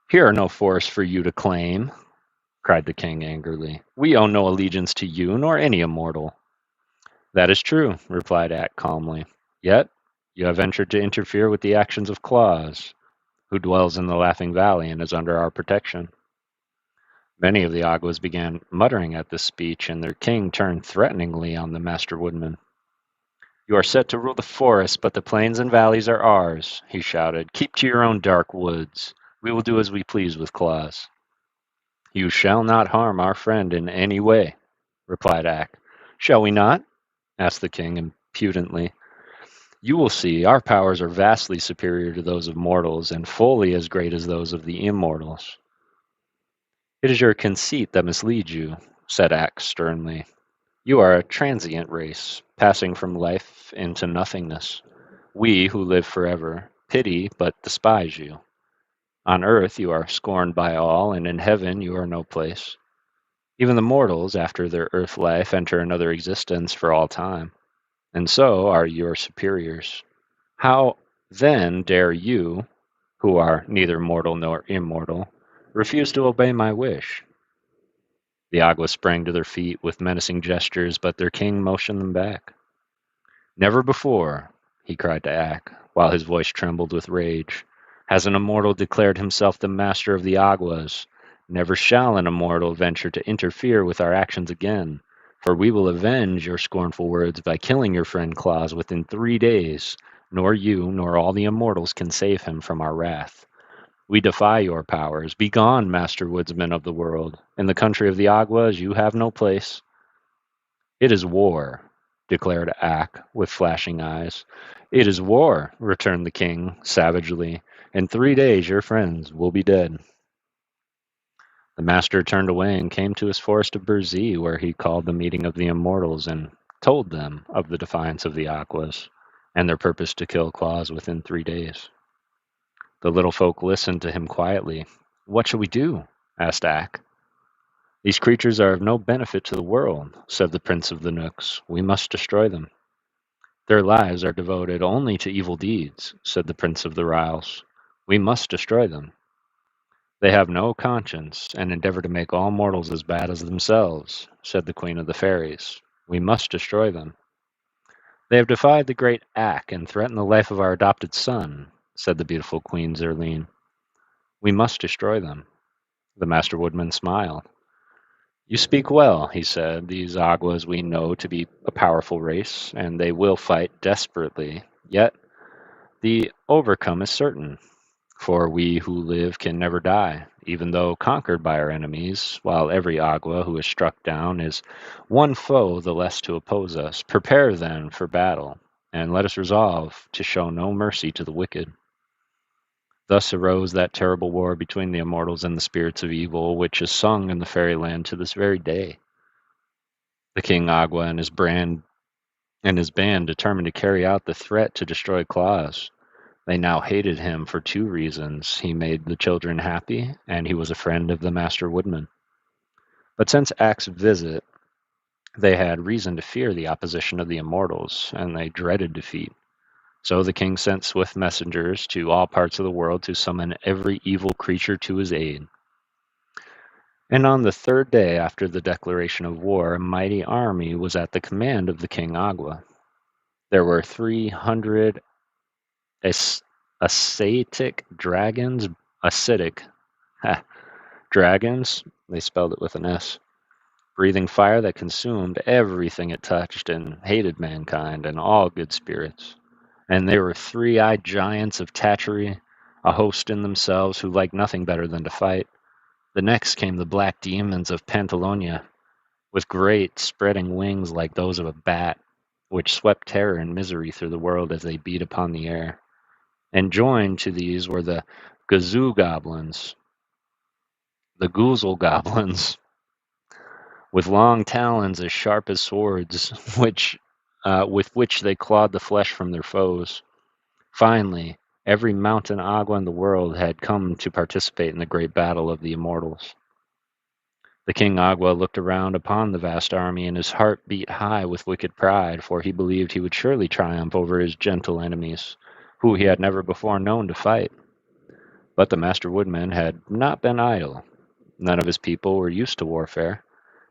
S1: "Here are no forests for you to claim," cried the king angrily. "We owe no allegiance to you, nor any immortal." "That is true," replied Ak calmly. "Yet you have ventured to interfere with the actions of Claus, who dwells in the Laughing Valley and is under our protection." Many of the Aguas began muttering at this speech, and their king turned threateningly on the Master Woodman. "You are set to rule the forest, but the plains and valleys are ours," he shouted. "Keep to your own dark woods. We will do as we please with Claus." "You shall not harm our friend in any way," replied Ak. "Shall we not?" asked the king impudently. "You will see, our powers are vastly superior to those of mortals, and fully as great as those of the immortals." "It is your conceit that misleads you," said Ak sternly. "You are a transient race, passing from life into nothingness. We, who live forever, pity but despise you. On earth you are scorned by all, and in heaven you are no place. Even the mortals, after their earth life, enter another existence for all time, and so are your superiors. How, then, dare you, who are neither mortal nor immortal, refuse to obey my wish?" The Aguas sprang to their feet with menacing gestures, but their king motioned them back. "Never before," he cried to Ak, while his voice trembled with rage, "has an immortal declared himself the master of the Aguas. Never shall an immortal venture to interfere with our actions again, for we will avenge your scornful words by killing your friend Claus within 3 days. Nor you, nor all the immortals can save him from our wrath. We defy your powers. Begone, Master Woodsman of the world. In the country of the Aguas you have no place." "It is war," declared Ak, with flashing eyes. "It is war," returned the king, savagely. "In 3 days your friends will be dead." The master turned away and came to his forest of Burzee, where he called the meeting of the immortals and told them of the defiance of the Aquas and their purpose to kill Claus within 3 days. The little folk listened to him quietly. "What shall we do?" asked Ak. "These creatures are of no benefit to the world," said the prince of the Nooks. "We must destroy them." "Their lives are devoted only to evil deeds," said the prince of the Ryls. "We must destroy them." "They have no conscience, and endeavor to make all mortals as bad as themselves," said the queen of the fairies. "We must destroy them." "They have defied the great Ak and threatened the life of our adopted son," said the beautiful Queen Zerline. "We must destroy them." The Master Woodman smiled. "You speak well," he said. "These Aguas we know to be a powerful race, and they will fight desperately. Yet the overcome is certain, for we who live can never die, even though conquered by our enemies, while every Agua who is struck down is one foe the less to oppose us. Prepare, then, for battle, and let us resolve to show no mercy to the wicked." Thus arose that terrible war between the immortals and the spirits of evil, which is sung in the fairyland to this very day. The King Agua and his band determined to carry out the threat to destroy Claus. They now hated him for two reasons: he made the children happy, and he was a friend of the Master Woodman. But since Ak's visit, they had reason to fear the opposition of the immortals, and they dreaded defeat. So the king sent swift messengers to all parts of the world to summon every evil creature to his aid. And on the third day after the declaration of war, a mighty army was at the command of the King Agua. There were 300 acidic dragons, they spelled it with an S, breathing fire that consumed everything it touched and hated mankind and all good spirits. And they were three-eyed giants of Tatchery, a host in themselves who liked nothing better than to fight. The next came the black demons of Pantalonia, with great spreading wings like those of a bat, which swept terror and misery through the world as they beat upon the air. And joined to these were the Gazoo goblins, the Goozle goblins, with long talons as sharp as swords, with which they clawed the flesh from their foes. Finally, every mountain Agua in the world had come to participate in the great battle of the immortals. The King Agua looked around upon the vast army, and his heart beat high with wicked pride, for he believed he would surely triumph over his gentle enemies, who he had never before known to fight. But the Master Woodman had not been idle. None of his people were used to warfare,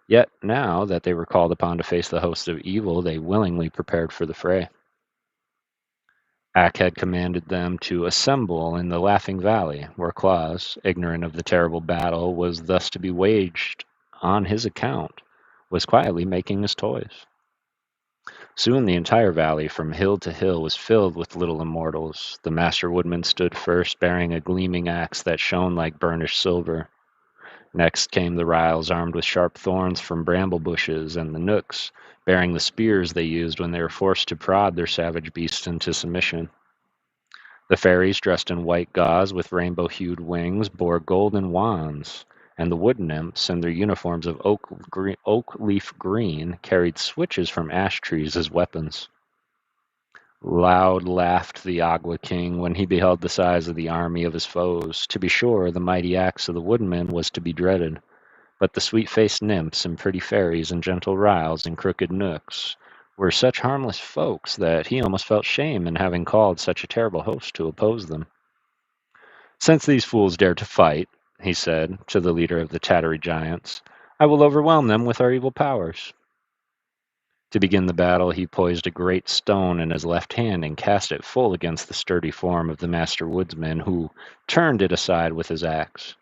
S1: yet now that they were called upon to face the hosts of evil, they willingly prepared for the fray. Ak had commanded them to assemble in the Laughing Valley, where Claus, ignorant of the terrible battle was thus to be waged on his account, was quietly making his toys. Soon the entire valley, from hill to hill, was filled with little immortals. The Master Woodman stood first, bearing a gleaming axe that shone like burnished silver. Next came the Ryls, armed with sharp thorns from bramble bushes, and the Nooks, bearing the spears they used when they were forced to prod their savage beasts into submission. The fairies, dressed in white gauze with rainbow-hued wings, bore golden wands, and the wood nymphs, in their uniforms of oak leaf green, carried switches from ash trees as weapons. Loud laughed the Agua King when he beheld the size of the army of his foes. To be sure, the mighty axe of the woodman was to be dreaded, but the sweet-faced nymphs and pretty fairies and gentle Ryls and crooked Nooks were such harmless folks that he almost felt shame in having called such a terrible host to oppose them. "Since these fools dare to fight," he said to the leader of the Tattery Giants, "I will overwhelm them with our evil powers." To begin the battle, he poised a great stone in his left hand and cast it full against the sturdy form of the Master Woodsman, who turned it aside with his axe.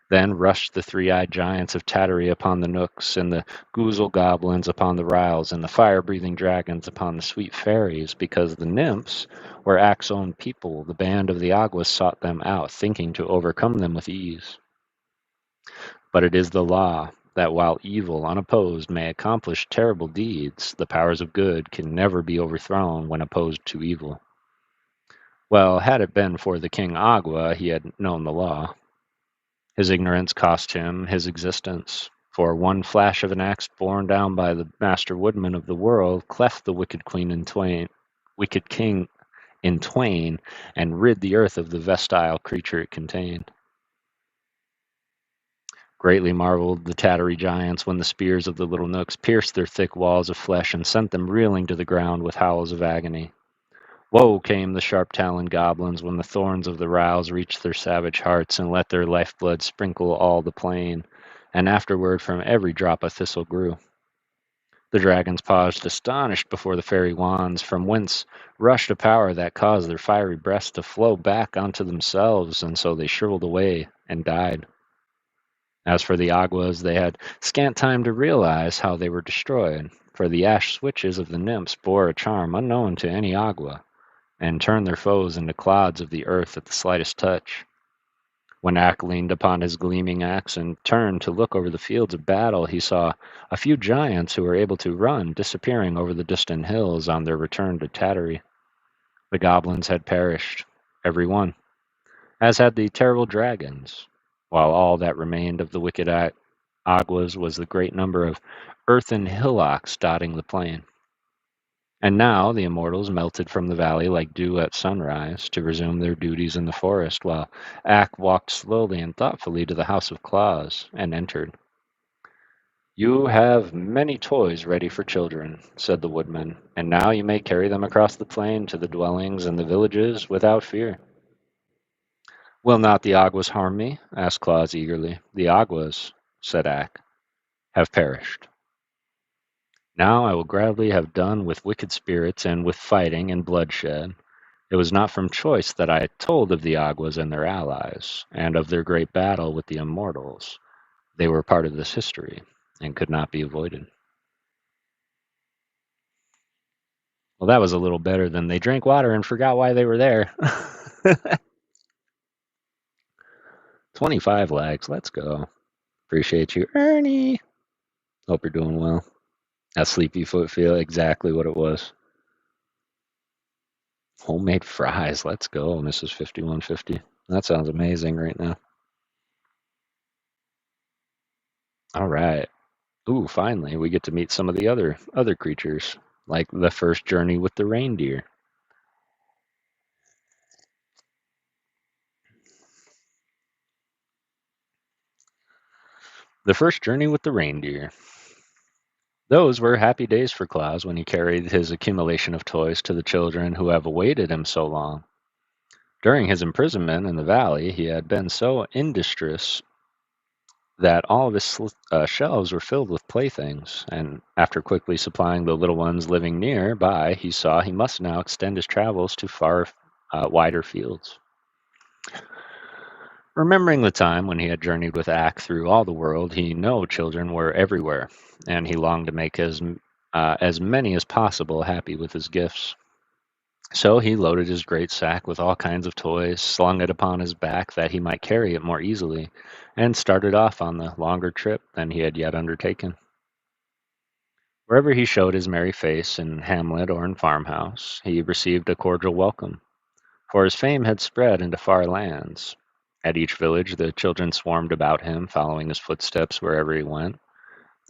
S1: Then rushed the three-eyed giants of Tattery upon the Nooks, and the Goozle goblins upon the Ryls, and the fire-breathing dragons upon the sweet fairies, because the nymphs were Ak's own people. The band of the Aguas sought them out, thinking to overcome them with ease. But it is the law that while evil unopposed may accomplish terrible deeds, the powers of good can never be overthrown when opposed to evil. Well, had it been for the King Agua, he had known the law. His ignorance cost him his existence, for one flash of an axe borne down by the Master Woodman of the world cleft the wicked king in twain, and rid the earth of the vestile creature it contained. Greatly marveled the Tattery Giants when the spears of the little Nooks pierced their thick walls of flesh and sent them reeling to the ground with howls of agony. Woe came the sharp-taloned goblins when the thorns of the Ryls reached their savage hearts and let their lifeblood sprinkle all the plain, and afterward from every drop a thistle grew. The dragons paused astonished before the fairy wands, from whence rushed a power that caused their fiery breaths to flow back onto themselves, and so they shriveled away and died. As for the Aguas, they had scant time to realize how they were destroyed, for the ash switches of the nymphs bore a charm unknown to any Agua, and turned their foes into clods of the earth at the slightest touch. When Ak leaned upon his gleaming axe and turned to look over the fields of battle, he saw a few giants who were able to run disappearing over the distant hills on their return to Tattery. The goblins had perished, every one, as had the terrible dragons, while all that remained of the wicked Aguas was the great number of earthen hillocks dotting the plain. And now the immortals melted from the valley like dew at sunrise to resume their duties in the forest, while Ak walked slowly and thoughtfully to the house of Claus and entered. "You have many toys ready for children," said the woodman, "and now you may carry them across the plain to the dwellings and the villages without fear." "Will not the Aguas harm me?" asked Claus eagerly. "The Aguas," said Ak, "have perished. Now I will gladly have done with wicked spirits and with fighting and bloodshed. It was not from choice that I told of the Aguas and their allies, and of their great battle with the immortals. They were part of this history, and could not be avoided." Well, that was a little better than they drank water and forgot why they were there. 25 likes, let's go. Appreciate you, Ernie. Hope you're doing well. That sleepy foot feel, exactly what it was. Homemade fries, let's go, Mrs. 5150. That sounds amazing right now. All right. Ooh, finally, we get to meet some of the other creatures, like the first journey with the reindeer. The first journey with the reindeer. Those were happy days for Claus when he carried his accumulation of toys to the children who have awaited him so long. During his imprisonment in the valley, he had been so industrious that all of his shelves were filled with playthings, and after quickly supplying the little ones living near by, he saw he must now extend his travels to far wider fields. Remembering the time when he had journeyed with Ak through all the world, he knew children were everywhere, and he longed to make as many as possible happy with his gifts. So he loaded his great sack with all kinds of toys, slung it upon his back that he might carry it more easily, and started off on the longer trip than he had yet undertaken. Wherever he showed his merry face, in hamlet or in farmhouse, he received a cordial welcome, for his fame had spread into far lands. At each village the children swarmed about him, following his footsteps wherever he went,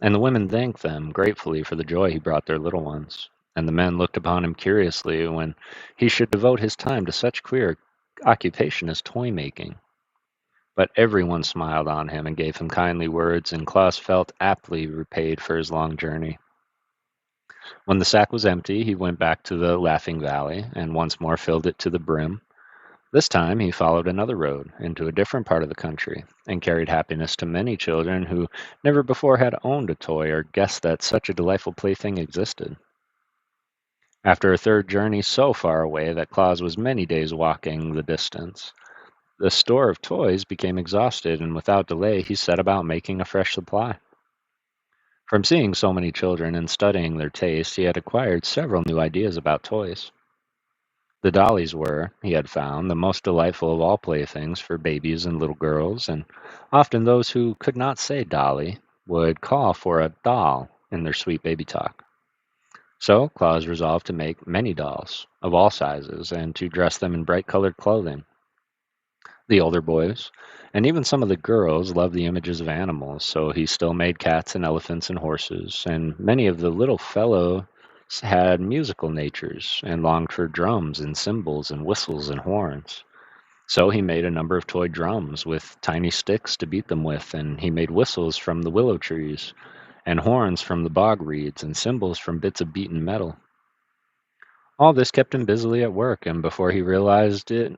S1: and the women thanked them gratefully for the joy he brought their little ones, and the men looked upon him curiously when he should devote his time to such queer occupation as toy making. But everyone smiled on him and gave him kindly words, and Klaus felt aptly repaid for his long journey. When the sack was empty, he went back to the Laughing Valley and once more filled it to the brim. This time he followed another road into a different part of the country and carried happiness to many children who never before had owned a toy or guessed that such a delightful plaything existed. After a third journey so far away that Claus was many days walking the distance, the store of toys became exhausted, and without delay he set about making a fresh supply. From seeing so many children and studying their tastes, he had acquired several new ideas about toys. The dollies were, he had found, the most delightful of all playthings for babies and little girls, and often those who could not say dolly would call for a doll in their sweet baby talk. So Claus resolved to make many dolls of all sizes and to dress them in bright colored clothing. The older boys, and even some of the girls, loved the images of animals, so he still made cats and elephants and horses, and many of the little fellows had musical natures and longed for drums and cymbals and whistles and horns. So he made a number of toy drums with tiny sticks to beat them with, and he made whistles from the willow trees, and horns from the bog reeds, and cymbals from bits of beaten metal. All this kept him busily at work, and before he realized it,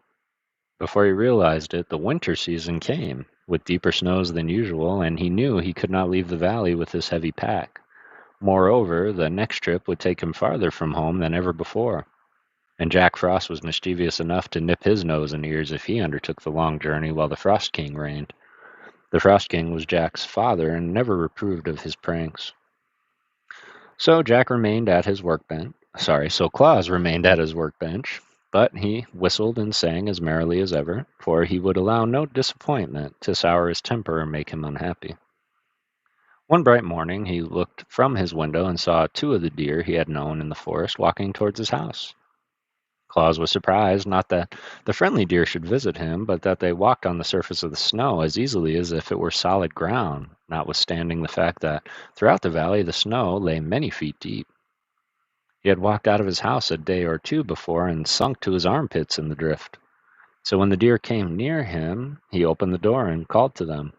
S1: the winter season came, with deeper snows than usual, and he knew he could not leave the valley with his heavy pack. Moreover, the next trip would take him farther from home than ever before, and Jack Frost was mischievous enough to nip his nose and ears if he undertook the long journey while the Frost King reigned. The Frost King was Jack's father and never reproved of his pranks. So Jack remained at his workbench. So Claus remained at his workbench, but he whistled and sang as merrily as ever, for he would allow no disappointment to sour his temper or make him unhappy. One bright morning he looked from his window and saw two of the deer he had known in the forest walking towards his house. Claus was surprised, not that the friendly deer should visit him, but that they walked on the surface of the snow as easily as if it were solid ground, notwithstanding the fact that throughout the valley the snow lay many feet deep. He had walked out of his house a day or two before and sunk to his armpits in the drift. So when the deer came near him, he opened the door and called to them.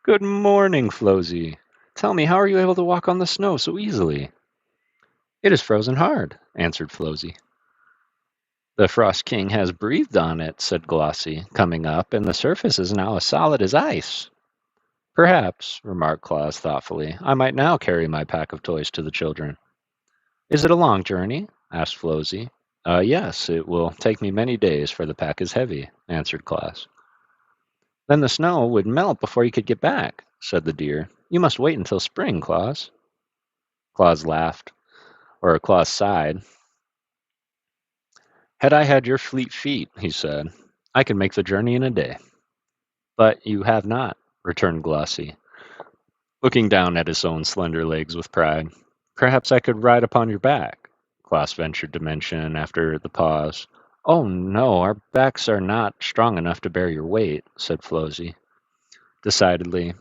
S1: "Good morning, Flosy. Tell me, how are you able to walk on the snow so easily?" "It is frozen hard," answered Flosy. "The Frost King has breathed on it," said Glossy, coming up, "and the surface is now as solid as ice." "Perhaps," remarked Claus thoughtfully, "I might now carry my pack of toys to the children." "Is it a long journey?" asked Flosy. Yes, it will take me many days, for the pack is heavy," answered Claus. "Then the snow would melt before you could get back," said the deer. "You must wait until spring, Claus." Claus laughed, or Claus sighed. "Had I had your fleet feet," he said, "I could make the journey in a day." "But you have not," returned Glossy, looking down at his own slender legs with pride. "Perhaps I could ride upon your back," Klaus ventured to mention after the pause. "Oh, no, our backs are not strong enough to bear your weight," said Flosy, decidedly.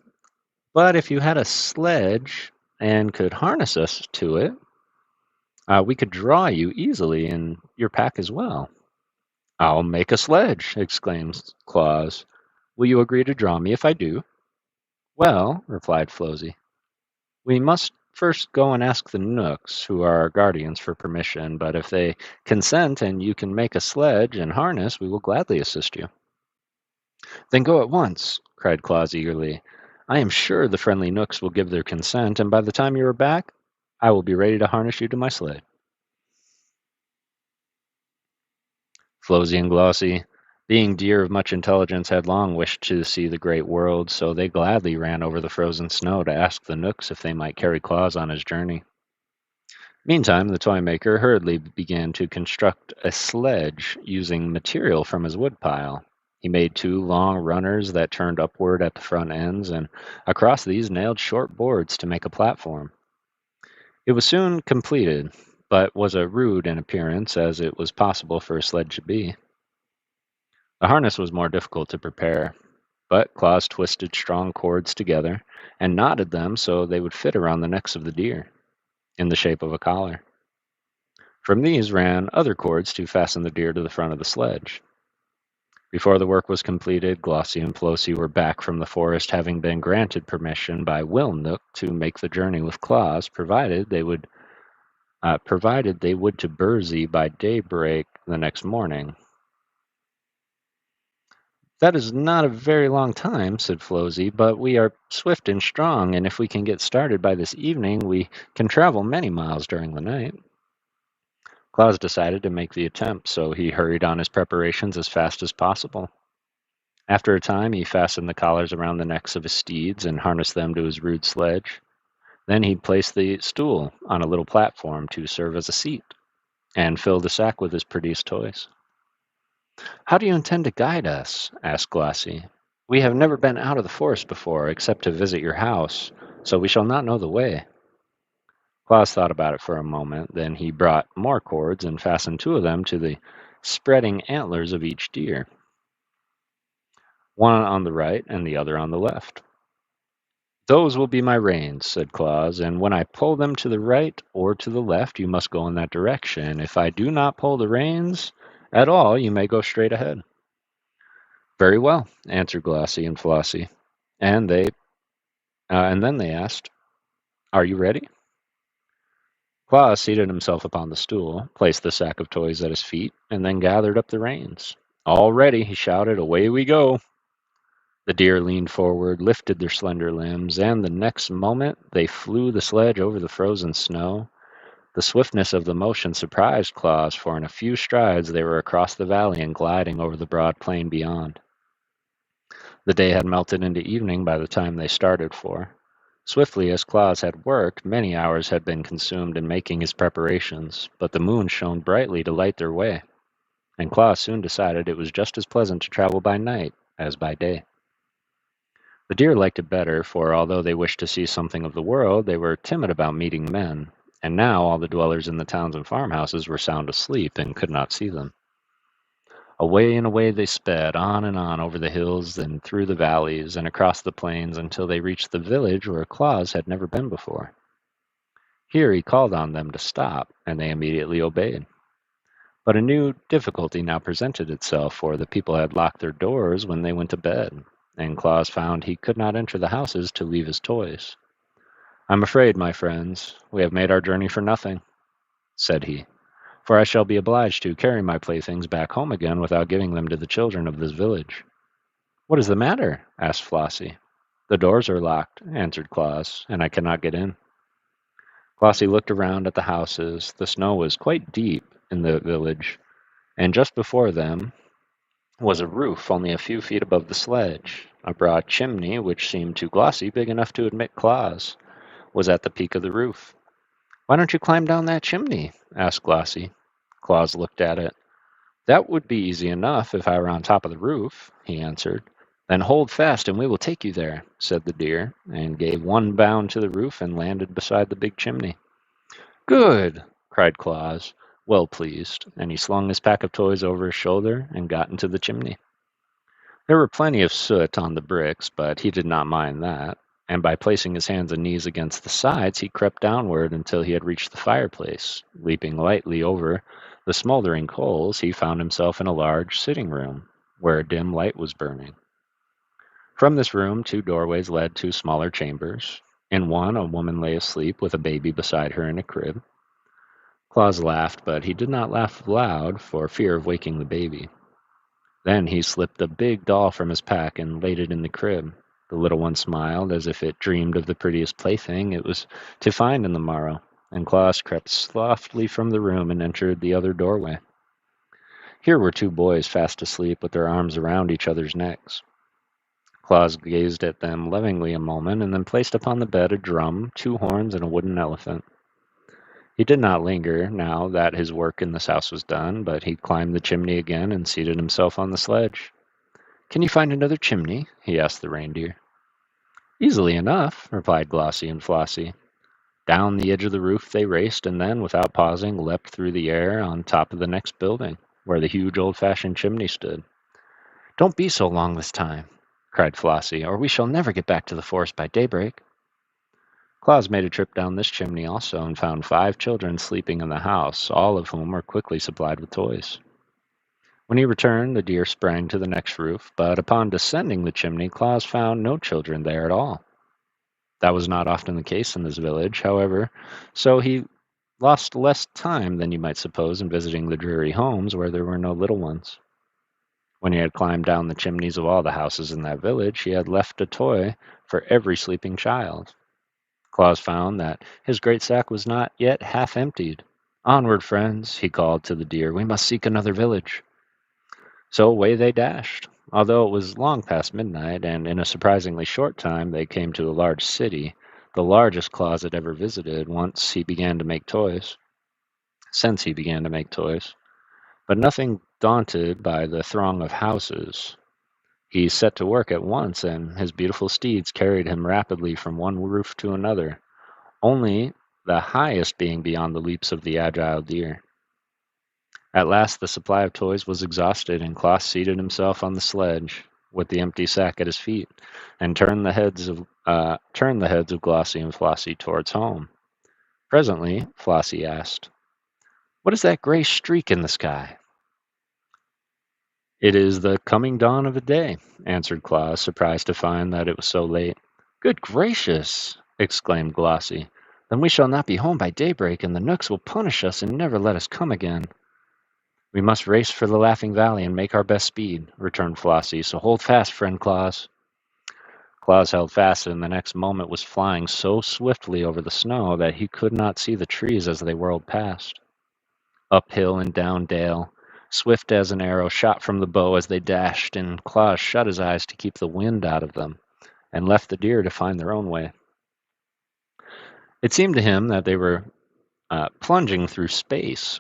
S1: "But if you had a sledge and could harness us to it, we could draw you easily and your pack as well." "I'll make a sledge," exclaimed Claus. "Will you agree to draw me if I do?"
S2: Well, replied Flozy, we must first go and ask the Nooks, who are our guardians, for permission, but if they consent and you can make a sledge and harness, we will gladly assist you. Then go at once, cried Claus eagerly. I am sure the friendly Nooks will give their consent, and by the time you are back, I will be ready to harness you to my sleigh. Flosy and Glossy, being deer of much intelligence, had long wished to see the great world, so they gladly ran over the frozen snow to ask the Nooks if they might carry Claus on his journey. Meantime, the toy maker hurriedly began to construct a sledge using material from his woodpile. He made two long runners that turned upward at the front ends, and across these nailed short boards to make a platform. It was soon completed, but was as rude in appearance as it was possible for a sledge to be. The harness was more difficult to prepare, but Claus twisted strong cords together and knotted them so they would fit around the necks of the deer, in the shape of a collar. From these ran other cords to fasten the deer to the front of the sledge. Before the work was completed, Glossy and Flosy were back from the forest, having been granted permission by Will Nook to make the journey with Claus, provided they would to Burzee by daybreak the next morning. That is not a very long time, said Flosy, but we are swift and strong, and if we can get started by this evening, we can travel many miles during the night. Claus decided to make the attempt, so he hurried on his preparations as fast as possible. After a time, he fastened the collars around the necks of his steeds and harnessed them to his rude sledge. Then he placed the stool on a little platform to serve as a seat, and filled the sack with his prettiest toys. How do you intend to guide us? Asked Glossy. We have never been out of the forest before, except to visit your house, so we shall not know the way. Claus thought about it for a moment, then he brought more cords and fastened two of them to the spreading antlers of each deer, one on the right and the other on the left. Those will be my reins, said Claus, and when I pull them to the right or to the left, you must go in that direction. If I do not pull the reins at all, you may go straight ahead. Very well, answered Glossy and Flossie, and then they asked, "Are you ready?" Claus seated himself upon the stool, placed the sack of toys at his feet, and then gathered up the reins. "All ready," he shouted. "Away we go." The deer leaned forward, lifted their slender limbs, and the next moment they flew the sledge over the frozen snow. The swiftness of the motion surprised Claus, for in a few strides they were across the valley and gliding over the broad plain beyond. The day had melted into evening by the time they started for. Swiftly as Claus had worked, many hours had been consumed in making his preparations, but the moon shone brightly to light their way, and Claus soon decided it was just as pleasant to travel by night as by day. The deer liked it better, for although they wished to see something of the world, they were timid about meeting men, and now all the dwellers in the towns and farmhouses were sound asleep and could not see them. Away and away they sped, on and on over the hills and through the valleys and across the plains until they reached the village where Claus had never been before. Here he called on them to stop, and they immediately obeyed. But a new difficulty now presented itself, for the people had locked their doors when they went to bed, and Claus found he could not enter the houses to leave his toys. "I'm afraid, my friends, we have made our journey for nothing," said he, "for I shall be obliged to carry my playthings back home again without giving them to the children of this village." "What is the matter?" asked Flossie. "The doors are locked," answered Claus, "and I cannot get in." Flossie looked around at the houses. The snow was quite deep in the village, and just before them was a roof only a few feet above the sledge. A broad chimney, which seemed to Glossy big enough to admit Claus, was at the peak of the roof. "Why don't you climb down that chimney?" asked Glossy. Claus looked at it. "That would be easy enough if I were on top of the roof," he answered. "Then hold fast and we will take you there," said the deer, and gave one bound to the roof and landed beside the big chimney. "Good!" cried Claus, well pleased, and he slung his pack of toys over his shoulder and got into the chimney. There were plenty of soot on the bricks, but he did not mind that, and by placing his hands and knees against the sides, he crept downward until he had reached the fireplace. Leaping lightly over the smoldering coals, he found himself in a large sitting room, where a dim light was burning. From this room, 2 doorways led to smaller chambers. In one, a woman lay asleep with a baby beside her in a crib. Claus laughed, but he did not laugh loud for fear of waking the baby. Then he slipped a big doll from his pack and laid it in the crib. The little one smiled as if it dreamed of the prettiest plaything it was to find in the morrow, and Claus crept softly from the room and entered the other doorway. Here were 2 boys fast asleep with their arms around each other's necks. Claus gazed at them lovingly a moment, and then placed upon the bed a drum, 2 horns, and a wooden elephant. He did not linger, now that his work in this house was done, but he climbed the chimney again and seated himself on the sledge. "Can you find another chimney?" he asked the reindeer. "Easily enough," replied Glossie and Flossie. Down the edge of the roof they raced, and then, without pausing, leapt through the air on top of the next building, where the huge old-fashioned chimney stood. "Don't be so long this time," cried Flossie, "or we shall never get back to the forest by daybreak." Claus made a trip down this chimney also, and found 5 children sleeping in the house, all of whom were quickly supplied with toys. When he returned, the deer sprang to the next roof, but upon descending the chimney, Claus found no children there at all. That was not often the case in this village, however, so he lost less time than you might suppose in visiting the dreary homes where there were no little ones. When he had climbed down the chimneys of all the houses in that village, he had left a toy for every sleeping child. Claus found that his great sack was not yet half emptied. "Onward, friends," he called to the deer, "we must seek another village." So away they dashed. Although it was long past midnight, and in a surprisingly short time they came to a large city, the largest Claus had ever visited since he began to make toys. But nothing daunted by the throng of houses, he set to work at once, and his beautiful steeds carried him rapidly from one roof to another, only the highest being beyond the leaps of the agile deer. At last the supply of toys was exhausted, and Klaus seated himself on the sledge with the empty sack at his feet, and turned the heads of Glossie and Flossie towards home. Presently, Flossie asked, "What is that gray streak in the sky?" "It is the coming dawn of a day," answered Klaus, surprised to find that it was so late. "Good gracious!" exclaimed Glossie. "Then we shall not be home by daybreak, and the Knooks will punish us and never let us come again." "We must race for the Laughing Valley and make our best speed," returned Flossie, "so hold fast, friend Claus." Claus held fast, and the next moment was flying so swiftly over the snow that he could not see the trees as they whirled past. Up hill and down dale, swift as an arrow shot from the bow as they dashed, and Claus shut his eyes to keep the wind out of them, and left the deer to find their own way. It seemed to him that they were plunging through space,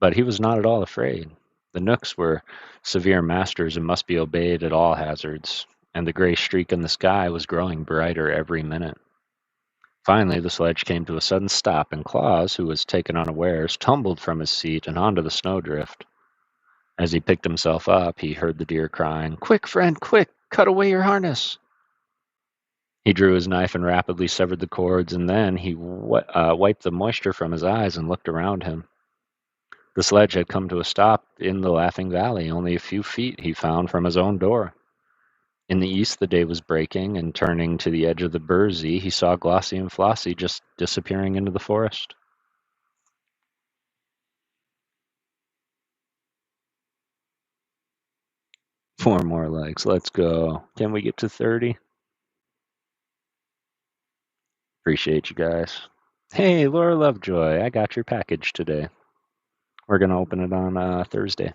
S2: but he was not at all afraid. The Knooks were severe masters and must be obeyed at all hazards, and the gray streak in the sky was growing brighter every minute. Finally, the sledge came to a sudden stop, and Claus, who was taken unawares, tumbled from his seat and onto the snowdrift. As he picked himself up, he heard the deer crying, "Quick, friend, quick! Cut away your harness!" He drew his knife and rapidly severed the cords, and then he wiped the moisture from his eyes and looked around him. The sledge had come to a stop in the Laughing Valley, only a few feet, he found, from his own door. In the east the day was breaking, and turning to the edge of the Burzee, he saw Glossie and Flossie just disappearing into the forest. Four more likes. Let's go. Can we get to 30? Appreciate you guys. Hey, Laura Lovejoy, I got your package today. We're going to open it on Thursday.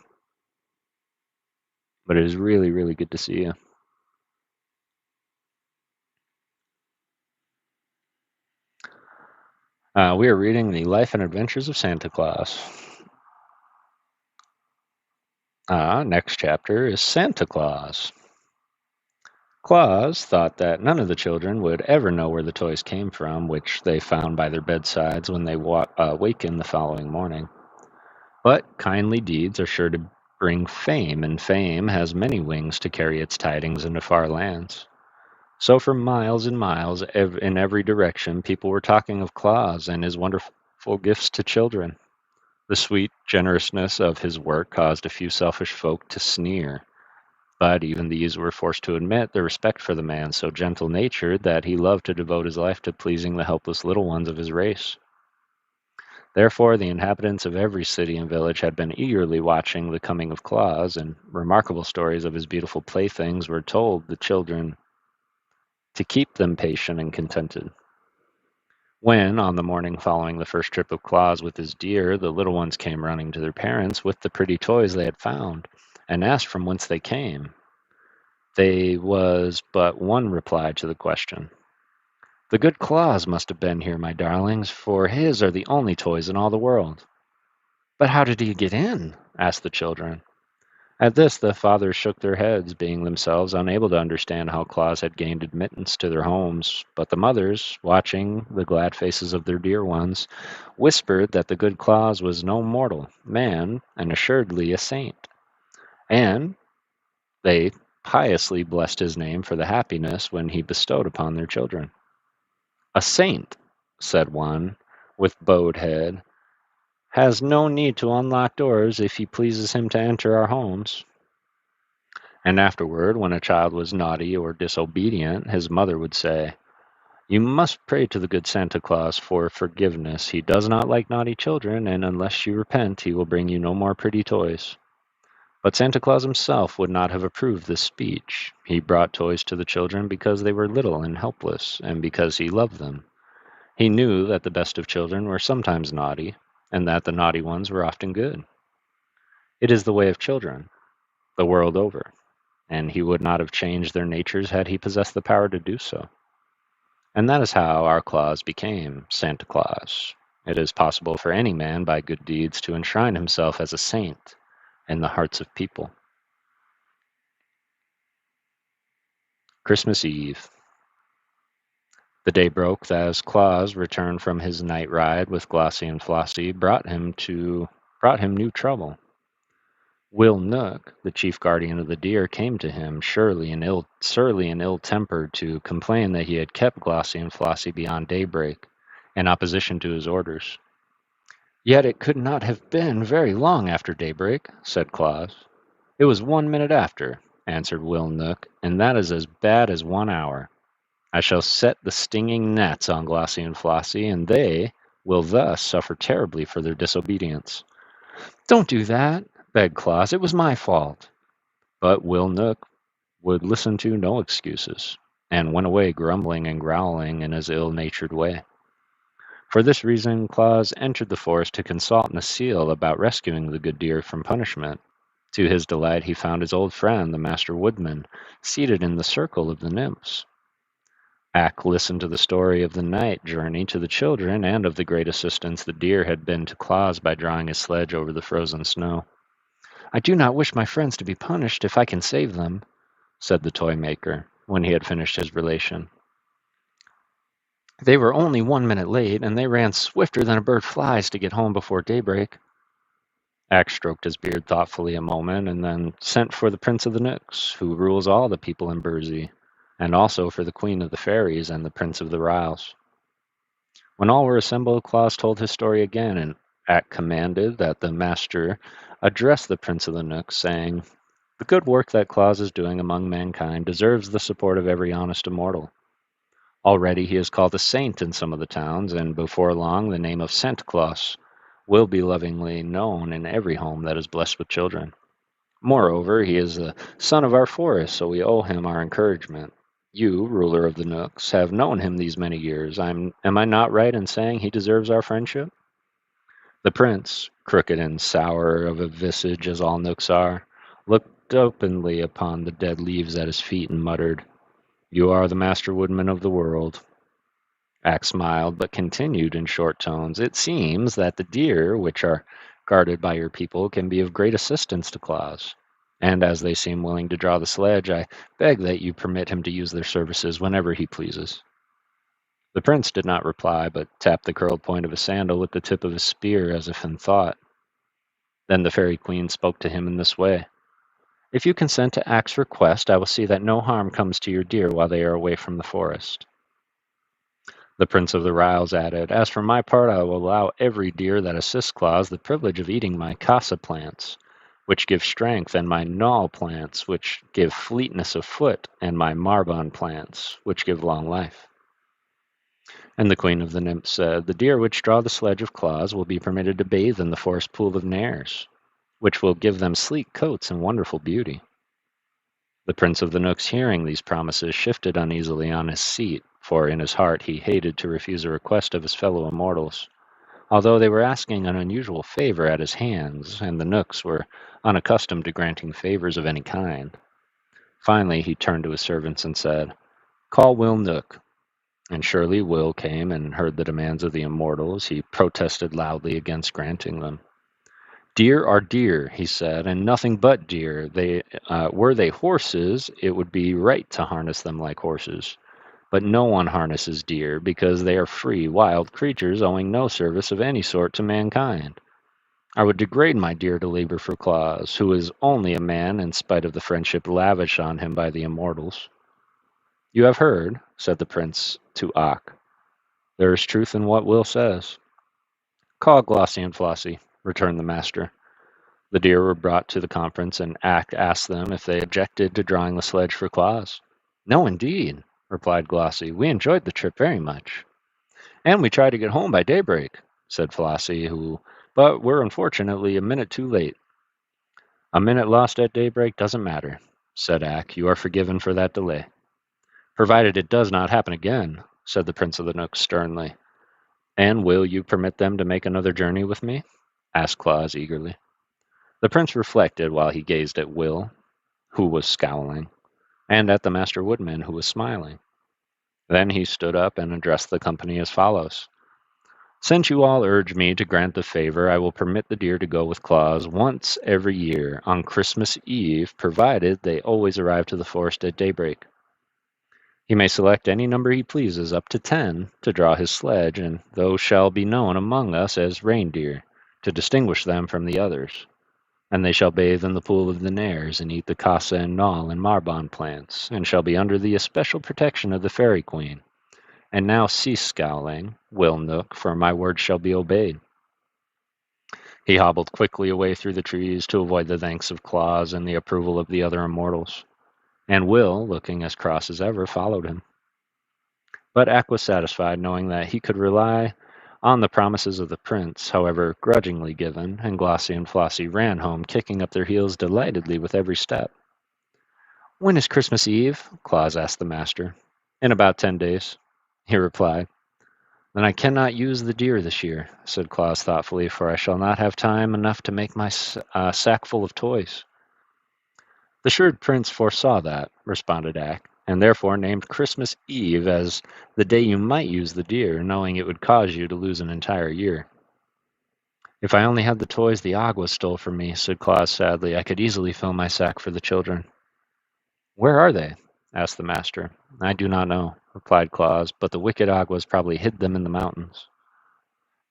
S2: But it is really, really good to see you. We are reading The Life and Adventures of Santa Claus. Next chapter is Santa Claus. Claus thought that none of the children would ever know where the toys came from, which they found by their bedsides when they wakened the following morning. But kindly deeds are sure to bring fame, and fame has many wings to carry its tidings into far lands. So for miles and miles, in every direction, people were talking of Claus and his wonderful gifts to children. The sweet generousness of his work caused a few selfish folk to sneer. But even these were forced to admit their respect for the man so gentle-natured that he loved to devote his life to pleasing the helpless little ones of his race. Therefore, the inhabitants of every city and village had been eagerly watching the coming of Claus, and remarkable stories of his beautiful playthings were told the children to keep them patient and contented. When, on the morning following the first trip of Claus with his deer, the little ones came running to their parents with the pretty toys they had found, and asked from whence they came, there was but one reply to the question. The good Claus must have been here, my darlings, for his are the only toys in all the world. But how did he get in? Asked the children. At this the fathers shook their heads, being themselves unable to understand how Claus had gained admittance to their homes, but the mothers, watching the glad faces of their dear ones, whispered that the good Claus was no mortal man, and assuredly a saint, and they piously blessed his name for the happiness when he bestowed upon their children. A saint, said one, with bowed head, has no need to unlock doors if he pleases him to enter our homes. And afterward, when a child was naughty or disobedient, his mother would say, You must pray to the good Santa Claus for forgiveness. He does not like naughty children, and unless you repent, he will bring you no more pretty toys. But Santa Claus himself would not have approved this speech. He brought toys to the children because they were little and helpless, and because he loved them. He knew that the best of children were sometimes naughty, and that the naughty ones were often good. It is the way of children, the world over, and he would not have changed their natures had he possessed the power to do so. And that is how our Claus became Santa Claus. It is possible for any man by good deeds to enshrine himself as a saint in the hearts of people. Christmas Eve. The day broke as Claus returned from his night ride with Glossie and Flossie brought him new trouble. Will Nook, the chief guardian of the deer, came to him, surly and ill-tempered, to complain that he had kept Glossie and Flossie beyond daybreak, in opposition to his orders. Yet it could not have been very long after daybreak, said Claus. It was 1 minute after, answered Will Nook, and that is as bad as 1 hour. I shall set the stinging gnats on Glossie and Flossie, and they will thus suffer terribly for their disobedience. Don't do that, begged Claus. It was my fault. But Will Nook would listen to no excuses, and went away grumbling and growling in his ill-natured way. For this reason, Claus entered the forest to consult Necile about rescuing the good deer from punishment. To his delight, he found his old friend, the Master Woodman, seated in the circle of the nymphs. Ak listened to the story of the night journey to the children and of the great assistance the deer had been to Claus by drawing his sledge over the frozen snow. I do not wish my friends to be punished if I can save them, said the toy maker, when he had finished his relation. They were only 1 minute late, and they ran swifter than a bird flies to get home before daybreak. Ak stroked his beard thoughtfully a moment, and then sent for the Prince of the Nooks, who rules all the people in Burzee, and also for the Queen of the Fairies and the Prince of the Ryls. When all were assembled, Claus told his story again, and Ak commanded that the master address the Prince of the Nooks, saying, The good work that Claus is doing among mankind deserves the support of every honest immortal. Already he is called a saint in some of the towns, and before long the name of Santa Claus will be lovingly known in every home that is blessed with children. Moreover, he is the son of our forest, so we owe him our encouragement. You, ruler of the Nooks, have known him these many years. Am I not right in saying he deserves our friendship? The prince, crooked and sour of a visage as all Nooks are, looked openly upon the dead leaves at his feet and muttered, You are the master woodman of the world. Ak smiled, but continued in short tones, It seems that the deer, which are guarded by your people, can be of great assistance to Claus. And as they seem willing to draw the sledge, I beg that you permit him to use their services whenever he pleases. The prince did not reply, but tapped the curled point of his sandal with the tip of his spear as if in thought. Then the fairy queen spoke to him in this way. If you consent to Ak's request, I will see that no harm comes to your deer while they are away from the forest. The Prince of the Ryls added, As for my part, I will allow every deer that assists Claus the privilege of eating my casa plants. which give strength, and my gnaw plants, which give fleetness of foot, and my marbon plants, which give long life. And the queen of the nymphs said, the deer which draw the sledge of claws will be permitted to bathe in the forest pool of Nares, which will give them sleek coats and wonderful beauty. The prince of the Knooks, hearing these promises, shifted uneasily on his seat, for in his heart he hated to refuse a request of his fellow immortals, although they were asking an unusual favor at his hands, and the Knooks were unaccustomed to granting favors of any kind. Finally, he turned to his servants and said, call Will Nook. And surely Will came and heard the demands of the immortals. He protested loudly against granting them. Deer are deer, he said, and nothing but deer. Were they horses, it would be right to harness them like horses. But no one harnesses deer, because they are free, wild creatures owing no service of any sort to mankind. I would degrade my deer to labor for Claus, who is only a man in spite of the friendship lavished on him by the immortals. You have heard, said the prince to Ak. There is truth in what Will says. Call Glossie and Flossie, returned the master. The deer were brought to the conference, and Ak asked them if they objected to drawing the sledge for Claus. No, indeed, replied Glossie. We enjoyed the trip very much. And we tried to get home by daybreak, said Flossie, but we're unfortunately a minute too late. A minute lost at daybreak doesn't matter, said Ak. You are forgiven for that delay. Provided it does not happen again, said the Prince of the Knooks sternly. And will you permit them to make another journey with me? Asked Claus eagerly. The prince reflected while he gazed at Will, who was scowling, and at the master woodman, who was smiling. Then he stood up and addressed the company as follows. Since you all urge me to grant the favor, I will permit the deer to go with Claus once every year on Christmas Eve, provided they always arrive to the forest at daybreak. He may select any number he pleases, up to 10, to draw his sledge, and those shall be known among us as reindeer, to distinguish them from the others. And they shall bathe in the pool of the Nares, and eat the casa and gnaw and marbon plants, and shall be under the especial protection of the fairy queen. And now cease scowling, Will Nook, for my word shall be obeyed. He hobbled quickly away through the trees to avoid the thanks of Claus and the approval of the other immortals. And Will, looking as cross as ever, followed him. But Ak was satisfied, knowing that he could rely on the promises of the prince, however grudgingly given, and Glossie and Flossie ran home, kicking up their heels delightedly with every step. When is Christmas Eve? Claus asked the master. In about 10 days, he replied. Then I cannot use the deer this year, said Claus thoughtfully, for I shall not have time enough to make my sack full of toys. The shrewd prince foresaw that, responded Ak, and therefore named Christmas Eve as the day you might use the deer, knowing it would cause you to lose an entire year. If I only had the toys the Aguas stole from me, said Claus sadly, I could easily fill my sack for the children. Where are they? Asked the master. I do not know, replied Claus, but the wicked Aguas probably hid them in the mountains.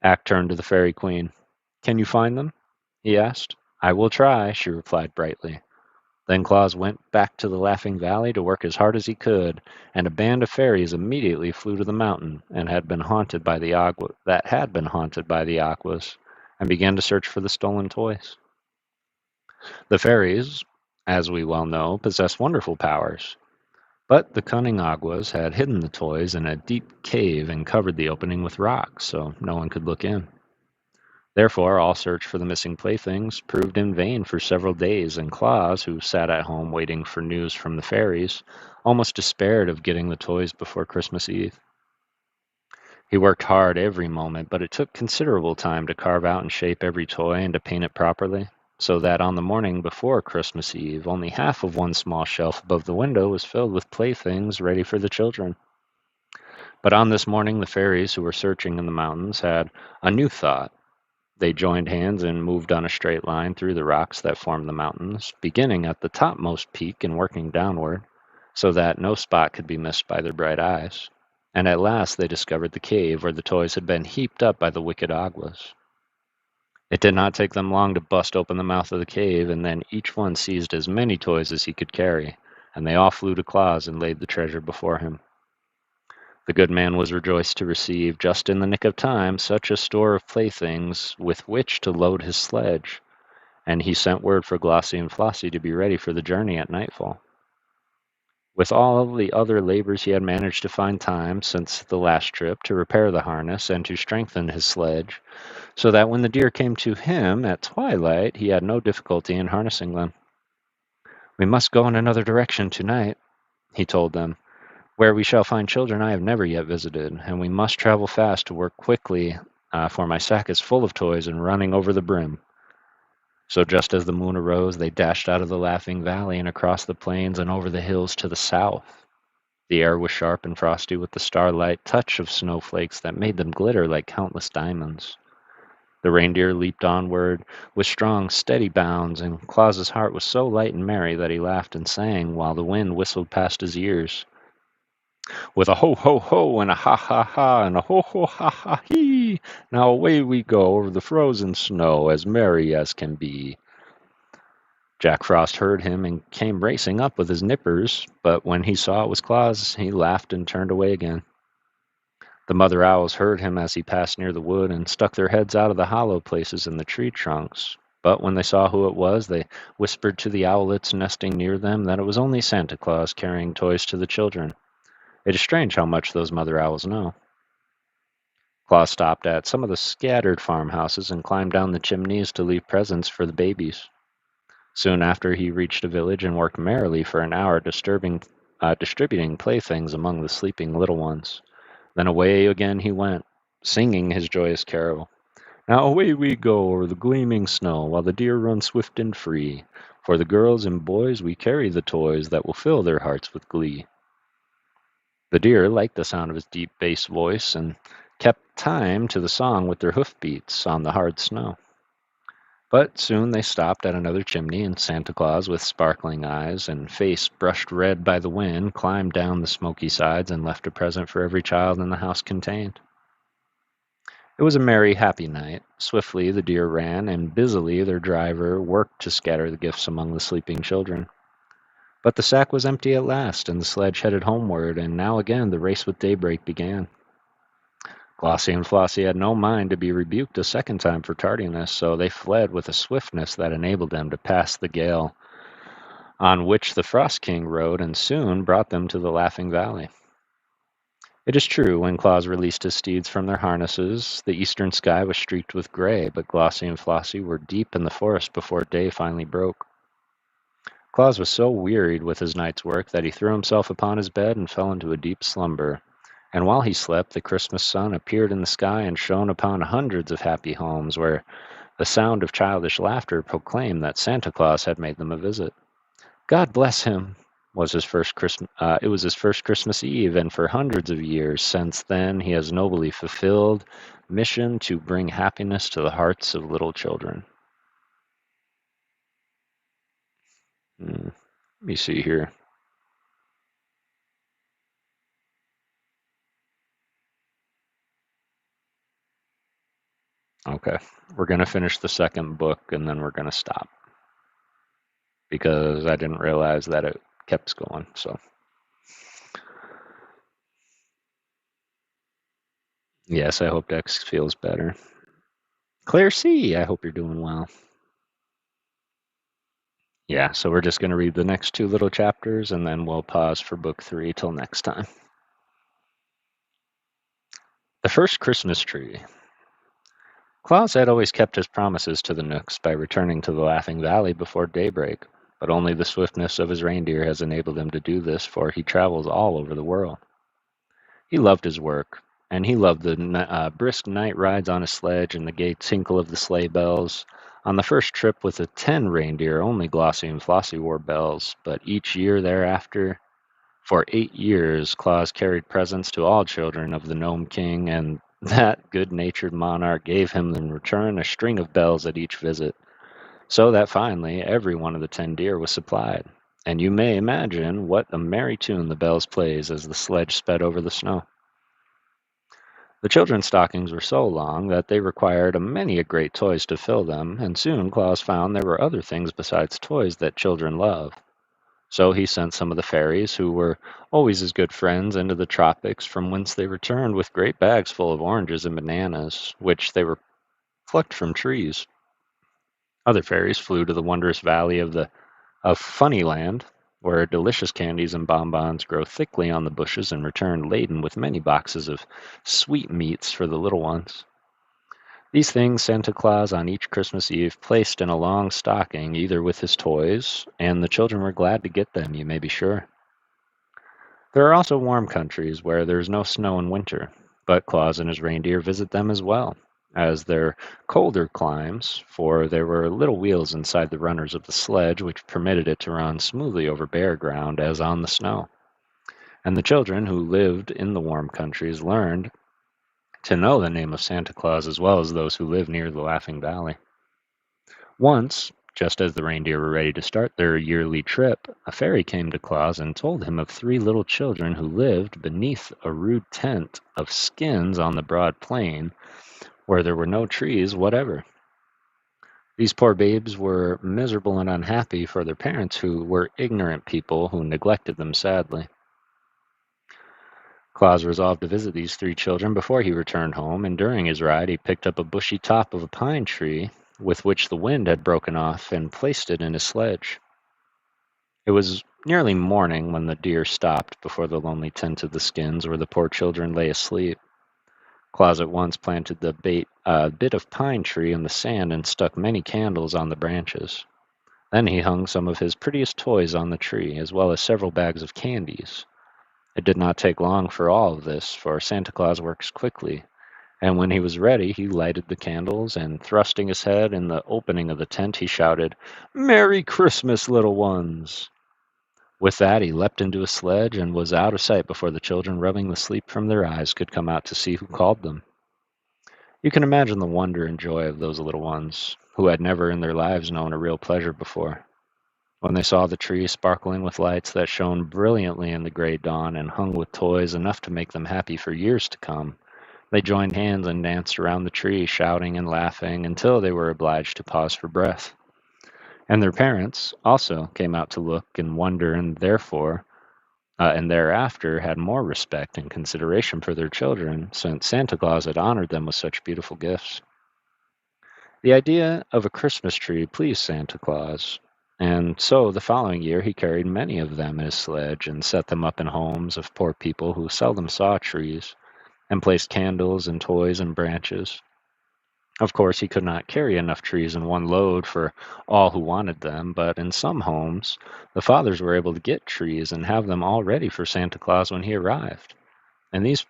S2: Ak turned to the fairy queen. Can you find them? He asked. I will try, she replied brightly. Then Claus went back to the Laughing Valley to work as hard as he could, and a band of fairies immediately flew to the mountain and had been haunted by the Aquas, and began to search for the stolen toys. The fairies, as we well know, possess wonderful powers, but the cunning Aguas had hidden the toys in a deep cave and covered the opening with rocks, so no one could look in. Therefore, all search for the missing playthings proved in vain for several days, and Claus, who sat at home waiting for news from the fairies, almost despaired of getting the toys before Christmas Eve. He worked hard every moment, but it took considerable time to carve out and shape every toy and to paint it properly, so that on the morning before Christmas Eve, only half of one small shelf above the window was filled with playthings ready for the children. But on this morning, the fairies who were searching in the mountains had a new thought. They joined hands and moved on a straight line through the rocks that formed the mountains, beginning at the topmost peak and working downward, so that no spot could be missed by their bright eyes. And at last they discovered the cave where the toys had been heaped up by the wicked Aguas. It did not take them long to bust open the mouth of the cave, and then each one seized as many toys as he could carry, and they all flew to Claus and laid the treasure before him. The good man was rejoiced to receive, just in the nick of time, such a store of playthings with which to load his sledge, and he sent word for Glossie and Flossie to be ready for the journey at nightfall. With all the other labors, he had managed to find time since the last trip to repair the harness and to strengthen his sledge, so that when the deer came to him at twilight, he had no difficulty in harnessing them. "We must go in another direction tonight," he told them, "where we shall find children I have never yet visited, and we must travel fast to work quickly, for my sack is full of toys and running over the brim." So just as the moon arose, they dashed out of the Laughing Valley and across the plains and over the hills to the south. The air was sharp and frosty with the starlight touch of snowflakes that made them glitter like countless diamonds. The reindeer leaped onward with strong, steady bounds, and Claus's heart was so light and merry that he laughed and sang while the wind whistled past his ears. With a ho ho ho and a ha ha ha and a ho ho ha ha hee, now away we go over the frozen snow, as merry as can be. Jack Frost heard him and came racing up with his nippers, but when he saw it was Claus, he laughed and turned away again. The mother owls heard him as he passed near the wood and stuck their heads out of the hollow places in the tree trunks. But when they saw who it was, they whispered to the owlets nesting near them that it was only Santa Claus carrying toys to the children. It is strange how much those mother owls know. Claus stopped at some of the scattered farmhouses and climbed down the chimneys to leave presents for the babies. Soon after, he reached a village and worked merrily for an hour distributing playthings among the sleeping little ones. Then away again he went, singing his joyous carol. Now away we go over the gleaming snow, while the deer run swift and free. For the girls and boys we carry the toys that will fill their hearts with glee. The deer liked the sound of his deep bass voice and kept time to the song with their hoofbeats on the hard snow. But soon they stopped at another chimney, and Santa Claus, with sparkling eyes and face brushed red by the wind, climbed down the smoky sides and left a present for every child in the house contained. It was a merry, happy night. Swiftly the deer ran, and busily their driver worked to scatter the gifts among the sleeping children. But the sack was empty at last, and the sledge headed homeward, and now again the race with daybreak began. Glossie and Flossie had no mind to be rebuked a second time for tardiness, so they fled with a swiftness that enabled them to pass the gale on which the Frost King rode, and soon brought them to the Laughing Valley. It is true, when Claus released his steeds from their harnesses, the eastern sky was streaked with gray, but Glossie and Flossie were deep in the forest before day finally broke. Claus was so wearied with his night's work that he threw himself upon his bed and fell into a deep slumber. And while he slept, the Christmas sun appeared in the sky and shone upon hundreds of happy homes, where the sound of childish laughter proclaimed that Santa Claus had made them a visit. God bless him! Was his first it was his first Christmas Eve, and for hundreds of years since then he has nobly fulfilled mission to bring happiness to the hearts of little children. Let me see here. Okay, we're going to finish the second book and then we're going to stop because I didn't realize that it kept going. So, yes, I hope Dex feels better. Claire C., I hope you're doing well. Yeah, so we're just going to read the next two little chapters and then we'll pause for book 3 till next time. The First Christmas Tree. Claus had always kept his promises to the Knooks by returning to the Laughing Valley before daybreak, but only the swiftness of his reindeer has enabled him to do this, for he travels all over the world. He loved his work, and he loved the brisk night rides on his sledge and the gay tinkle of the sleigh bells. On the first trip with the 10 reindeer, only Glossie and Flossie wore bells, but each year thereafter, for 8 years, Claus carried presents to all children of the Gnome King, and that good-natured monarch gave him in return a string of bells at each visit, so that finally every one of the 10 deer was supplied. And you may imagine what a merry tune the bells plays as the sledge sped over the snow. The children's stockings were so long that they required many great toys to fill them, and soon Claus found there were other things besides toys that children love. So he sent some of the fairies, who were always his good friends, into the tropics, from whence they returned with great bags full of oranges and bananas, which they were plucked from trees. Other fairies flew to the wondrous valley of Funnyland, where delicious candies and bonbons grow thickly on the bushes and return laden with many boxes of sweetmeats for the little ones. These things Santa Claus on each Christmas Eve placed in a long stocking, either with his toys, and the children were glad to get them, you may be sure. There are also warm countries where there is no snow in winter, but Claus and his reindeer visit them as well, as their colder climes, for there were little wheels inside the runners of the sledge which permitted it to run smoothly over bare ground as on the snow. And the children who lived in the warm countries learned to know the name of Santa Claus as well as those who lived near the Laughing Valley. Once, just as the reindeer were ready to start their yearly trip, a fairy came to Claus and told him of three little children who lived beneath a rude tent of skins on the broad plain where there were no trees whatever. These poor babes were miserable and unhappy for their parents, who were ignorant people who neglected them sadly. Claus resolved to visit these three children before he returned home, and during his ride he picked up a bushy top of a pine tree with which the wind had broken off and placed it in his sledge. It was nearly morning when the deer stopped before the lonely tent of the skins where the poor children lay asleep. Claus at once planted the bit of pine tree in the sand and stuck many candles on the branches. Then he hung some of his prettiest toys on the tree, as well as several bags of candies. It did not take long for all of this, for Santa Claus works quickly, and when he was ready he lighted the candles, and thrusting his head in the opening of the tent he shouted, "Merry Christmas, little ones!" With that he leapt into a sledge and was out of sight before the children, rubbing the sleep from their eyes, could come out to see who called them. You can imagine the wonder and joy of those little ones, who had never in their lives known a real pleasure before. When they saw the tree sparkling with lights that shone brilliantly in the gray dawn and hung with toys enough to make them happy for years to come, they joined hands and danced around the tree, shouting and laughing until they were obliged to pause for breath. And their parents also came out to look and wonder, and thereafter had more respect and consideration for their children, since Santa Claus had honored them with such beautiful gifts. The idea of a Christmas tree pleased Santa Claus, and so the following year he carried many of them in his sledge and set them up in homes of poor people who seldom saw trees, and placed candles and toys and branches. Of course, he could not carry enough trees in one load for all who wanted them, but in some homes the fathers were able to get trees and have them all ready for Santa Claus when he arrived. And these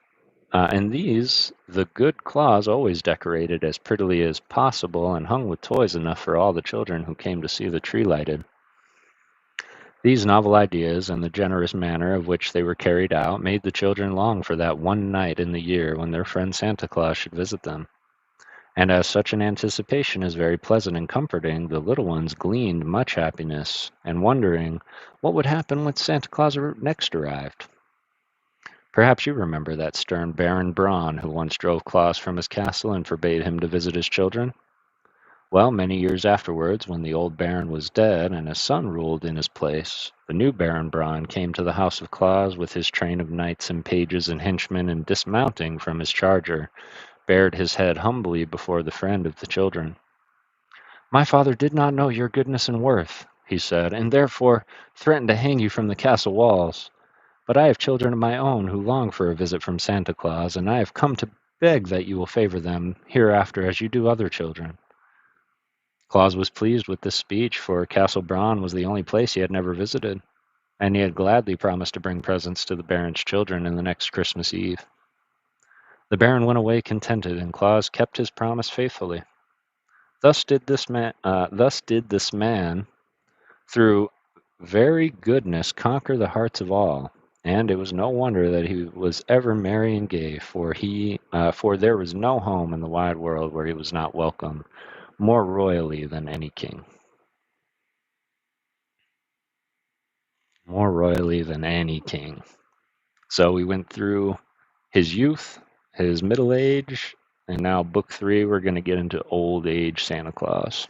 S2: the good Claus always decorated as prettily as possible and hung with toys enough for all the children who came to see the tree lighted. These novel ideas and the generous manner of which they were carried out made the children long for that one night in the year when their friend Santa Claus should visit them. And as such an anticipation is very pleasant and comforting, the little ones gleaned much happiness, and wondering what would happen when Santa Claus next arrived. Perhaps you remember that stern Baron Braun who once drove Claus from his castle and forbade him to visit his children? Well, many years afterwards, when the old Baron was dead and his son ruled in his place, the new Baron Braun came to the house of Claus with his train of knights and pages and henchmen, and dismounting from his charger, bared his head humbly before the friend of the children. "My father did not know your goodness and worth," he said, "and therefore threatened to hang you from the castle walls. But I have children of my own who long for a visit from Santa Claus, and I have come to beg that you will favor them hereafter as you do other children." Claus was pleased with this speech, for Castle Braun was the only place he had never visited, and he had gladly promised to bring presents to the Baron's children in the next Christmas Eve. The Baron went away contented, and Claus kept his promise faithfully. Thus did this man, through very goodness, conquer the hearts of all, and it was no wonder that he was ever merry and gay, for there was no home in the wide world where he was not welcome more royally than any king. More royally than any king. So we went through his youth, his middle age, and now book 3, we're going to get into old age Santa Claus.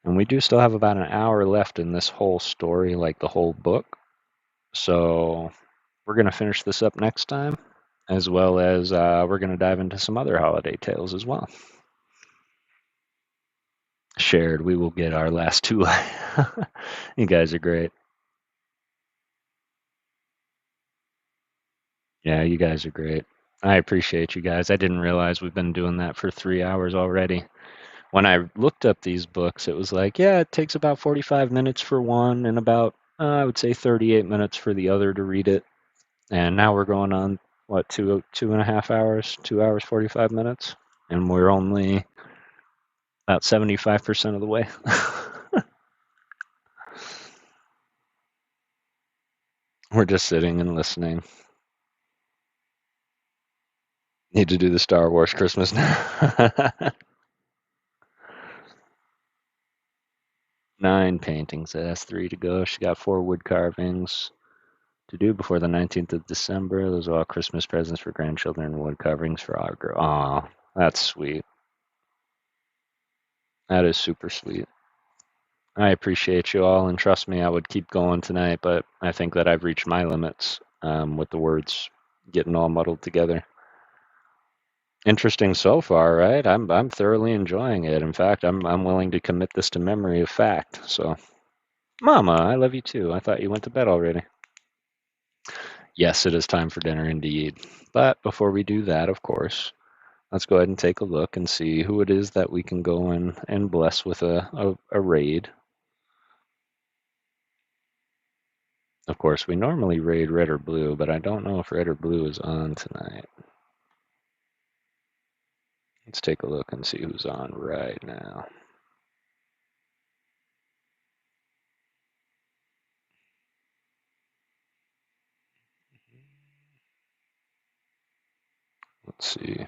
S2: And we do still have about an hour left in this whole story, like the whole book. So we're going to finish this up next time, as well as we're going to dive into some other holiday tales as well. shared, we will get our last two. You guys are great. Yeah, you guys are great. I appreciate you guys. I didn't realize we've been doing that for 3 hours already. When I looked up these books, it was like, yeah, it takes about 45 minutes for one and about, I would say 38 minutes for the other to read it. And now we're going on, what, 2.5 hours, 2 hours, 45 minutes? And we're only about 75% of the way. We're just sitting and listening. Need to do the Star Wars Christmas now. 9 paintings. It has 3 to go. She got 4 wood carvings to do before the 19th of December. Those are all Christmas presents for grandchildren and wood carvings for our girl. Aw, that's sweet. That is super sweet. I appreciate you all, and trust me, I would keep going tonight, but I think that I've reached my limits with the words getting all muddled together. Interesting so far, right? I'm thoroughly enjoying it. In fact, I'm willing to commit this to memory of fact. So, Mama, I love you too. I thought you went to bed already. Yes, it is time for dinner indeed. But before we do that, of course, let's go ahead and take a look and see who it is that we can go and bless with a raid. Of course, we normally raid red or blue, but I don't know if red or blue is on tonight. Let's take a look and see who's on right now. Let's see.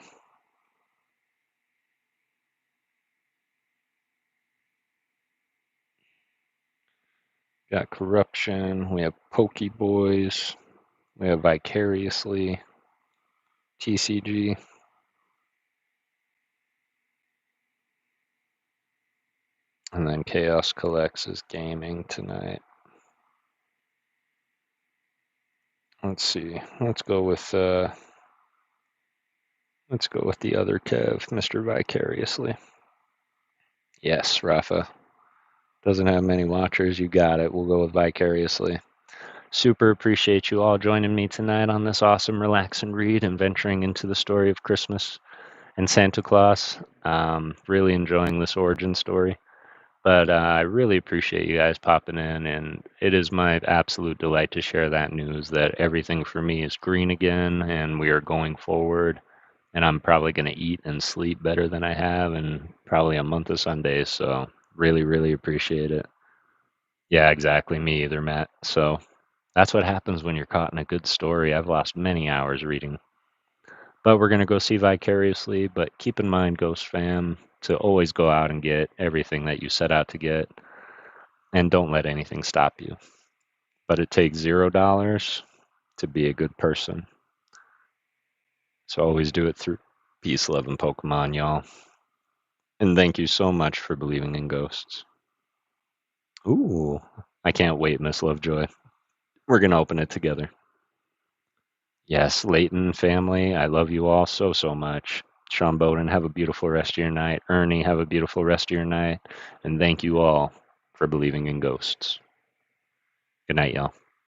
S2: Got corruption. We have Pokey Boys. We have Vicariously. TCG. And then Chaos Collects is gaming tonight. Let's see. Let's go with the other Kev, Mr. Vicariously. Yes, Rafa. Doesn't have many watchers. You got it. We'll go with Vicariously. Super appreciate you all joining me tonight on this awesome relax and read and venturing into the story of Christmas and Santa Claus. Really enjoying this origin story. But I really appreciate you guys popping in, and it is my absolute delight to share that news that everything for me is green again, and we are going forward. And I'm probably going to eat and sleep better than I have in probably a month of Sundays. So really, really appreciate it. Yeah, exactly. Me either, Matt. So that's what happens when you're caught in a good story. I've lost many hours reading. But we're going to go see Vicariously. But keep in mind, Ghost fam, to always go out and get everything that you set out to get. And don't let anything stop you. But it takes $0 to be a good person. So always do it through peace, love, and Pokemon, y'all. And thank you so much for believing in ghosts. Ooh, I can't wait, Miss Lovejoy. We're going to open it together. Yes, Leighton family, I love you all so, so much. Sean Bowden, have a beautiful rest of your night. Ernie, have a beautiful rest of your night. And thank you all for believing in ghosts. Good night, y'all.